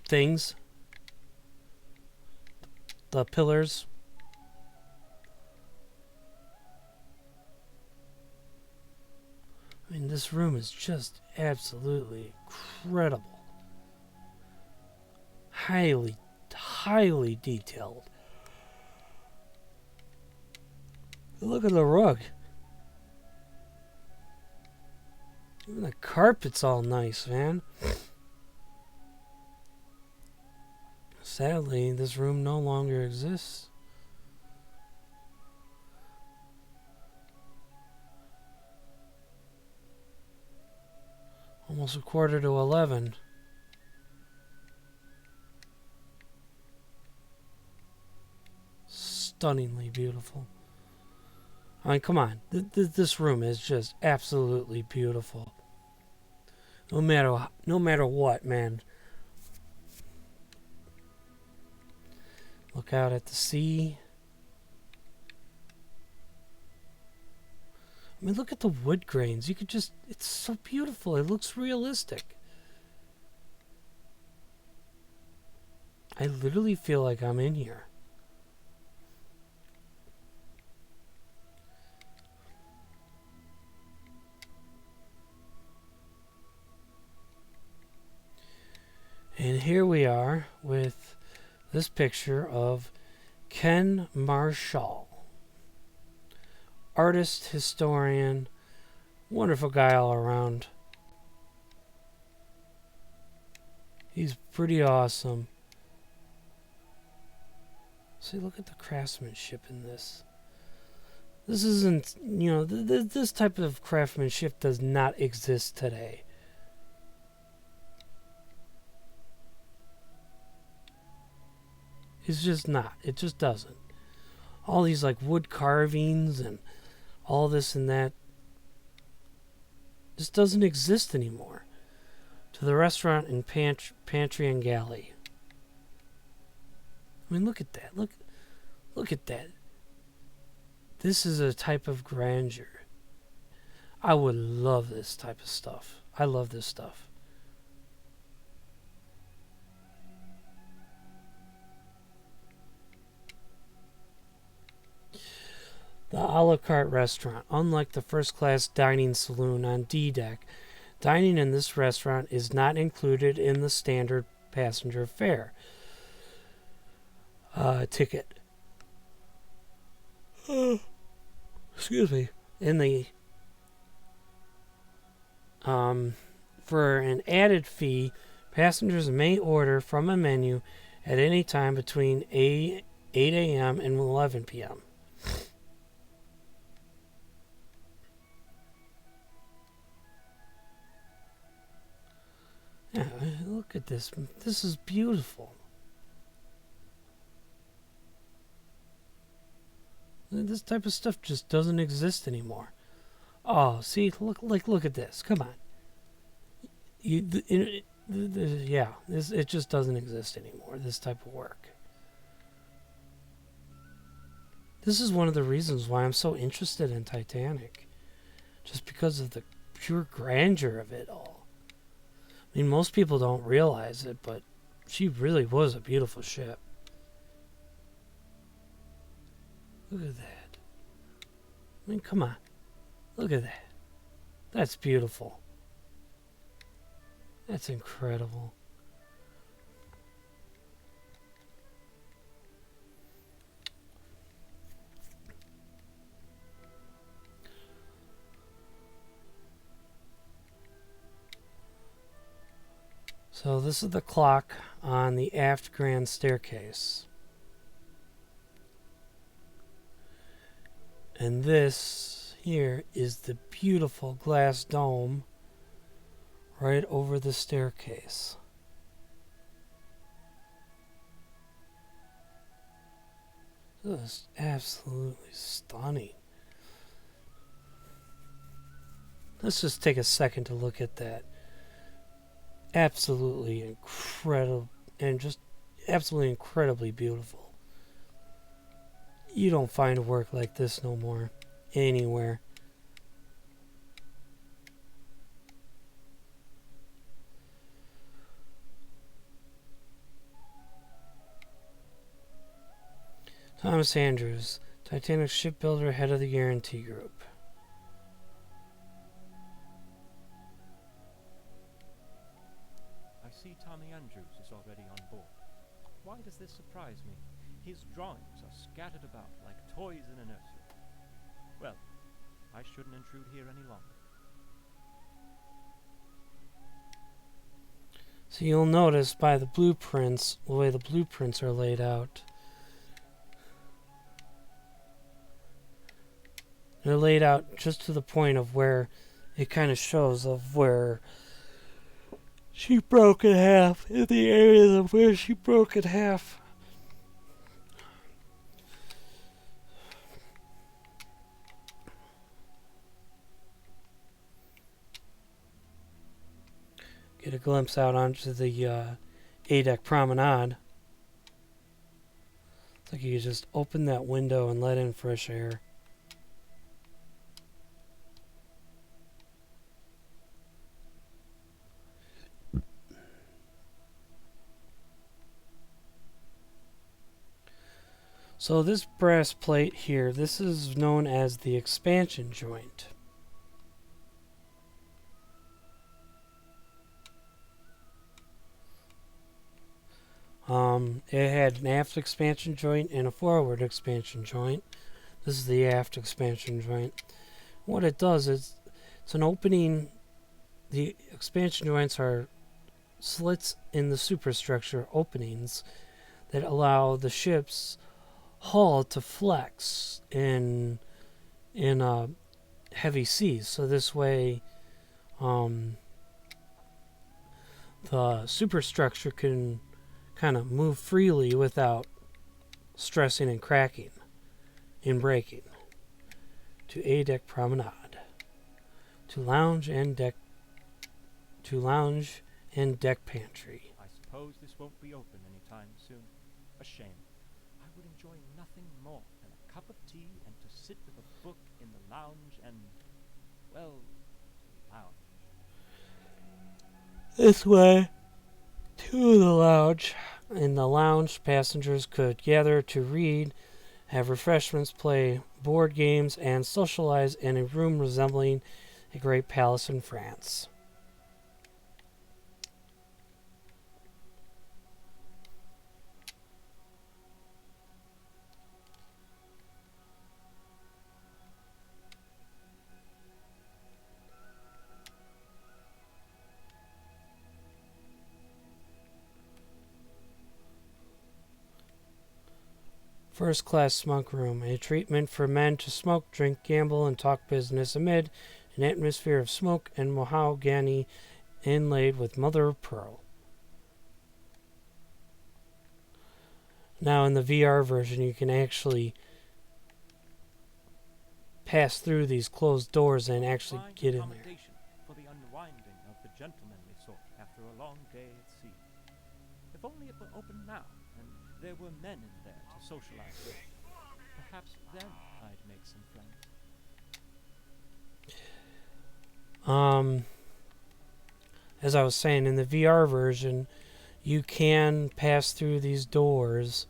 things, the pillars. I mean, this room is just absolutely incredible. Highly detailed. Look at the rug. Even the carpet's all nice, man. Sadly, this room no longer exists. Almost 11:15. Stunningly beautiful. I mean, come on. This room is just absolutely beautiful. No matter what, man. Look out at the sea. I mean, look at the wood grains. You could just... It's so beautiful. It looks realistic. I literally feel like I'm in here. And here we are with this picture of Ken Marshall. Artist, historian, wonderful guy all around. He's pretty awesome. See, look at the craftsmanship in this. This isn't, you know, this type of craftsmanship does not exist today. It's just not. It just doesn't. All these like wood carvings and all this and that just doesn't exist anymore. To the restaurant and pantry and galley. I mean, look at that. Look at that. This is a type of grandeur. I would love this type of stuff. I love this stuff. The a la carte restaurant. Unlike the first-class dining saloon on D deck, dining in this restaurant is not included in the standard passenger fare ticket. Excuse me. For an added fee, passengers may order from a menu at any time between 8 a.m. and 11 p.m. Yeah, look at this. This is beautiful. This type of stuff just doesn't exist anymore. Oh, see, look at this. Come on. It just doesn't exist anymore. This type of work. This is one of the reasons why I'm so interested in Titanic, just because of the pure grandeur of it all. I mean, most people don't realize it, but she really was a beautiful ship. Look at that. I mean, come on. Look at that. That's beautiful. That's incredible. So this is the clock on the aft grand staircase. And this here is the beautiful glass dome right over the staircase. This is absolutely stunning. Let's just take a second to look at that. Absolutely incredible, and just absolutely incredibly beautiful. You don't find work like this no more anywhere. Thomas Andrews, Titanic shipbuilder, head of the guarantee group. I see Tommy Andrews is already on board. Why does this surprise me? His drawings are scattered about like toys in a nursery. Well, I shouldn't intrude here any longer. So you'll notice by the blueprints, the way the blueprints are laid out, they're laid out just to the point of where it kind of shows of where she broke in half, in the areas of where she broke in half. Get a glimpse out onto the A-deck promenade. It's like you just open that window and let in fresh air. So this brass plate here, this is known as the expansion joint. It had an aft expansion joint and a forward expansion joint. This is the aft expansion joint. What it does is, it's an opening. The expansion joints are slits in the superstructure openings that allow the ship's hull to flex in heavy seas. So this way, the superstructure can kind of move freely without stressing and cracking and breaking, to a deck promenade, to lounge and deck pantry. I suppose this won't be open any time soon. A shame. I would enjoy nothing more than a cup of tea and to sit with a book in the lounge and, well, lounge. This way to the lounge. In the lounge, passengers could gather to read, have refreshments, play board games, and socialize in a room resembling a great palace in France. First class smoke room, a treatment for men to smoke, drink, gamble, and talk business amid an atmosphere of smoke and mahogany inlaid with mother of pearl. Now in the VR version, you can actually pass through these closed doors and actually Fine get in there. accommodation for the unwinding of the gentlemanly sort after a long day at sea. If only it were open now, and there were men in there to socialize with. Perhaps then I'd make some friends. As I was saying, in the VR version, you can pass through these doors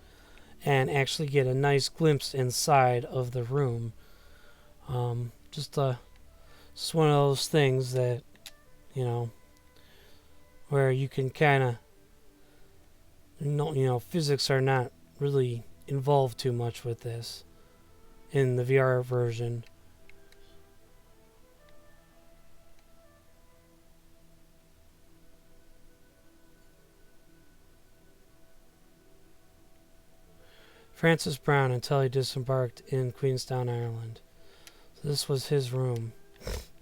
and actually get a nice glimpse inside of the room. Just one of those things that, where you can kind of, physics are not really involved too much with this in the VR version. Francis Brown until he disembarked in Queenstown, Ireland. So this was his room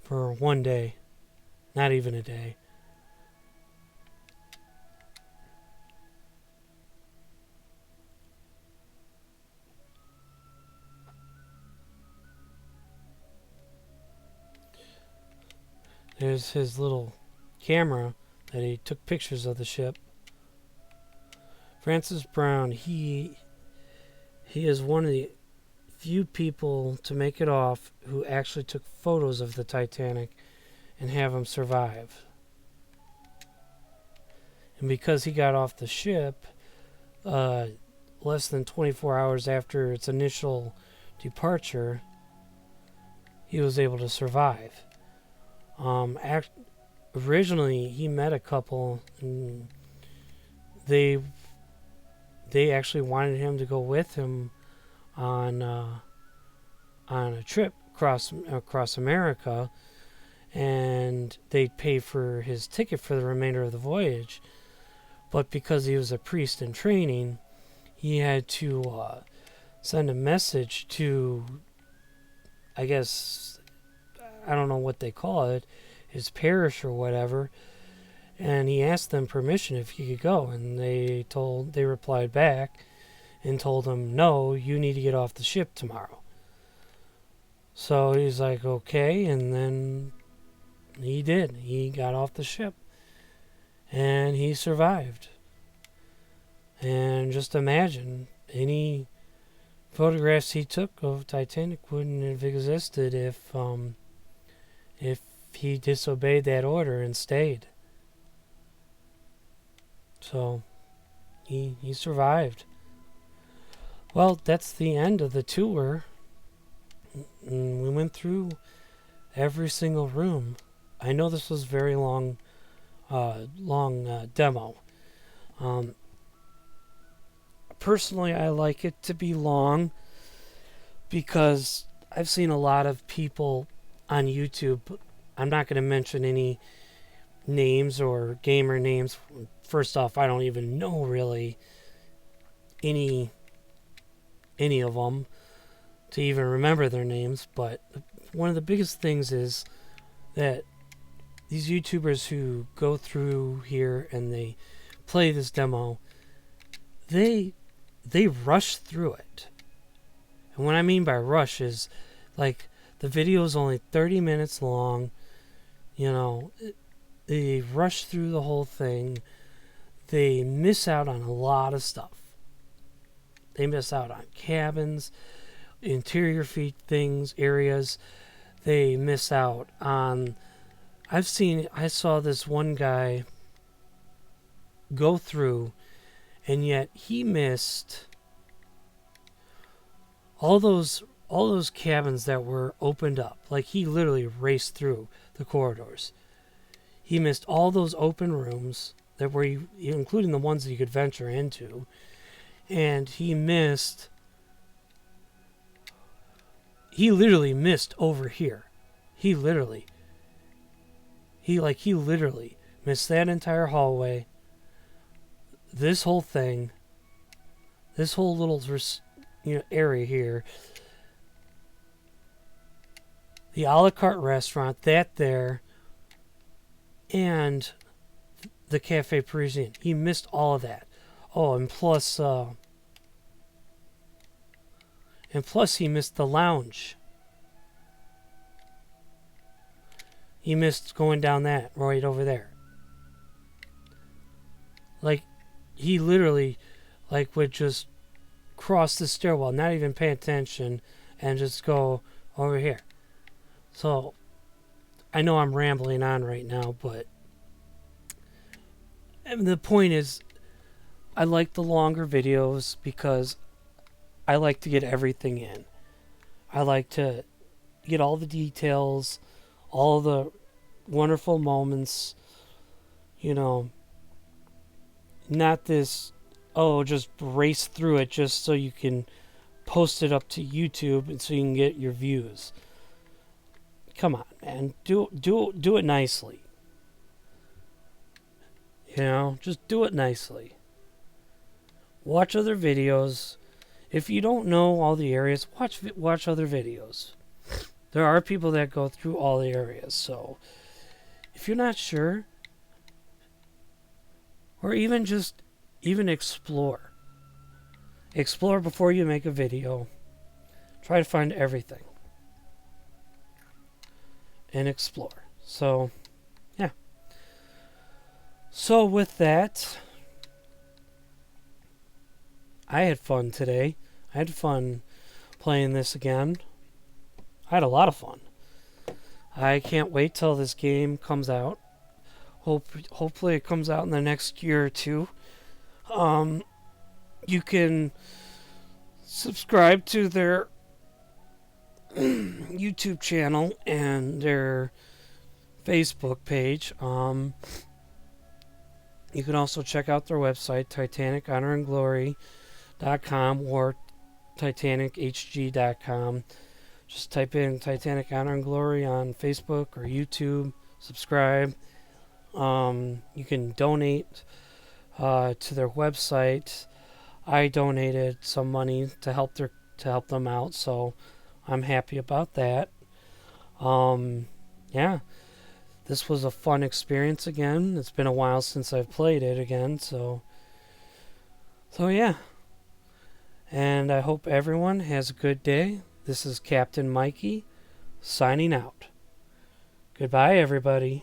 for one day, not even a day. There's his little camera that he took pictures of the ship. Francis Brown, he is one of the few people to make it off who actually took photos of the Titanic and have them survive. And because he got off the ship less than 24 hours after its initial departure, he was able to survive. Originally, he met a couple, and they actually wanted him to go with him on a trip across America, and they'd pay for his ticket for the remainder of the voyage. But because he was a priest in training, he had to send a message to, I guess, I don't know what they call it, his parish or whatever, and he asked them permission if he could go, and they replied back and told him, no, you need to get off the ship tomorrow. So he's like, okay, and then he did. He got off the ship, and he survived. And just imagine, any photographs he took of Titanic wouldn't have existed if he disobeyed that order and stayed. So he survived. Well, that's the end of the tour. We went through every single room. I know this was very long demo. Personally, I like it to be long because I've seen a lot of people on YouTube. I'm not going to mention any names or gamer names. First off, I don't even know really any of them to even remember their names. But one of the biggest things is that these YouTubers who go through here and they play this demo, they they rush through it. And what I mean by rush is, like, the video is only 30 minutes long. You know, they rush through the whole thing. They miss out on a lot of stuff. They miss out on cabins, interior things, areas. They miss out on... I saw this one guy go through, and yet he missed all those cabins that were opened up. Like, he literally raced through the corridors. He missed all those open rooms that were, including the ones that you could venture into, and he literally missed over here. He literally missed that entire hallway, this whole thing, this whole little area here, the a la carte restaurant, that there, and the Cafe Parisian. He missed all of that. Oh, and plus he missed the lounge. He missed going down that right over there. Like, he literally, like, would just cross the stairwell, not even pay attention, and just go over here. So, I know I'm rambling on right now, but the point is, I like the longer videos because I like to get everything in. I like to get all the details, all the wonderful moments, you know, not this, just race through it just so you can post it up to YouTube and so you can get your views. Come on, man. Do it nicely. You know, just do it nicely. Watch other videos. If you don't know all the areas, watch other videos. There are people that go through all the areas, so if you're not sure, or even explore. Explore before you make a video. Try to find everything. And explore. So, yeah. So with that, I had fun today. I had fun playing this again. I had a lot of fun. I can't wait till this game comes out. Hopefully it comes out in the next year or two. You can subscribe to their YouTube channel and their Facebook page. You can also check out their website, titanichonorandglory.com or titanichg.com. Just type in Titanic Honor and Glory on Facebook or YouTube. Subscribe. You can donate to their website. I donated some money to help them out, so I'm happy about that. Yeah, this was a fun experience again. It's been a while since I've played it again, so yeah. And I hope everyone has a good day. This is Captain Mikey, signing out. Goodbye, everybody.